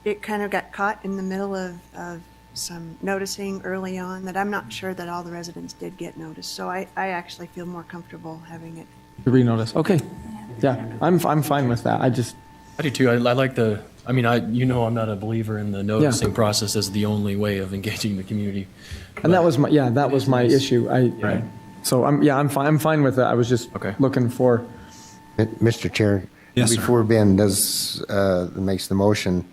it kind of got caught in the middle of some noticing early on, that I'm not sure that all the residents did get noticed. So I actually feel more comfortable having it. Renotice. Okay. Yeah, I'm fine with that. I do too. I like the I mean, I'm not a believer in the noticing process as the only way of engaging the community. And that was my issue. So I'm fine with that. I was just looking for. Mr. Chair, Yes, sir. before Ben makes the motion,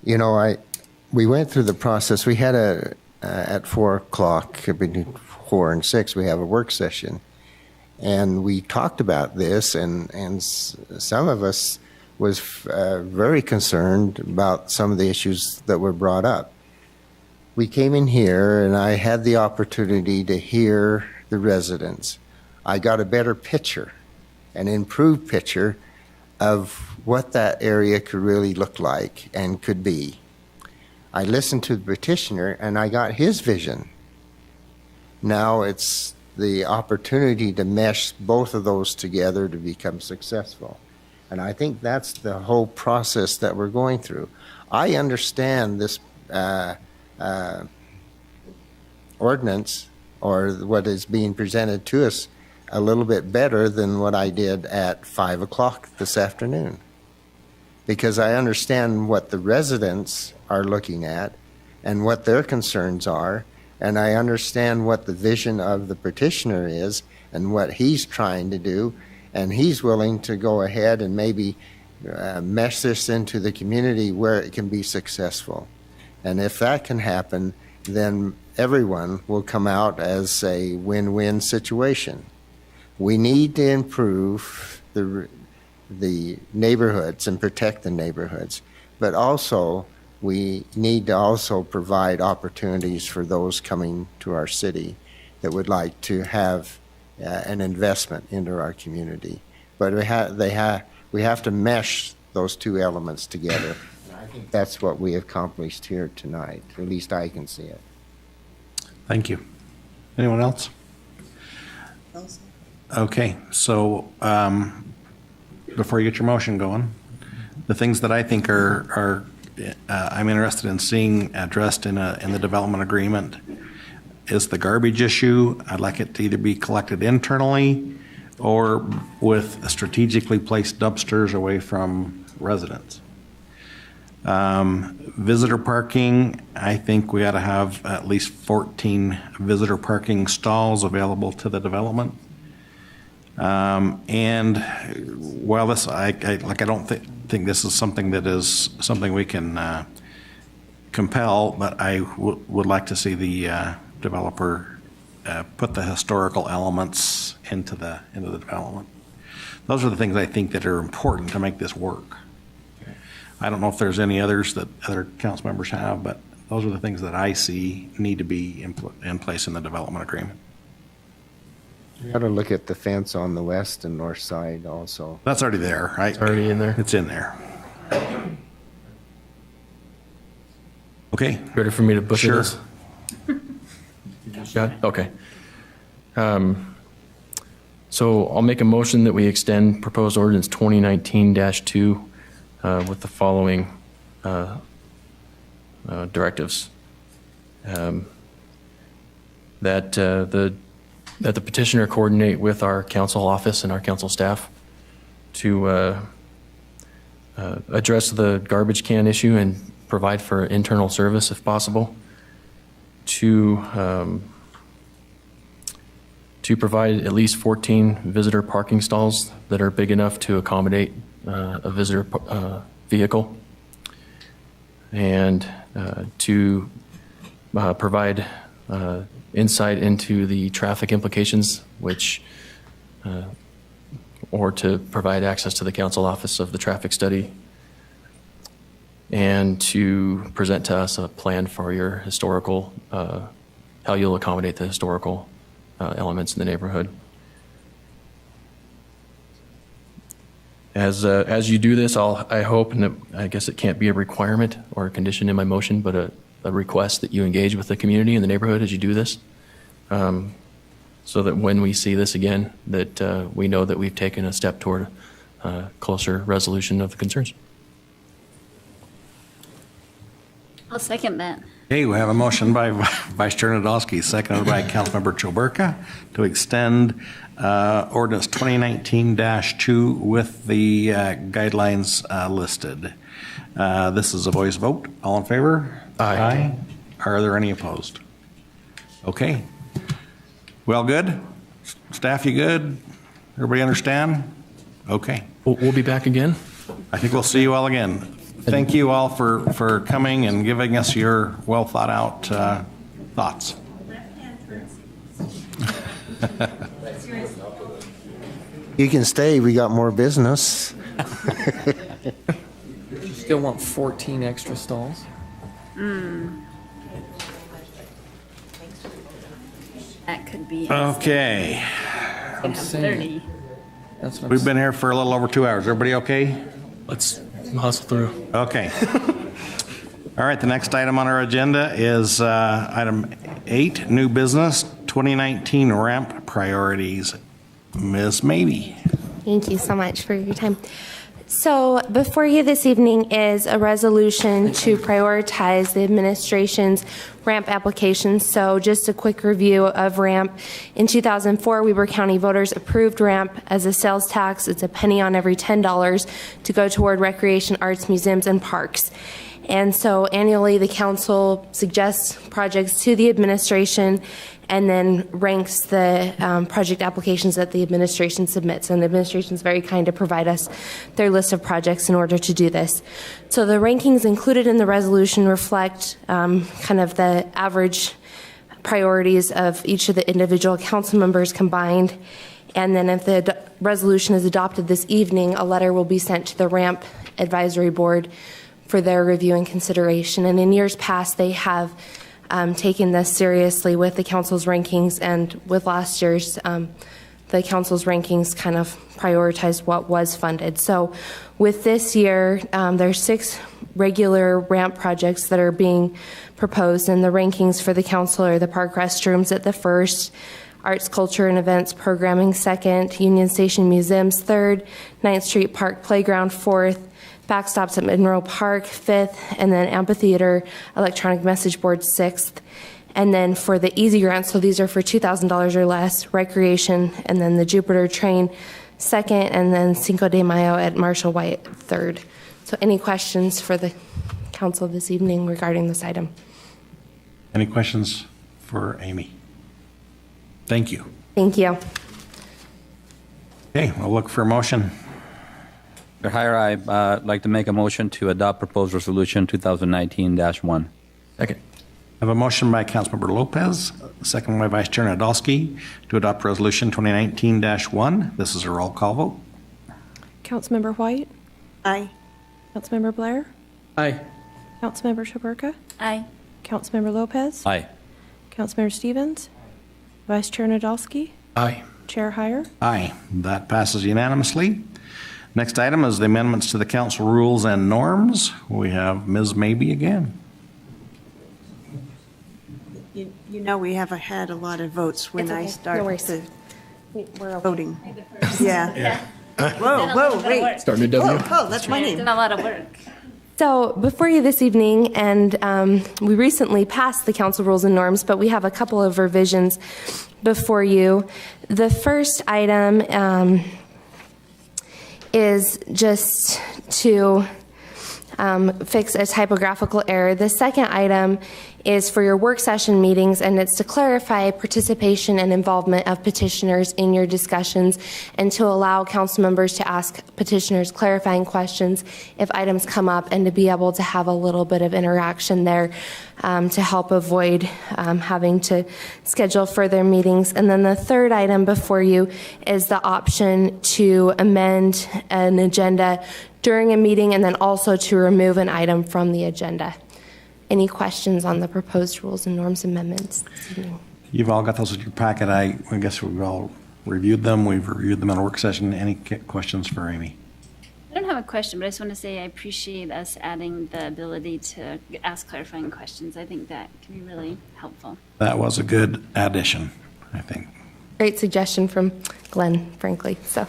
we went through the process. We had at 4 o'clock, between 4 and 6, we have a work session. And we talked about this, and some of us was very concerned about some of the issues that were brought up. We came in here, and I had the opportunity to hear the residents. I got a better picture, an improved picture of what that area could really look like and could be. I listened to the petitioner, and I got his vision. Now it's the opportunity to mesh both of those together to become successful. And I think that's the whole process that we're going through. I understand this ordinance, or what is being presented to us, a little bit better than what I did at 5 o'clock this afternoon. Because I understand what the residents are looking at and what their concerns are, and I understand what the vision of the petitioner is and what he's trying to do, and he's willing to go ahead and maybe mesh this into the community where it can be successful. And if that can happen, then everyone will come out as a win-win situation. We need to improve the neighborhoods and protect the neighborhoods, but also we need to also provide opportunities for those coming to our city that would like to have an investment into our community. But we have to mesh those two elements together. And I think that's what we accomplished here tonight. At least I can see it. Thank you. Anyone else? Okay, so before you get your motion going, the things that I think are I'm interested in seeing addressed in the development agreement is the garbage issue. I'd like it to either be collected internally or with strategically placed dumpsters away from residents. Visitor parking, I think we ought to have at least 14 visitor parking stalls available to the development. And while this, I don't think this is something that is something we can compel, but I would like to see the developer put the historical elements into the development. Those are the things I think that are important to make this work. I don't know if there's any others that other council members have, but those are the things that I see need to be in place in the development agreement. You got to look at the fence on the west and north side also. That's already there, right? It's already in there. It's in there. Okay. Ready for me to butcher Sure. this? Got it? Okay. So I'll make a motion that we extend proposed ordinance 2019-2 with the following directives. That the petitioner coordinate with our council office and our council staff to address the garbage can issue and provide for internal service if possible. To provide at least 14 visitor parking stalls that are big enough to accommodate a visitor vehicle, and to provide insight into the traffic implications, or to provide access to the council office of the traffic study, and to present to us a plan for your historical, how you'll accommodate the historical elements in the neighborhood. As you do this, I hope, and I guess it can't be a requirement or a condition in my motion, but a request that you engage with the community in the neighborhood as you do this, so that when we see this again, that we know that we've taken a step toward closer resolution of the concerns. I'll second that. Okay, we have a motion by Vice Chair Nadolski, seconded by Councilmember Choberka, to extend ordinance 2019-2 with the guidelines listed. This is a voice vote. All in favor? Aye. Are there any opposed? Okay. We all good? Staff, you good? Everybody understand? Okay. We'll be back again. I think we'll see you all again. Thank you all for coming and giving us your well thought out thoughts. You can stay. We got more business. You still want 14 extra stalls? That could be. Okay. I'm saying. 30. That's what We've been here for a little over 2 hours. Everybody okay? Let's hustle through. Okay. All right, the next item on our agenda is item 8, new business, 2019 ramp priorities. Ms. Mabey. Thank you so much for your time. So before you this evening is a resolution to prioritize the administration's ramp applications. So just a quick review of ramp. In 2004, Weber County voters approved ramp as a sales tax. It's a penny on every $10 to go toward recreation, arts, museums, and parks. And so annually, the council suggests projects to the administration and then ranks the project applications that the administration submits. And the administration is very kind to provide us their list of projects in order to do this. So the rankings included in the resolution reflect kind of the average priorities of each of the individual council members combined. And then if the resolution is adopted this evening, a letter will be sent to the RAMP Advisory Board for their review and consideration. And in years past, they have taken this seriously with the council's rankings, and with last year's, the council's rankings kind of prioritized what was funded. So with this year, there's 6 regular ramp projects that are being proposed, and the rankings for the council are the park restrooms at the first, arts, culture, and events programming second, Union Station Museums third, 9th Street Park Playground fourth, backstops at Monroe Park, 5th, and then amphitheater, electronic message board, 6th. And then for the easy grants, so these are for $2,000 or less, recreation, and then the Jupiter train, 2nd, and then Cinco de Mayo at Marshall White, 3rd. So any questions for the council this evening regarding this item? Any questions for Amy? Thank you. Thank you. Okay, we'll look for a motion. Mr. Hire, I'd like to make a motion to adopt proposed resolution 2019-1. Second. I have a motion by Councilmember Lopez, second by Vice Chair Nadolski, to adopt resolution 2019-1. This is a roll call vote. Councilmember White? Aye. Councilmember Blair? Aye. Councilmember Chaburka? Aye. Councilmember Lopez? Aye. Councilmember Stevens? Vice Chair Nadolski? Aye. Chair Heyer? Aye. That passes unanimously. Next item is the amendments to the council rules and norms. We have Ms. Mabey again. You know, we have had a lot of votes when It's okay. I No start worries. the We're okay. voting. Yeah. Whoa, wait. Starting a W. Oh, that's my It's name. been a lot of work. So before you this evening, and we recently passed the council rules and norms, but we have a couple of revisions before you. The first item is just to fix a typographical error. The second item is for your work session meetings, and it's to clarify participation and involvement of petitioners in your discussions and to allow council members to ask petitioners clarifying questions if items come up, and to be able to have a little bit of interaction there to help avoid having to schedule further meetings. And then the third item before you is the option to amend an agenda during a meeting, and then also to remove an item from the agenda. Any questions on the proposed rules and norms amendments this evening? You've all got those in your packet. I guess we've all reviewed them. We've reviewed them in a work session. Any questions for Amy? I don't have a question, but I just want to say I appreciate us adding the ability to ask clarifying questions. I think that can be really helpful. That was a good addition, I think. Great suggestion from Glenn, frankly. So,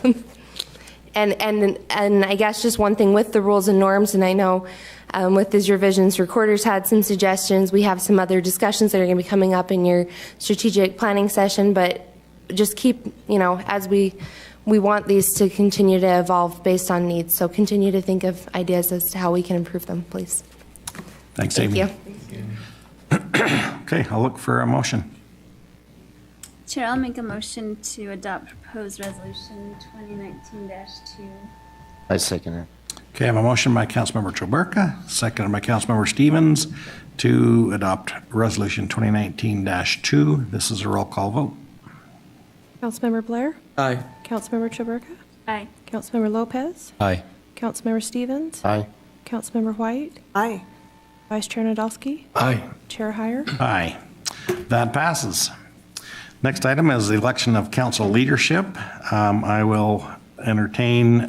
and I guess just one thing with the rules and norms, and I know with these revisions, recorders had some suggestions. We have some other discussions that are going to be coming up in your strategic planning session, but just keep, as we we want these to continue to evolve based on needs. So continue to think of ideas as to how we can improve them, please. Thanks, Thank Amy. you. Okay, I'll look for a motion. Chair, I'll make a motion to adopt proposed resolution 2019-2. I second it. Okay, I have a motion by Councilmember Choberka, seconded by Councilmember Stevens to adopt Resolution 2019-2. This is a roll call vote. Councilmember Blair? Aye. Councilmember Chaburka? Aye. Councilmember Lopez? Aye. Councilmember Stevens? Aye. Councilmember White? Aye. Vice Chair Nadolski? Aye. Chair Heyer? Aye. That passes. Next item is the election of council leadership. I will entertain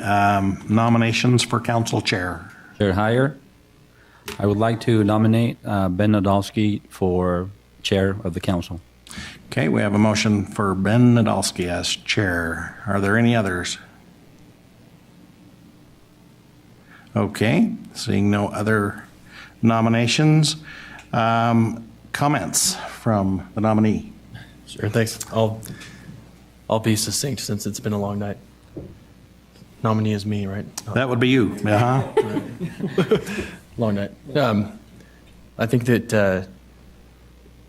nominations for council chair. Chair Heyer, I would like to nominate Ben Nadolski for chair of the council. Okay, we have a motion for Ben Nadolski as chair. Are there any others? Okay, seeing no other nominations. Comments from the nominee? Sure, thanks. I'll be succinct since it's been a long night. Nominee is me, right? That would be you. Uh-huh. Long night. I think that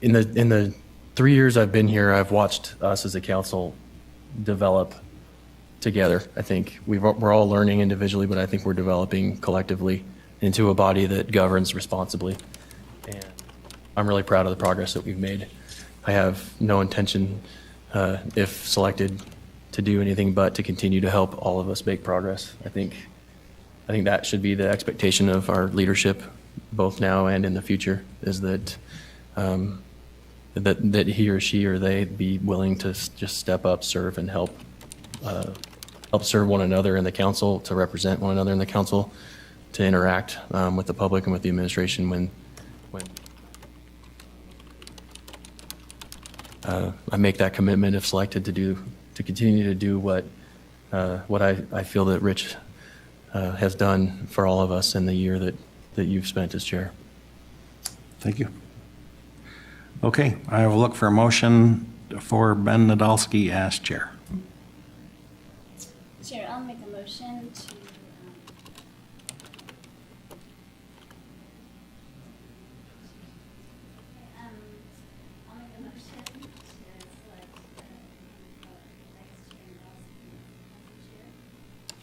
in the 3 years I've been here, I've watched us as a council develop together. I think we're all learning individually, but I think we're developing collectively into a body that governs responsibly. And I'm really proud of the progress that we've made. I have no intention, if selected, to do anything but to continue to help all of us make progress. I think that should be the expectation of our leadership, both now and in the future, is that that he or she or they be willing to just step up, serve, and help serve one another in the council, to represent one another in the council, to interact with the public and with the administration when I make that commitment, if selected, to continue to do what I feel that Rich has done for all of us in the year that you've spent as chair. Thank you. Okay, I will look for a motion for Ben Nadolski as chair. Chair, I'll make a motion to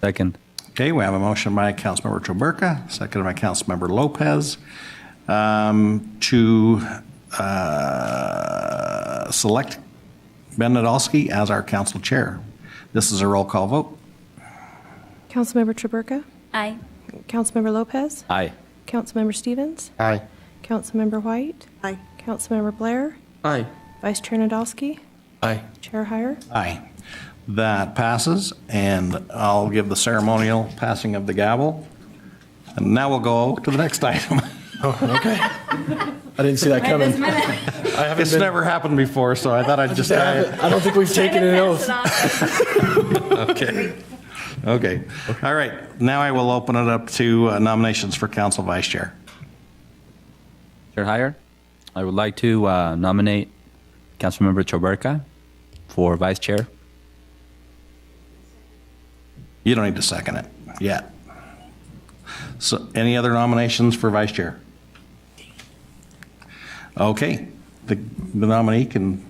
Second. Okay, we have a motion by Councilmember Choberka, seconded by Councilmember Lopez, to select Ben Nadolski as our council chair. This is a roll call vote. Councilmember Chaburka? Aye. Councilmember Lopez? Aye. Councilmember Stevens? Aye. Councilmember White? Aye. Councilmember Blair? Aye. Vice Chair Nadolski? Aye. Chair Heyer? Aye. That passes, and I'll give the ceremonial passing of the gavel. And now we'll go to the next item. Oh, okay. I didn't see that coming. It's never happened before, so I thought I'd just try it. I don't think we've taken an oath. Okay. All right. Now I will open it up to nominations for council vice chair. Chair Heyer, I would like to nominate Councilmember Choberka for vice chair. You don't need to second it yet. So any other nominations for vice chair? Okay. The nominee can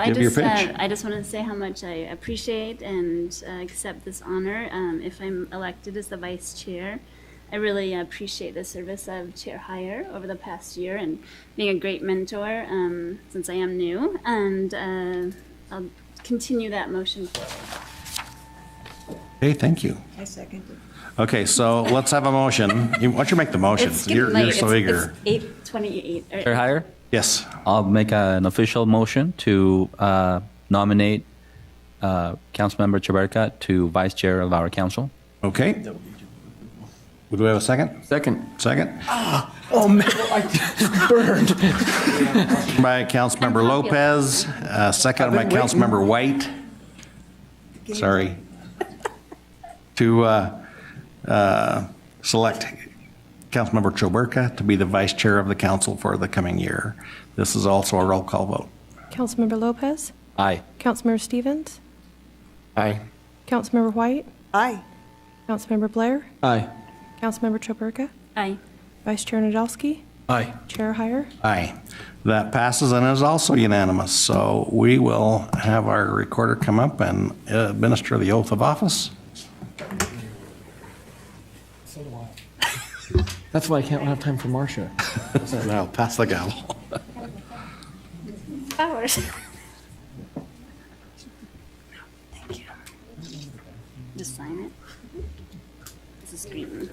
give your pitch. I just want to say how much I appreciate and accept this honor. If I'm elected as the vice chair, I really appreciate the service of Chair Heyer over the past year and being a great mentor since I am new. And I'll continue that motion forward. Okay, thank you. I second it. Okay, so let's have a motion. Why don't you make the motion? It's getting You're late. so eager. It's 8:28. Chair Heyer? Yes. I'll make an official motion to nominate Councilmember Choberka to vice chair of our council. Okay. Do we have a second? Second. Second? Oh, man, I burned. By Councilmember Lopez, second by Councilmember White. Sorry. To select Councilmember Choberka to be the vice chair of the council for the coming year. This is also a roll call vote. Councilmember Lopez? Aye. Councilmember Stevens? Aye. Councilmember White? Aye. Councilmember Blair? Aye. Councilmember Choperka? Aye. Vice Chair Nadolski? Aye. Chair Heyer? Aye. That passes and is also unanimous. So we will have our recorder come up and administer the oath of office. That's why I can't have time for Marcia. Now, pass the gavel. Hours. Thank you. Just sign it. This is green.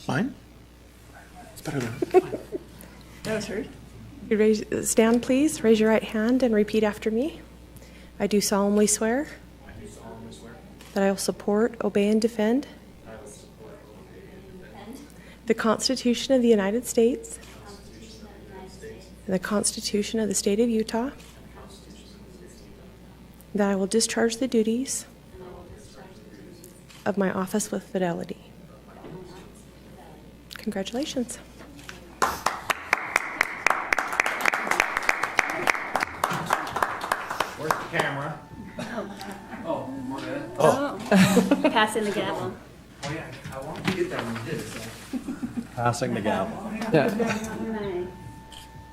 Fine. It's better than. That was hers. You stand, please. Raise your right hand and repeat after me. I do solemnly swear that I will support, obey, and defend the Constitution of the United States and the Constitution of the State of Utah, that I will discharge the duties of my office with fidelity. Congratulations. Where's the camera? Passing the gavel. Oh, yeah. I wanted to get that when you did it. Passing the gavel. Yeah. Nice.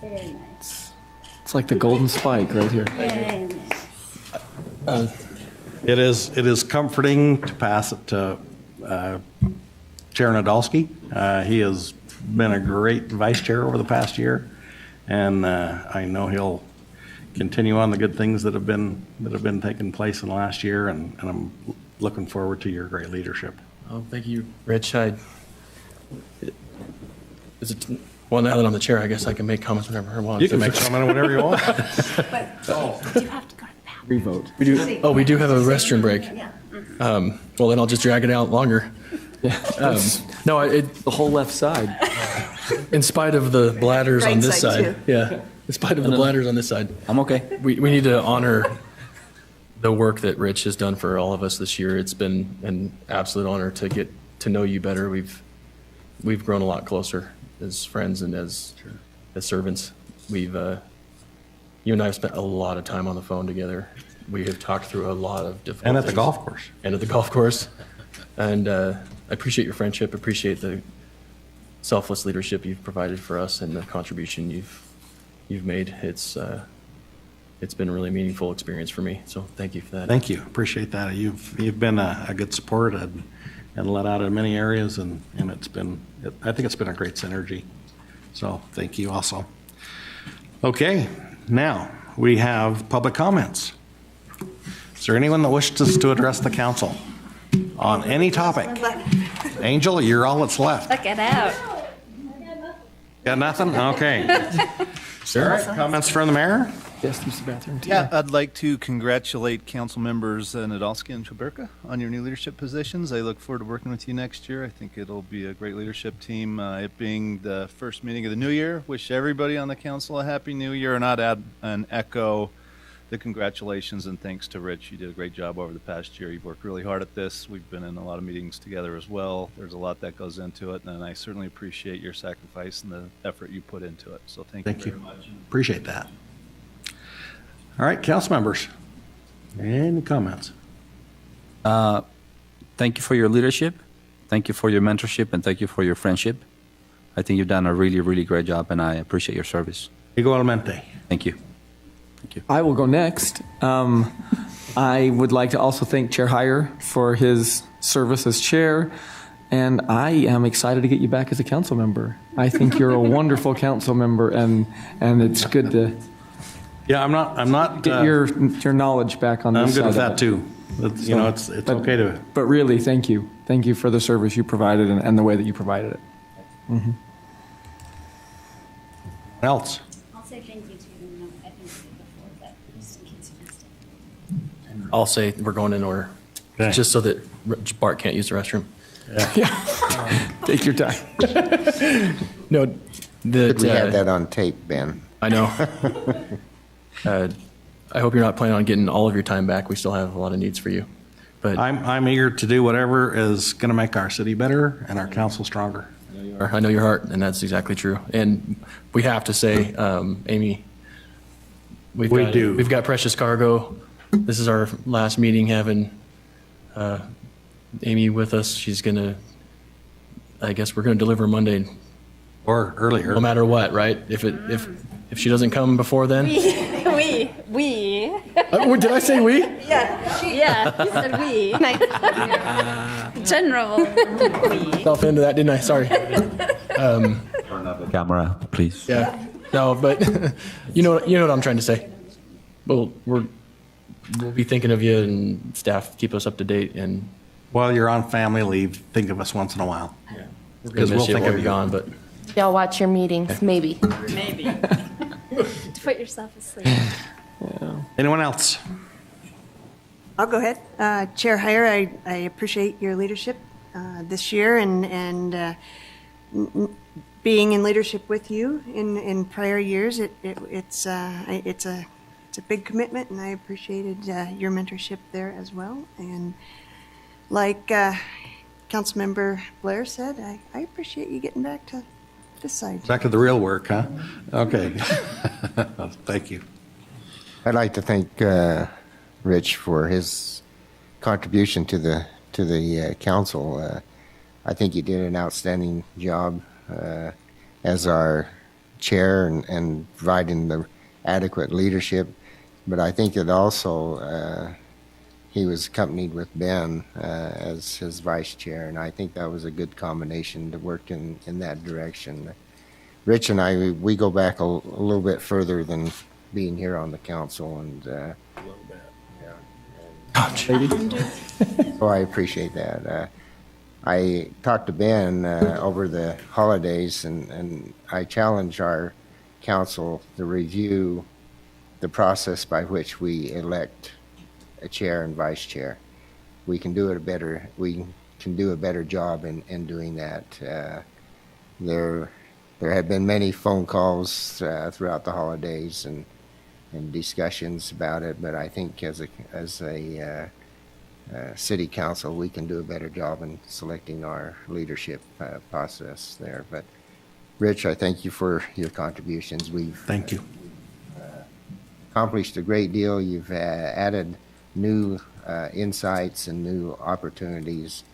Very nice. It's like the golden spike right here. Very nice. It is comforting to pass it to Chair Nadolski. He has been a great vice chair over the past year, and I know he'll continue on the good things that have been taking place in the last year, and I'm looking forward to your great leadership. Oh, thank you, Rich. Well, now that I'm the chair, I guess I can make comments whenever I want. You can make comment whenever you want. But you have to go to the bathroom. Revote. We do have a restroom break. Yeah. Well, then I'll just drag it out longer. Yeah. The whole left side. In spite of the bladders Right on this side, side. too. Yeah. In spite of the bladders on this side. I'm okay. We need to honor the work that Rich has done for all of us this year. It's been an absolute honor to get to know you better. We've grown a lot closer as friends and as servants. You and I have spent a lot of time on the phone together. We have talked through a lot of difficult And at the things. golf course. And at the golf course. And I appreciate your friendship, appreciate the selfless leadership you've provided for us and the contribution you've made. It's been a really meaningful experience for me. So thank you for that. Thank you. Appreciate that. You've been a good support and let out in many areas, and I think it's been a great synergy. So thank you also. Okay, now we have public comments. Is there anyone that wishes to address the council on any topic? Angel, you're all that's left. Look it out. Got nothing? Okay. All right, comments from the mayor? Yes, use the bathroom too. Yeah, I'd like to congratulate council members Nadolski and Choperka on your new leadership positions. I look forward to working with you next year. I think it'll be a great leadership team. It being the first meeting of the new year, wish everybody on the council a happy new year, and I'd add and echo the congratulations and thanks to Rich. You did a great job over the past year. You've worked really hard at this. We've been in a lot of meetings together as well. There's a lot that goes into it, and I certainly appreciate your sacrifice and the effort you put into it. So thank you very much. Appreciate that. All right, council members, any comments? Thank you for your leadership. Thank you for your mentorship, and thank you for your friendship. I think you've done a really, really great job, and I appreciate your service. Igualmente. Thank you. I will go next. I would like to also thank Chair Heyer for his service as chair, and I am excited to get you back as a council member. I think you're a wonderful council member, and it's good to Yeah, I'm not get your knowledge back on this I'm good side with of that it. too. It's okay to. But really, thank you. Thank you for the service you provided and the way that you provided it. Mm-hmm. Else? I'll say thank you to you. I think I did before, but just in case you missed it. I'll say we're going in order, Okay. just so that Bart can't use the restroom. Take your time. No, Could we have that on tape, Ben? I know. I hope you're not planning on getting all of your time back. We still have a lot of needs for you. But I'm eager to do whatever is going to make our city better and our council stronger. I know your heart, and that's exactly true. And we have to say, Amy, we've got precious cargo. This is our last meeting having Amy with us. She's gonna, I guess we're gonna deliver Monday or earlier, no matter what, right? If she doesn't come before then. We. Did I say we? Yeah, you said we. General. We. Fell into that, didn't I? Sorry. Turn up the camera, please. Yeah. No, but you know what I'm trying to say. We'll be thinking of you, and staff keep us up to date. And while you're on family leave, think of us once in a while. Yeah. Because we'll think of you. Gone, but Y'all watch your meetings, maybe. Maybe. To put yourself asleep. Anyone else? I'll go ahead. Chair Heyer, I appreciate your leadership this year and being in leadership with you in prior years. It's a big commitment, and I appreciated your mentorship there as well. And like Councilmember Blair said, I appreciate you getting back to this side. Back to the real work, huh? Okay. Thank you. I'd like to thank Rich for his contribution to the council. I think he did an outstanding job as our chair and providing the adequate leadership. But I think that also he was accompanied with Ben as his vice chair, and I think that was a good combination to work in that direction. Rich and I, we go back a little bit further than being here on the council, and a little bit. So I appreciate that. I talked to Ben over the holidays, and I challenged our council to review the process by which we elect a chair and vice chair. We can do a better job in doing that. There have been many phone calls throughout the holidays and discussions about it, but I think as a city council, we can do a better job in selecting our leadership process there. But Rich, I thank you for your contributions. Thank you. Accomplished a great deal. You've added new insights and new opportunities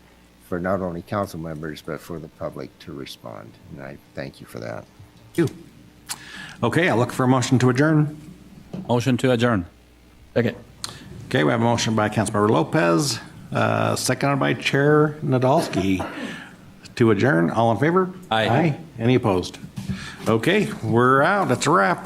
for not only council members, but for the public to respond. And I thank you for that. Thank you. Okay, I'll look for a motion to adjourn. Motion to adjourn. Second. Okay, we have a motion by Councilmember Lopez, seconded by Chair Nadolski. To adjourn, all in favor? Aye. Any opposed? Okay, we're out. That's a wrap.